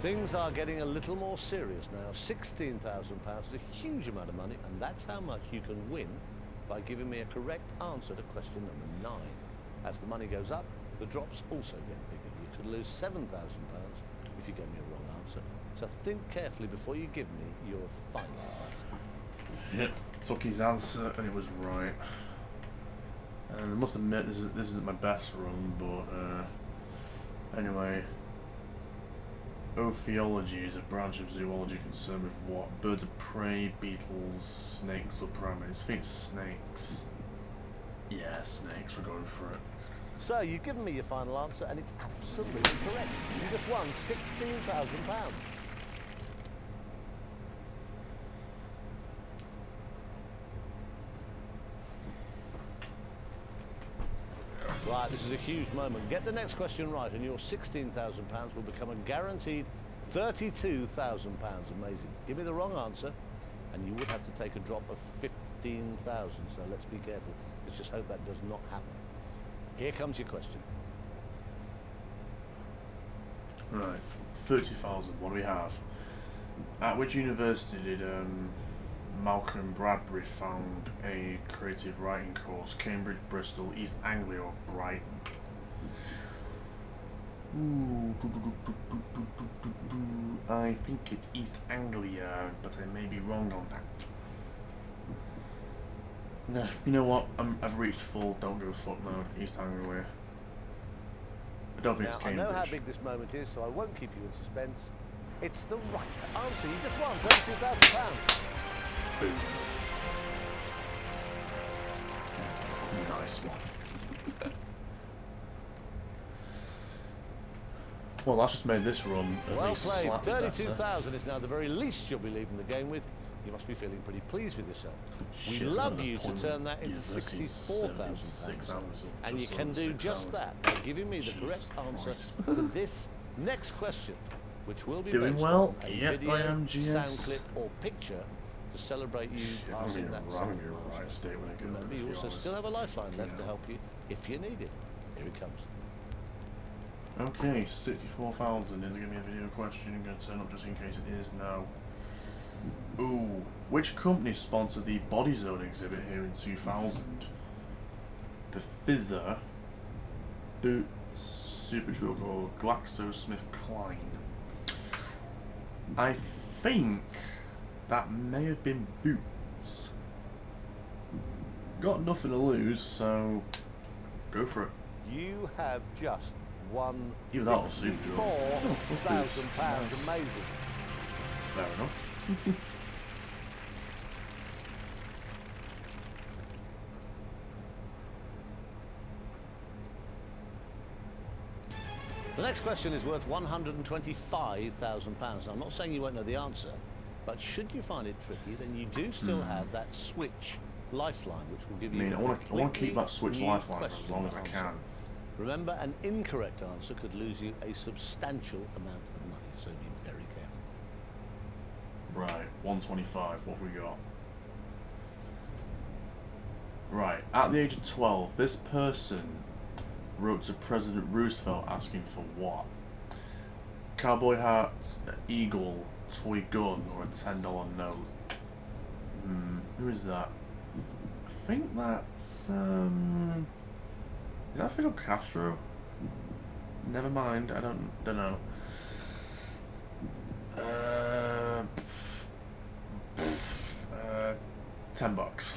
Speaker 2: Things are getting a little more serious now. £16,000 is a huge amount of money, and that's how much you can win by giving me a correct answer to question number 9. As the money goes up, the drops also get bigger. You could lose £7,000 if you give me a wrong answer. So think carefully before you give me your final answer.
Speaker 1: Yep, took his answer and it was right. And I must admit this isn't my best run, but anyway. Ophiology is a branch of zoology concerned with what? Birds of prey, beetles, snakes or primates? I think it's snakes. Yeah, snakes, we're going for it.
Speaker 2: So you've given me your final answer and it's absolutely correct. You just won £16,000. Right, this is a huge moment. Get the next question right and your £16,000 will become a guaranteed £32,000. Amazing. Give me the wrong answer and you would have to take a drop of 15,000. So let's be careful. Let's just hope that does not happen. Here comes your question.
Speaker 1: Right, 30,000. What do we have? At which university did Malcolm Bradbury found a creative writing course? Cambridge, Bristol, East Anglia or Brighton? I think it's East Anglia, but I may be wrong on that. No, you know what? I've reached full don't give a fuck mode. East Anglia. I don't think it's
Speaker 2: Now, I
Speaker 1: Cambridge.
Speaker 2: know how big this moment is, so I won't keep you in suspense. It's the right answer. You just won £32,000.
Speaker 1: Boom. Nice one. Well, that's just made this run at
Speaker 2: Well
Speaker 1: least
Speaker 2: played.
Speaker 1: slightly better.
Speaker 2: 32,000 is now the very least you'll be leaving the game with. You must be feeling pretty pleased with yourself. We'd
Speaker 1: Shit,
Speaker 2: love
Speaker 1: another
Speaker 2: you to
Speaker 1: point.
Speaker 2: turn that into
Speaker 1: Yeah, this is
Speaker 2: £64,000.
Speaker 1: 76 hours,
Speaker 2: And you
Speaker 1: just
Speaker 2: can
Speaker 1: over
Speaker 2: do
Speaker 1: 6
Speaker 2: just
Speaker 1: hours.
Speaker 2: that by giving me the
Speaker 1: Jesus
Speaker 2: correct answer
Speaker 1: Christ.
Speaker 2: to this next question, which will be
Speaker 1: Doing
Speaker 2: based
Speaker 1: well?
Speaker 2: on a
Speaker 1: Yep,
Speaker 2: video,
Speaker 1: I am, GS.
Speaker 2: sound clip or picture to celebrate you
Speaker 1: Shit, I'm
Speaker 2: passing
Speaker 1: in a
Speaker 2: that
Speaker 1: right-
Speaker 2: second
Speaker 1: I'm in a right
Speaker 2: milestone.
Speaker 1: state when I get
Speaker 2: Remember,
Speaker 1: there in a
Speaker 2: you
Speaker 1: few
Speaker 2: also
Speaker 1: hours.
Speaker 2: still have a lifeline left
Speaker 1: Yeah.
Speaker 2: to help you if you need it. Here it comes.
Speaker 1: Okay, 64,000 is it going to be a video question? I'm going to turn up just in case it is now. Ooh, which company sponsored the Body Zone exhibit here in 2000? The Fizzer, Boots, Superdrug or GlaxoSmithKline? I think that may have been Boots. Got nothing to lose, so go for it.
Speaker 2: You have just won
Speaker 1: Even that was Superdrug. Oh, what's Boots?
Speaker 2: £64,000.
Speaker 1: Nice.
Speaker 2: Amazing.
Speaker 1: Fair enough.
Speaker 2: The next question is worth £125,000. I'm not saying you won't know the answer, but should you find it tricky, then you do still have that switch lifeline, which will give you.
Speaker 1: I want to keep that switch
Speaker 2: new
Speaker 1: lifeline for as
Speaker 2: question
Speaker 1: long as
Speaker 2: to
Speaker 1: I
Speaker 2: answer.
Speaker 1: can.
Speaker 2: Remember, an incorrect answer could lose you a substantial amount of money, so be very careful.
Speaker 1: Right, 125. What have we got? Right, at the age of 12, this person wrote to President Roosevelt asking for what? Cowboy hat, eagle, toy gun, or a $10 note? Who is that? I think that's, is that Fidel Castro? Never mind, I don't know. $10.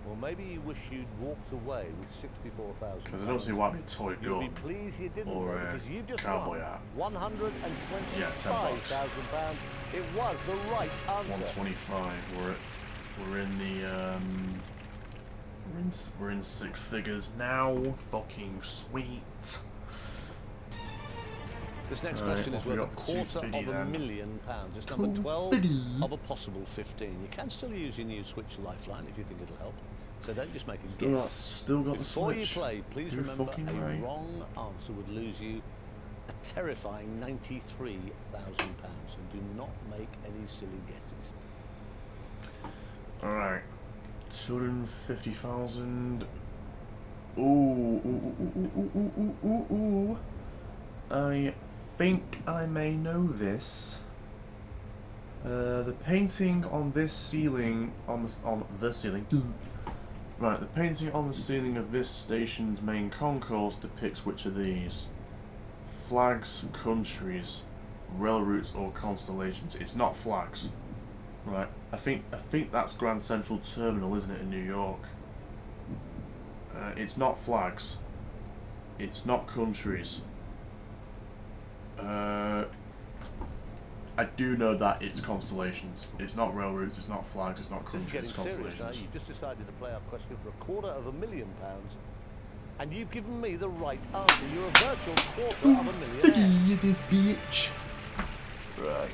Speaker 2: Well, maybe you wish you'd walked away with 64,000.
Speaker 1: Because I don't see why it'd be a toy
Speaker 2: You'll
Speaker 1: gun
Speaker 2: be pleased you didn't,
Speaker 1: or
Speaker 2: though, because you've just
Speaker 1: cowboy
Speaker 2: won
Speaker 1: hat.
Speaker 2: £125,000. It was the right answer.
Speaker 1: 125. We're in the we're in six figures now. Fucking sweet.
Speaker 2: This next question is worth £250,000. It's number 12 of a possible 15. You can still use your new Switch Lifeline if you think it'll help. So don't just make a guess.
Speaker 1: Still got
Speaker 2: Before
Speaker 1: the Switch.
Speaker 2: you play, please
Speaker 1: You're
Speaker 2: remember
Speaker 1: right.
Speaker 2: a wrong answer would lose you a terrifying £93,000. And do not make any silly guesses.
Speaker 1: Alright. 250,000. Ooh. I think I may know this. The painting on this ceiling, on the ceiling. Right, the painting on the ceiling of this station's main concourse depicts which of these? Flags, countries, rail routes, or constellations. It's not flags. Right, I think that's Grand Central Terminal, isn't it, in New York? It's not flags. It's not countries. I do know that it's constellations. It's not rail routes, it's not flags, it's not countries,
Speaker 2: This is
Speaker 1: it's
Speaker 2: getting serious now.
Speaker 1: constellations.
Speaker 2: You've just decided to play our question for £250,000. And you've given me the right answer. You're a virtual quarter of a millionaire.
Speaker 1: This bitch. Right.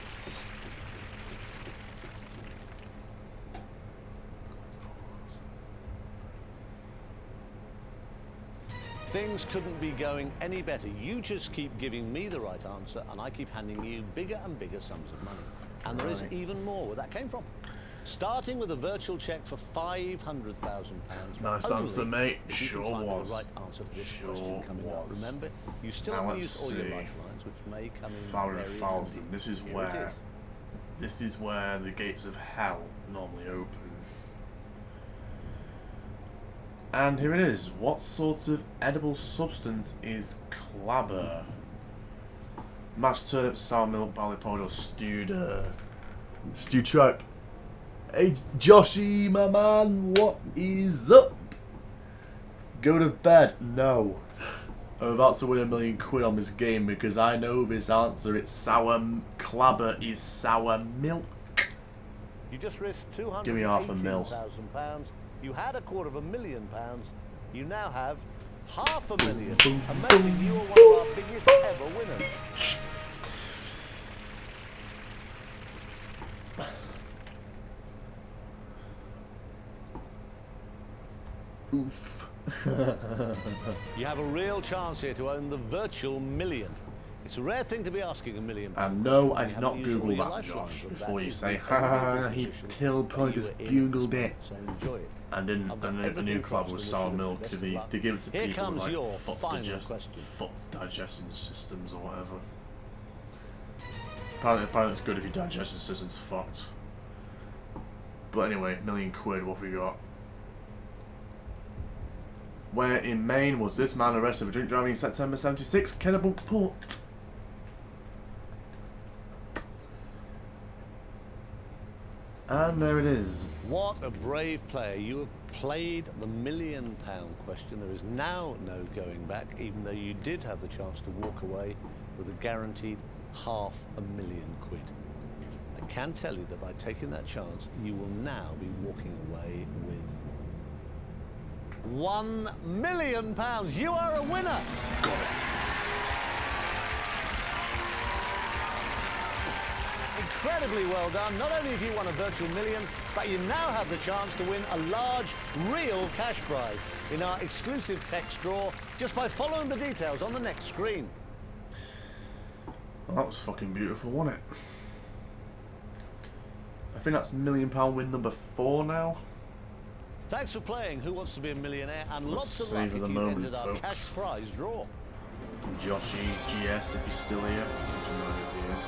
Speaker 2: Things couldn't be going any better. You just keep giving me the right answer, and I keep handing you bigger and bigger sums of money. And there is even more where that came from. Starting with a virtual check for £500,000.
Speaker 1: Nice answer, mate.
Speaker 2: If you
Speaker 1: Sure
Speaker 2: can find
Speaker 1: was.
Speaker 2: the right answer to this
Speaker 1: Sure
Speaker 2: question coming up.
Speaker 1: was.
Speaker 2: Remember, you still
Speaker 1: Now
Speaker 2: haven't
Speaker 1: let's
Speaker 2: used all your
Speaker 1: see.
Speaker 2: lifelines, which may come in very
Speaker 1: 500,000.
Speaker 2: handy.
Speaker 1: This is
Speaker 2: Here it
Speaker 1: where.
Speaker 2: is.
Speaker 1: This is where the gates of hell normally open. And here it is. What sort of edible substance is clabber? Mashed turnip, sour milk, barley powder, or stewed tripe. Hey Joshy, my man, what is up? Go to bed. No. I'm about to win £1 million on this game because I know this answer. It's clabber is sour milk.
Speaker 2: You just risked
Speaker 1: Give me half a mil.
Speaker 2: £218,000. You had £250,000. You now have $500,000. Amazing, you are one of our biggest ever winners.
Speaker 1: Oof.
Speaker 2: You have a real chance here to own the virtual million. It's a rare thing to be asking £1 million.
Speaker 1: And no, I did
Speaker 2: You
Speaker 1: not
Speaker 2: haven't used all
Speaker 1: Google
Speaker 2: your
Speaker 1: that,
Speaker 2: lifelines,
Speaker 1: Josh,
Speaker 2: but
Speaker 1: before
Speaker 2: that
Speaker 1: you
Speaker 2: is
Speaker 1: say,
Speaker 2: the
Speaker 1: ha,
Speaker 2: only
Speaker 1: he
Speaker 2: position
Speaker 1: till point
Speaker 2: you
Speaker 1: has
Speaker 2: were in
Speaker 1: Googled
Speaker 2: this
Speaker 1: it.
Speaker 2: So enjoy it.
Speaker 1: And then
Speaker 2: I've got
Speaker 1: a
Speaker 2: everything
Speaker 1: new
Speaker 2: across
Speaker 1: club was
Speaker 2: to
Speaker 1: sour
Speaker 2: wish you the
Speaker 1: milk.
Speaker 2: best of
Speaker 1: They
Speaker 2: luck.
Speaker 1: give it to
Speaker 2: Here
Speaker 1: people
Speaker 2: comes
Speaker 1: with like
Speaker 2: your
Speaker 1: foot
Speaker 2: final question.
Speaker 1: digestion systems or whatever. Apparently it's good if your digestion system's fucked. But anyway, £1 million. What have we got? Where in Maine was this man arrested for drink driving in September '76? Kennebunkport. And there it is.
Speaker 2: What a brave player. You have played the £1 million question. There is now no going back, even though you did have the chance to walk away with a guaranteed £500,000. I can tell you that by taking that chance, you will now be walking away with £1 million. You are a winner.
Speaker 1: Got it.
Speaker 2: Incredibly well done. Not only have you won a virtual million, but you now have the chance to win a large, real cash prize in our exclusive text draw just by following the details on the next screen.
Speaker 1: Well, that was fucking beautiful, wasn't it? I think that's £1 million win number 4 now.
Speaker 2: Thanks for playing Who Wants to Be a Millionaire, and
Speaker 1: Let's
Speaker 2: lots of luck if
Speaker 1: savor the
Speaker 2: you
Speaker 1: moment,
Speaker 2: entered our
Speaker 1: folks.
Speaker 2: cash prize draw.
Speaker 1: Joshy GS, if he's still here. I don't know if he is.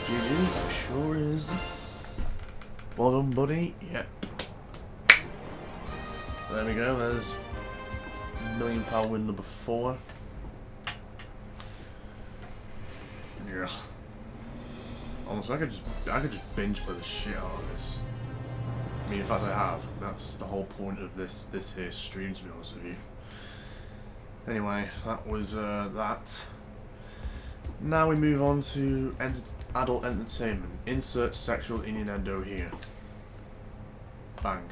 Speaker 1: GG, sure is. Well done, buddy. Yep. there we go. There's £1 million win number 4. Yeah. Honestly, I could just binge play the shit out of this. I mean, in fact, I have. That's the whole point of this here stream, to be honest with you. Anyway, that was that. Now we move on to adult entertainment. Insert sexual innuendo here. Bang.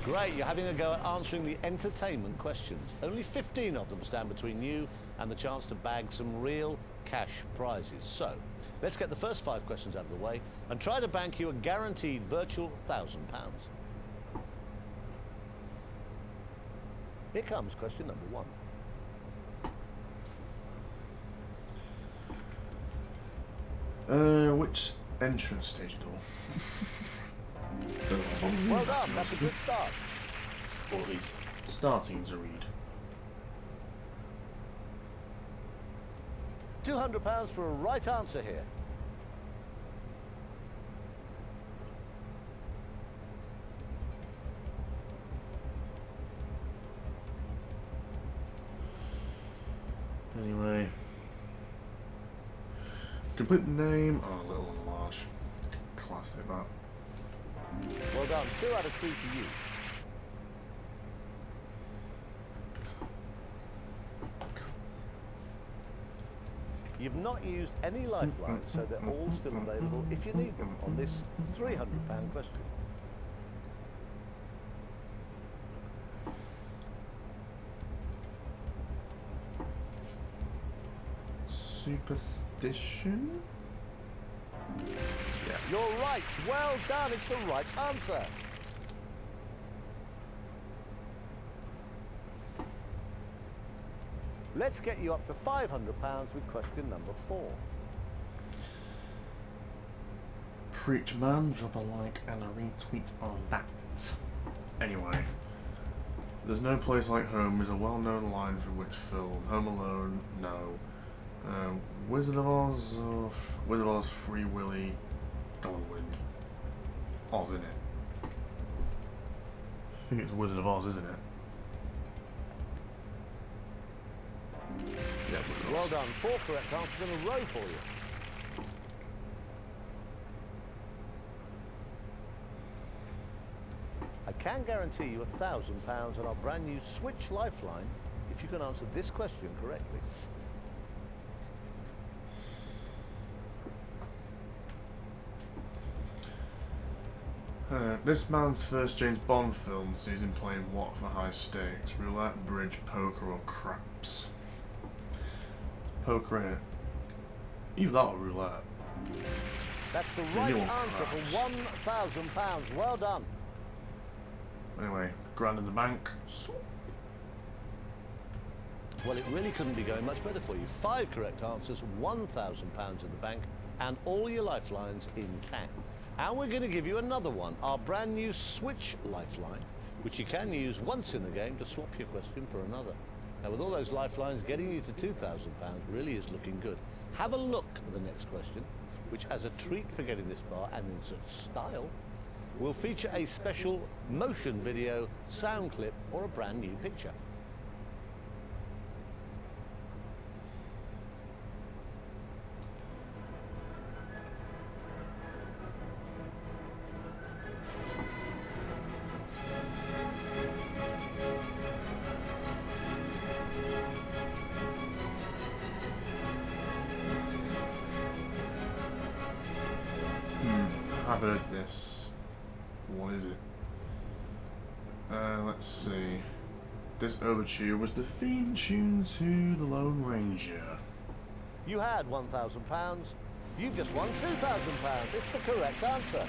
Speaker 2: Great, you're having a go at answering the entertainment questions. Only 15 of them stand between you and the chance to bag some real cash prizes. So, let's get the first 5 questions out of the way and try to bank you a guaranteed virtual £1,000. Here comes question number 1.
Speaker 1: Which entrance stage door?
Speaker 2: Well done, that's a good start.
Speaker 1: Or at least starting to read.
Speaker 2: £200 for a right answer here.
Speaker 1: Anyway. Complete the name. Oh, little and large. Classic that.
Speaker 2: Well done, 2 out of 2 for you. You've not used any lifelines, so they're all still available if you need them on this £300 question.
Speaker 1: Superstition?
Speaker 2: Yeah. You're right. Well done. It's the right answer. Let's get you up to £500 with question number 4.
Speaker 1: Preach man, drop a like and a retweet on that. Anyway, there's no place like home is a well-known line for which film? Home Alone, no. Wizard of Oz, Wizard of Oz, Free Willy, Gone with the Wind. Oz, isn't it? I think it's Wizard of Oz, isn't it? Yeah,
Speaker 2: well done. 4 correct answers in a row for you. I can guarantee you £1,000 on our brand new Switch Lifeline if you can answer this question correctly.
Speaker 1: This man's first James Bond film sees him playing what for high stakes? Roulette, bridge, poker, or craps? Poker, innit? Either that or roulette.
Speaker 2: That's the right answer for £1,000. Well done.
Speaker 1: Anyway, grand in the bank.
Speaker 2: Well, it really couldn't be going much better for you. 5 correct answers, £1,000 in the bank, and all your lifelines intact. And we're going to give you another one, our brand new Switch Lifeline, which you can use once in the game to swap your question for another. Now, with all those lifelines, getting you to £2,000 really is looking good. Have a look at the next question, which has a treat for getting this far and in such style. Will feature a special motion video, sound clip, or a brand new picture.
Speaker 1: I've heard this. What is it? Let's see. This overture was the theme tune to The Lone Ranger.
Speaker 2: You had £1,000. You've just won £2,000. It's the correct answer.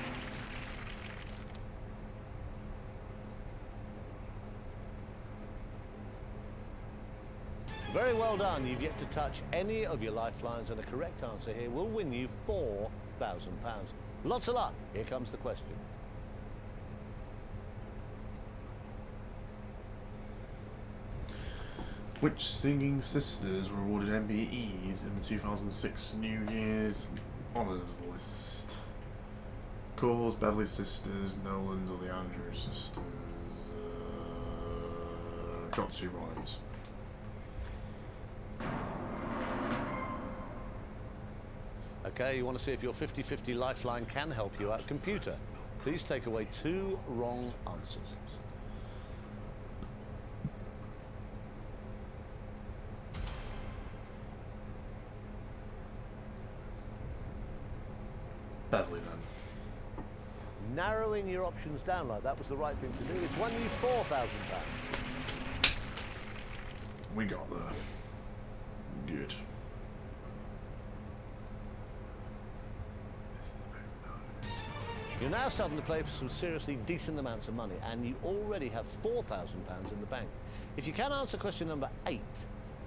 Speaker 2: Very well done. You've yet to touch any of your lifelines, and a correct answer here will win you £4,000. Lots of luck. Here comes the question.
Speaker 1: Which singing sisters were awarded MBEs in the 2006 New Year's Honours List? course, Beverly sisters, Nolan's or the Andrews sisters. Got 2 rhymes.
Speaker 2: Okay, you want to see if your 50-50 lifeline can help you out. Computer, please take away 2 wrong answers.
Speaker 1: Beverly then.
Speaker 2: Narrowing your options down like that was the right thing to do. It's won you £4,000.
Speaker 1: We got there. Good.
Speaker 2: You're now starting to play for some seriously decent amounts of money, and you already have £4,000 in the bank. If you can answer question number 8,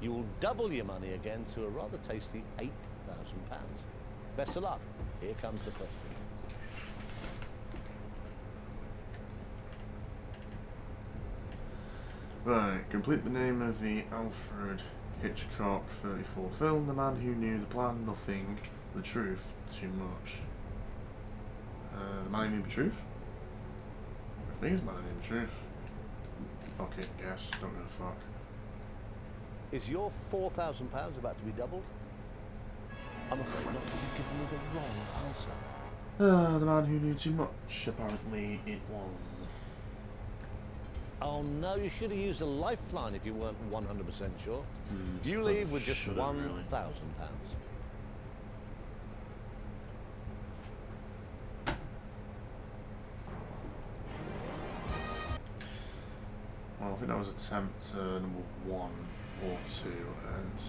Speaker 2: you will double your money again to a rather tasty £8,000. Best of luck. Here comes the question.
Speaker 1: Right, complete the name of the Alfred Hitchcock 34 film, The Man Who Knew the Plan, Nothing, The Truth, Too Much. The Man Who Knew the Truth? I think it's The Man Who Knew the Truth. Fuck it, guess, don't give a fuck.
Speaker 2: Is your £4,000 about to be doubled? I'm afraid not. You've given me the wrong answer.
Speaker 1: The Man Who Knew Too Much, apparently it was.
Speaker 2: Oh no, you should have used a lifeline if you weren't 100% sure. You leave with just £1,000.
Speaker 1: Well, I think that was attempt number 1 or 2, and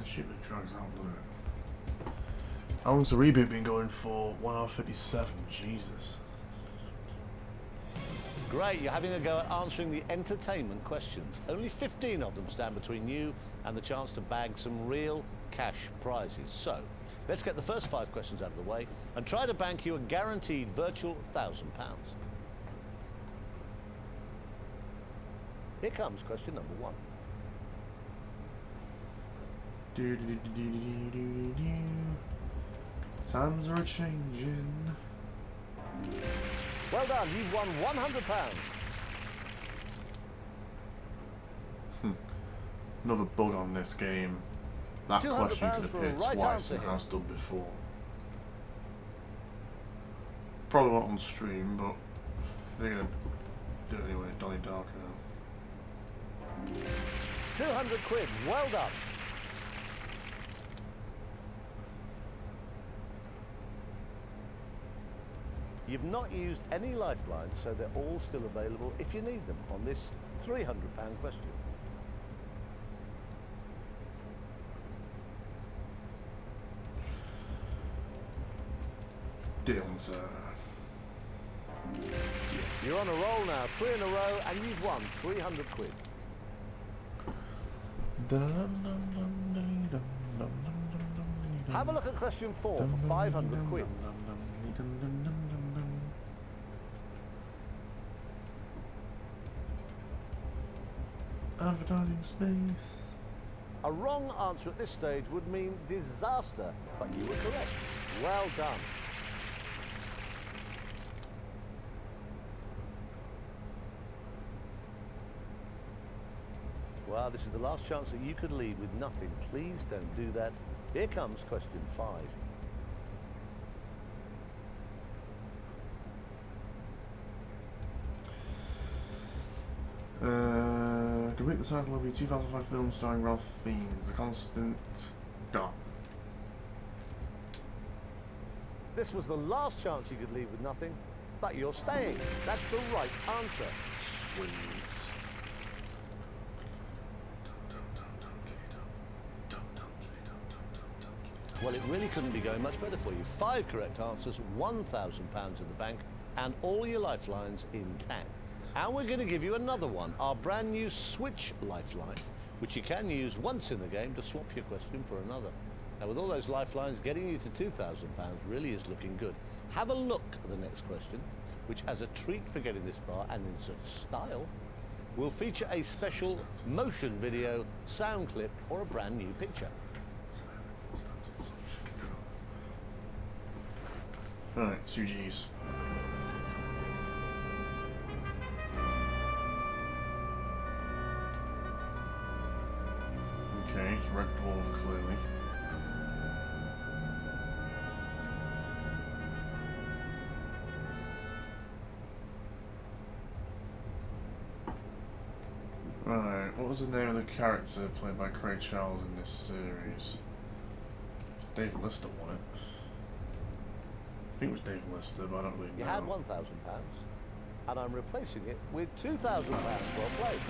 Speaker 1: shit that drags out, doesn't it? How long's the reboot been going for? 1 hour 57, Jesus.
Speaker 2: Great, you're having a go at answering the entertainment questions. Only 15 of them stand between you and the chance to bag some real cash prizes. So, let's get the first 5 questions out of the way and try to bank you a guaranteed virtual £1,000. Here comes question number 1.
Speaker 1: Times are changing.
Speaker 2: Well done, you've won £100.
Speaker 1: Another bug on this game. That question could appear twice and has done before. Probably not on stream, but they're gonna do it anyway. Donnie Darko.
Speaker 2: 200 quid, well done. You've not used any lifelines, so they're all still available if you need them on this £300 question.
Speaker 1: Dylan, sir.
Speaker 2: You're on a roll now, 3 in a row, and you've won 300 quid. Have a look at question 4 for 500 quid.
Speaker 1: Advertising space.
Speaker 2: A wrong answer at this stage would mean disaster, but you were correct. Well done. Well, this is the last chance that you could leave with nothing. Please don't do that. Here comes question 5.
Speaker 1: Complete the title of your 2005 film starring Ralph Fiennes, The Constant Gone.
Speaker 2: This was the last chance you could leave with nothing, but you're staying. That's the right answer.
Speaker 1: Sweet.
Speaker 2: Well, it really couldn't be going much better for you. 5 correct answers, £1,000 in the bank, and all your lifelines intact. And we're going to give you another one, our brand new Switch Lifeline, which you can use once in the game to swap your question for another. Now, with all those lifelines, getting you to £2,000 really is looking good. Have a look at the next question. which as a treat for getting this far and in such style, will feature a special motion video, sound clip, or a brand new picture.
Speaker 1: Alright, 2Gs. Okay, it's Red Dwarf clearly. Alright, what was the name of the character played by Craig Charles in this series? Dave Lister won it. I think it was Dave Lister, but I don't really know.
Speaker 2: You had £1,000, and I'm replacing it with £2,000. Well played.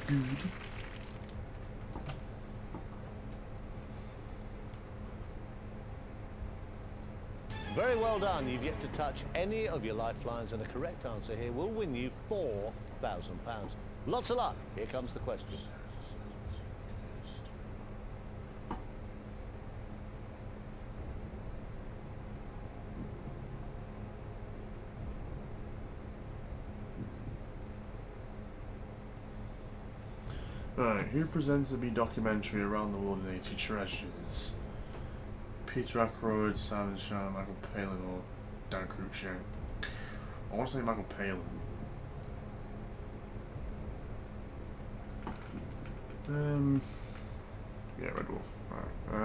Speaker 1: Good.
Speaker 2: Very well done. You've yet to touch any of your lifelines, and a correct answer here will win you £4,000. Lots of luck. Here comes the question.
Speaker 1: Right, who presents the documentary Around the World in 80 Treasures? Peter Ackroyd, Simon Shan, Michael Palin, or Dan Cruikshank? I want to say Michael Palin. Yeah, Red Wolf. Right. I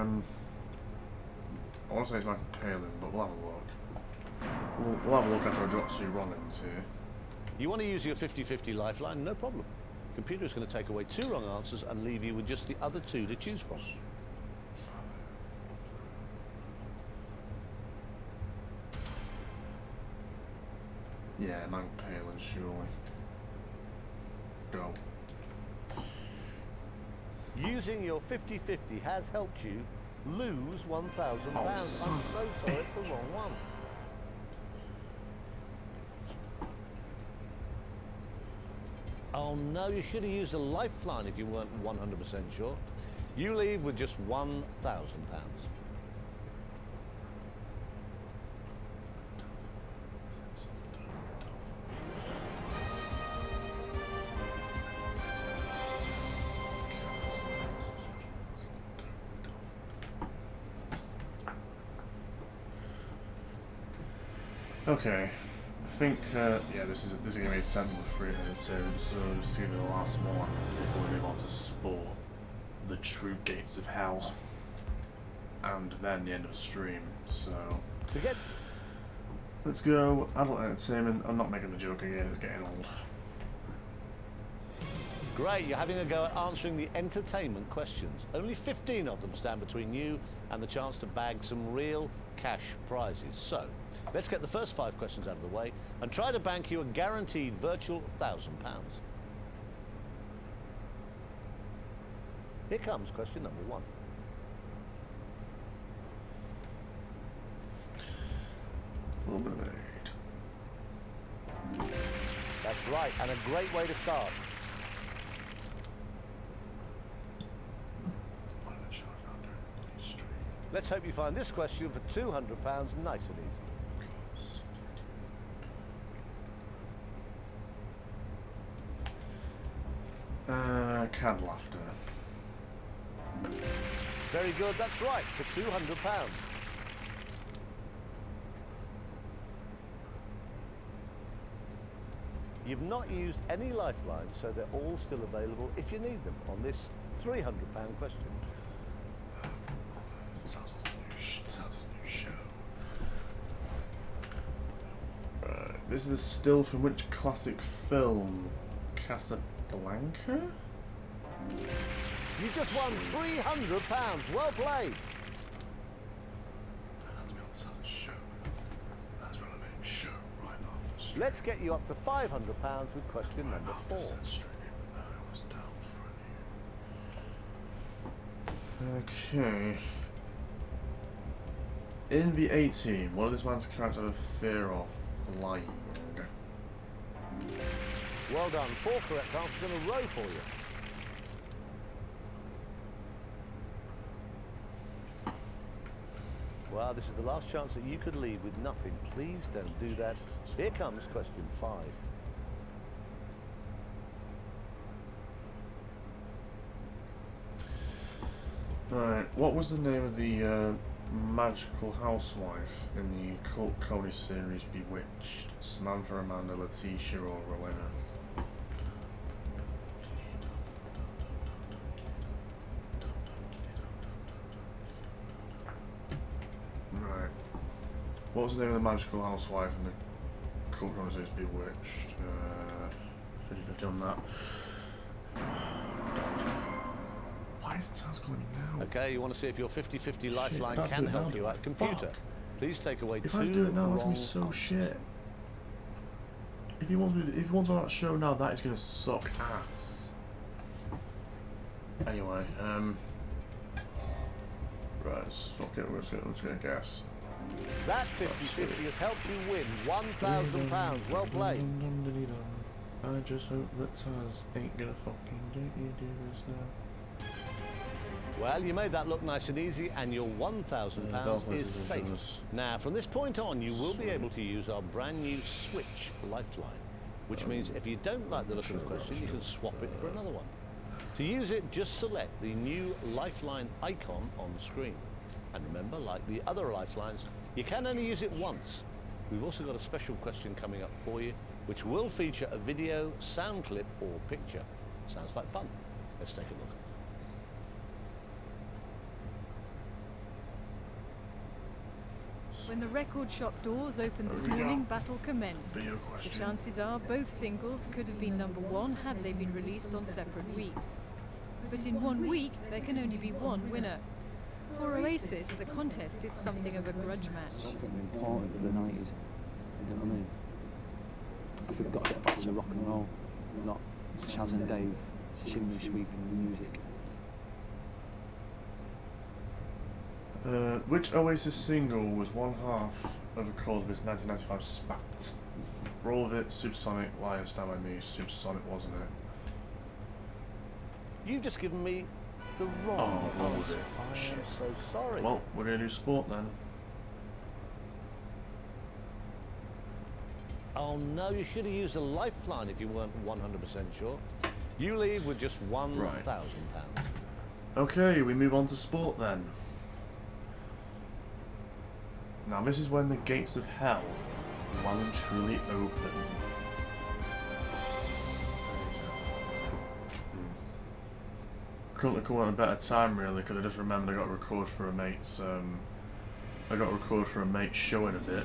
Speaker 1: want to say it's Michael Palin, but we'll have a look. We'll have a look after I drop 2 wrong ends here.
Speaker 2: You want to use your 50-50 lifeline? No problem. Computer is going to take away 2 wrong answers and leave you with just the other 2 to choose from.
Speaker 1: Yeah, Michael Palin, surely. Go.
Speaker 2: Using your 50-50 has helped you lose £1,000.
Speaker 1: Oh,
Speaker 2: I'm so sorry, it's the wrong one. Oh no, you should have used a lifeline if you weren't 100% sure. You leave with just £1,000.
Speaker 1: Okay, I think yeah, this is gonna be 10 with 3 minutes here, so this is gonna be the last one before we move on to Sport, the true gates of hell, and then the end of the stream. So let's go. Adult entertainment. I'm not making the joke again. It's getting old.
Speaker 2: Great, you're having a go at answering the entertainment questions. Only 15 of them stand between you and the chance to bag some real cash prizes. So let's get the first 5 questions out of the way and try to bank you a guaranteed virtual £1,000. Here comes question number 1.
Speaker 1: Lemonade.
Speaker 2: That's right, and a great way to start. Let's hope you find this question for £200 nice and easy.
Speaker 1: Canned laughter.
Speaker 2: Very good, that's right, for £200. You've not used any lifelines, so they're all still available if you need them on this £300 question.
Speaker 1: It sounds like a new show. This is a still from which classic film? Casablanca?
Speaker 2: You just won £300. Well played.
Speaker 1: That's me on Southern show. That's what I mean. Show right after stream.
Speaker 2: Let's get you up to £500 with question number 4.
Speaker 1: Okay. In the A-Team, what does this man's character have a fear of? Flying.
Speaker 2: Well done. 4 correct answers in a row for you. Well, this is the last chance that you could leave with nothing. Please don't do that. Here comes question 5.
Speaker 1: Alright, what was the name of the magical housewife in the cult comedy series Bewitched? Samantha, Amanda, Letitia, or Rowena? Right. What was the name of the magical housewife in the cult comedy series Bewitched? 50-50 on that. Why is it sounds calling me now?
Speaker 2: Okay, you want to see if your 50-50 lifeline can help you out. Computer, please take away
Speaker 1: if
Speaker 2: 2
Speaker 1: I do it now, that's
Speaker 2: wrong
Speaker 1: gonna be so
Speaker 2: answers.
Speaker 1: shit. If he wants on that show now, that is gonna suck ass. Anyway, right, fuck it, we're just gonna guess.
Speaker 2: That 50-50 has helped you win £1,000. Well played.
Speaker 1: I just hope that Taz ain't gonna fucking do this now.
Speaker 2: Well, you made that look nice and easy, and your £1,000 is safe. Now, from this point on, you will be able to use our brand new Switch Lifeline, which means if you don't like the look of the question, you can swap it for another one. To use it, just select the new Lifeline icon on the screen. And remember, like the other Lifelines, you can only use it once. We've also got a special question coming up for you, which will feature a video, sound clip, or picture. Sounds like fun. Let's take a look.
Speaker 14: When the record shop doors opened this morning, battle commenced. The chances are both singles could have been #1 had they been released on separate weeks. But in 1 week, there can only be one winner. For Oasis, the contest is something of a grudge match.
Speaker 15: Something important for the 90s. You know what I mean? I think we've got to get back to rock and roll, not Chaz and Dave chimney sweeping music.
Speaker 1: Which Oasis single was one half of a Crosby's 1995 spat? Roll of It, Supersonic, Lion, Stand By Me, Supersonic, wasn't it?
Speaker 2: You've just given me the wrong
Speaker 1: Roll of
Speaker 2: answer.
Speaker 1: It.
Speaker 2: I am
Speaker 1: Shit.
Speaker 2: so sorry.
Speaker 1: Well, we're going to do sport then.
Speaker 2: Oh no, you should have used a lifeline if you weren't 100% sure. You leave with just £1,000.
Speaker 1: Okay, we move on to sport then. Now this is when the gates of hell well and truly open. Couldn't have come at a better time really, because I just remembered I got to record for a mate's show in a bit.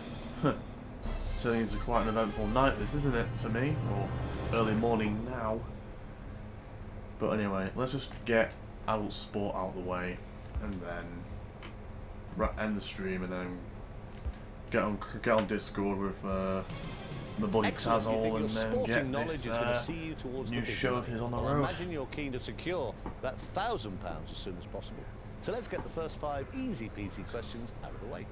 Speaker 1: Turning into quite an eventful night this, isn't it, for me? Or early morning now. But anyway, let's just get adult sport out of the way and then end the stream and then get on Discord with my buddy Tazol and then get this new show of his on the road.
Speaker 2: Imagine you're keen to secure that £1,000 as soon as possible. So let's get the first 5 easy peasy questions out of the way.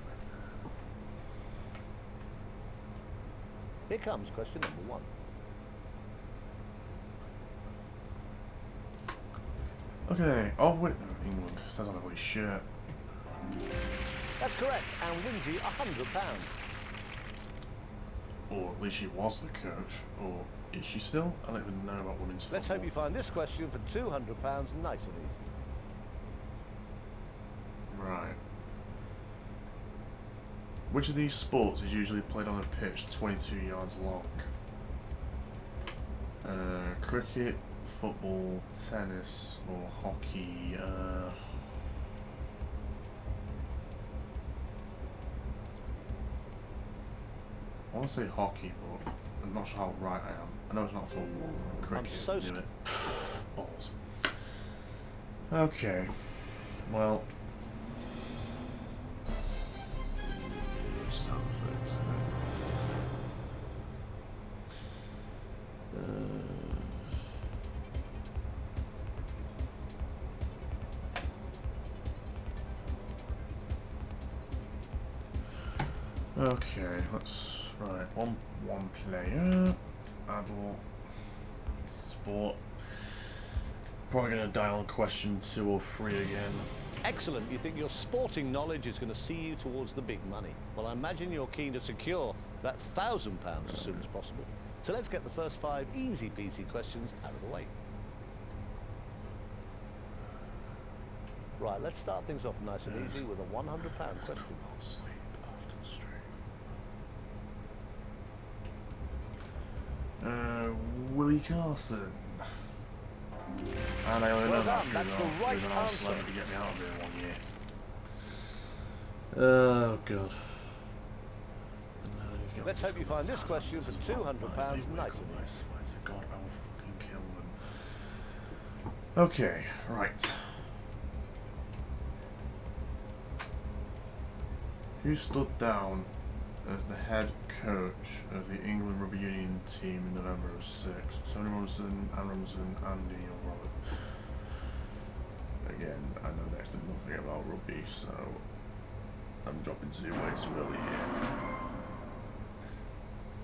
Speaker 2: Here comes question number 1.
Speaker 1: Okay, of which England says on his shirt.
Speaker 2: That's correct, and wins you £100.
Speaker 1: Or at least she was the coach. Or is she still? I don't even know about women's football.
Speaker 2: Let's hope you find this question for £200 nice and easy.
Speaker 1: Right. Which of these sports is usually played on a pitch 22 yards long? Cricket, football, tennis, or hockey? I want to say hockey, but I'm not sure how right I am. I know it's not football. Cricket,
Speaker 2: I'm so
Speaker 1: knew it. Balls. Okay. Well. Sound effects. Okay, let's one player, adult, sport. Probably gonna dial on question 2 or 3 again.
Speaker 2: Excellent. You think your sporting knowledge is going to see you towards the big money. Well, I imagine you're keen to secure that £1,000 as soon as possible. So let's get the first 5 easy-peasy questions out of the way. Right, let's start things off nice and easy with a £100 question.
Speaker 1: Willie Carson. And I only know that
Speaker 2: that's the right answer.
Speaker 1: To get me out of there 1 year. Oh god.
Speaker 2: Let's hope you find this question for £200 nice and easy.
Speaker 1: I swear to God, I will fucking kill them. Okay, right. Who stood down as the head coach of the England Rugby Union team in November of '06? Tony Robinson, Anne Robinson, Andy or Robert? Again, I know next to nothing about rugby, so I'm dropping way too early here.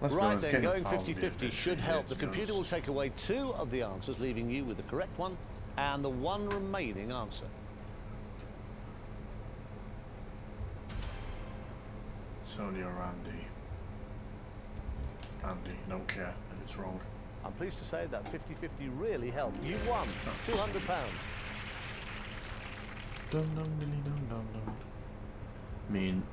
Speaker 2: Right then, going 50-50 should help. The computer will take away 2 of the answers, leaving you with the correct one and the 1 remaining answer.
Speaker 1: Tony or Andy? Andy, don't care if it's wrong.
Speaker 2: I'm pleased to say that 50-50 really helped. You won £200.
Speaker 1: I mean,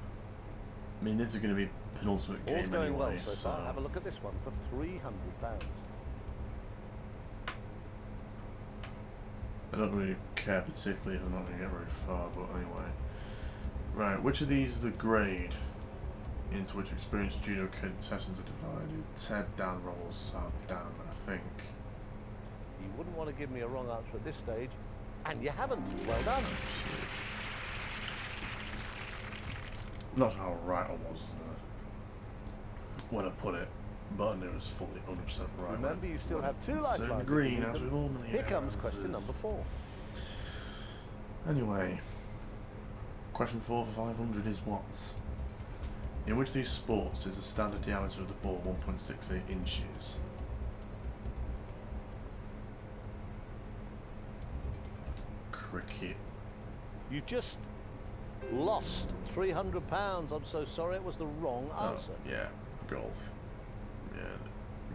Speaker 1: this is going to be penultimate game
Speaker 2: All's going
Speaker 1: anyway,
Speaker 2: well so far. Have a look at this one for £300.
Speaker 1: I don't really care particularly if I'm not going to get very far, but anyway. Right, which of these is the grade into which experienced judo contestants are divided? Ted, Dan, Rolls, Sam, Dan, I think.
Speaker 2: You wouldn't want to give me a wrong answer at this stage, and you haven't. Well done.
Speaker 1: Not sure how right I was when I put it, but I knew it was fully 100% right.
Speaker 2: Remember, you still have 2 lifelines.
Speaker 1: Green, as with all millionaires.
Speaker 2: Here comes question number 4.
Speaker 1: Anyway, question 4 for 500 is what? In which of these sports is the standard diameter of the ball 1.68 inches? Cricket.
Speaker 2: You've just lost £300. I'm so sorry, it was the wrong answer.
Speaker 1: Yeah, golf. Yeah,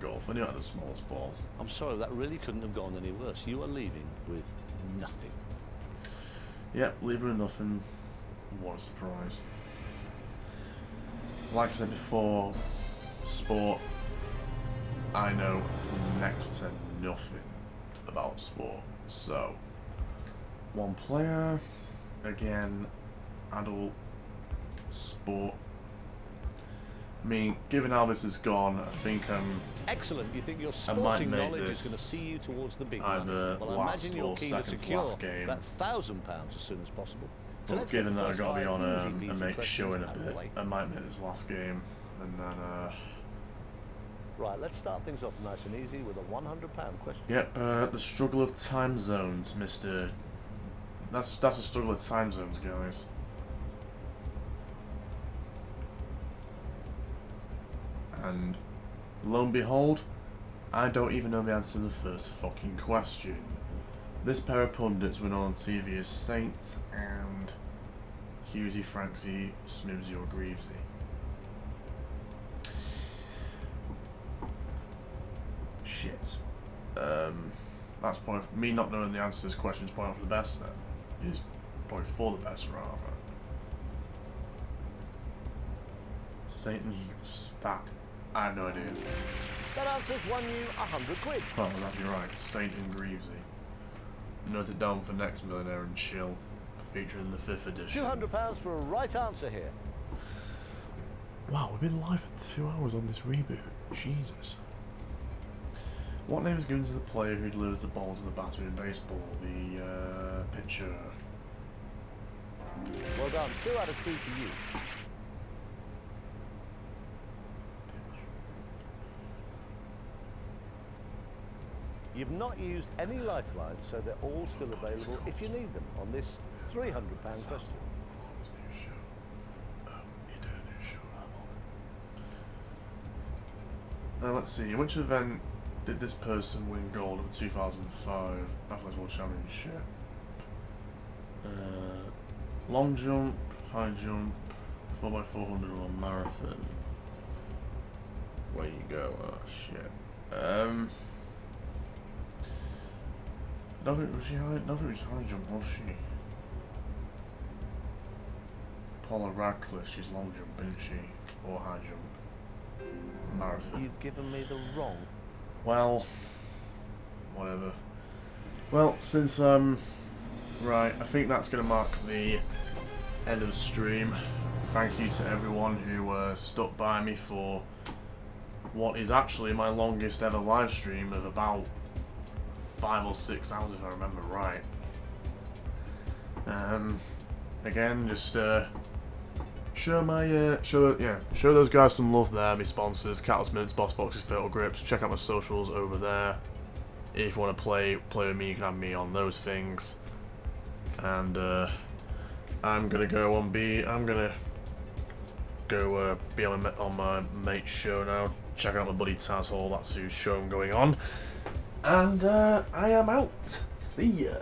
Speaker 1: golf. I knew I had the smallest ball.
Speaker 2: I'm sorry, that really couldn't have gone any worse. You are leaving with nothing.
Speaker 1: Yep, leaving with nothing. What a surprise. Like I said before, sport, I know next to nothing about sport. So, 1 player, again, adult, sport. I mean, given how this has gone, I think
Speaker 2: Excellent. You think your sporting knowledge is going to see you towards the big money. Well, I imagine you're keen to secure that £1,000 as soon as possible. So
Speaker 1: but given that I got to be on a mate show in a bit, I might make this last game, and then
Speaker 2: Right, let's start things off nice and easy with a £100 question.
Speaker 1: Yep, the struggle of time zones, Mr. That's a struggle of time zones, guys. And lo and behold, I don't even know the answer to the first fucking question. This pair of pundits were known on TV as Saint and Hughesy, Franksy, Smibsy or Greavesy. Shit. That's probably me not knowing the answer to this question is probably not for the best then. Is probably for the best rather. Saint and Hughes. That I have no idea.
Speaker 2: That answer's won you £100.
Speaker 1: Oh, that'd be right. Saint and Greavesy. Note it down for next Millionaire and Chill, featuring the 5th edition.
Speaker 2: £200 for a right answer here.
Speaker 1: Wow, we've been live for 2 hours on this reboot. Jesus. What name is given to the player who delivers the ball to the batter in baseball? The pitcher.
Speaker 2: Well done. 2 out of 2 for you. You've not used any lifelines, so they're all still available if you need them on this £300 question.
Speaker 1: Now let's see, in which event did this person win gold at the 2005 Athletics World Championship? long jump, high jump, 4x400 or marathon. Where you go? Oh shit. I don't think it was high jump, was she? Paula Radcliffe, she's long jump, isn't she? Or high jump. Marathon.
Speaker 2: You've given me the wrong.
Speaker 1: Well, whatever. Well, since right, I think that's gonna mark the end of the stream. Thank you to everyone who stuck by me for what is actually my longest ever live stream of about 5 or 6 hours, if I remember right. Again, just show those guys some love there. My sponsors, Catalyst Mints, Boss Boxes, Fatal Grips. Check out my socials over there. If you want to play with me, you can have me on those things. And I'm gonna go on be on my mate's show now. Check out my buddy Taz Hall. That's whose show I'm going on. And I am out. See ya.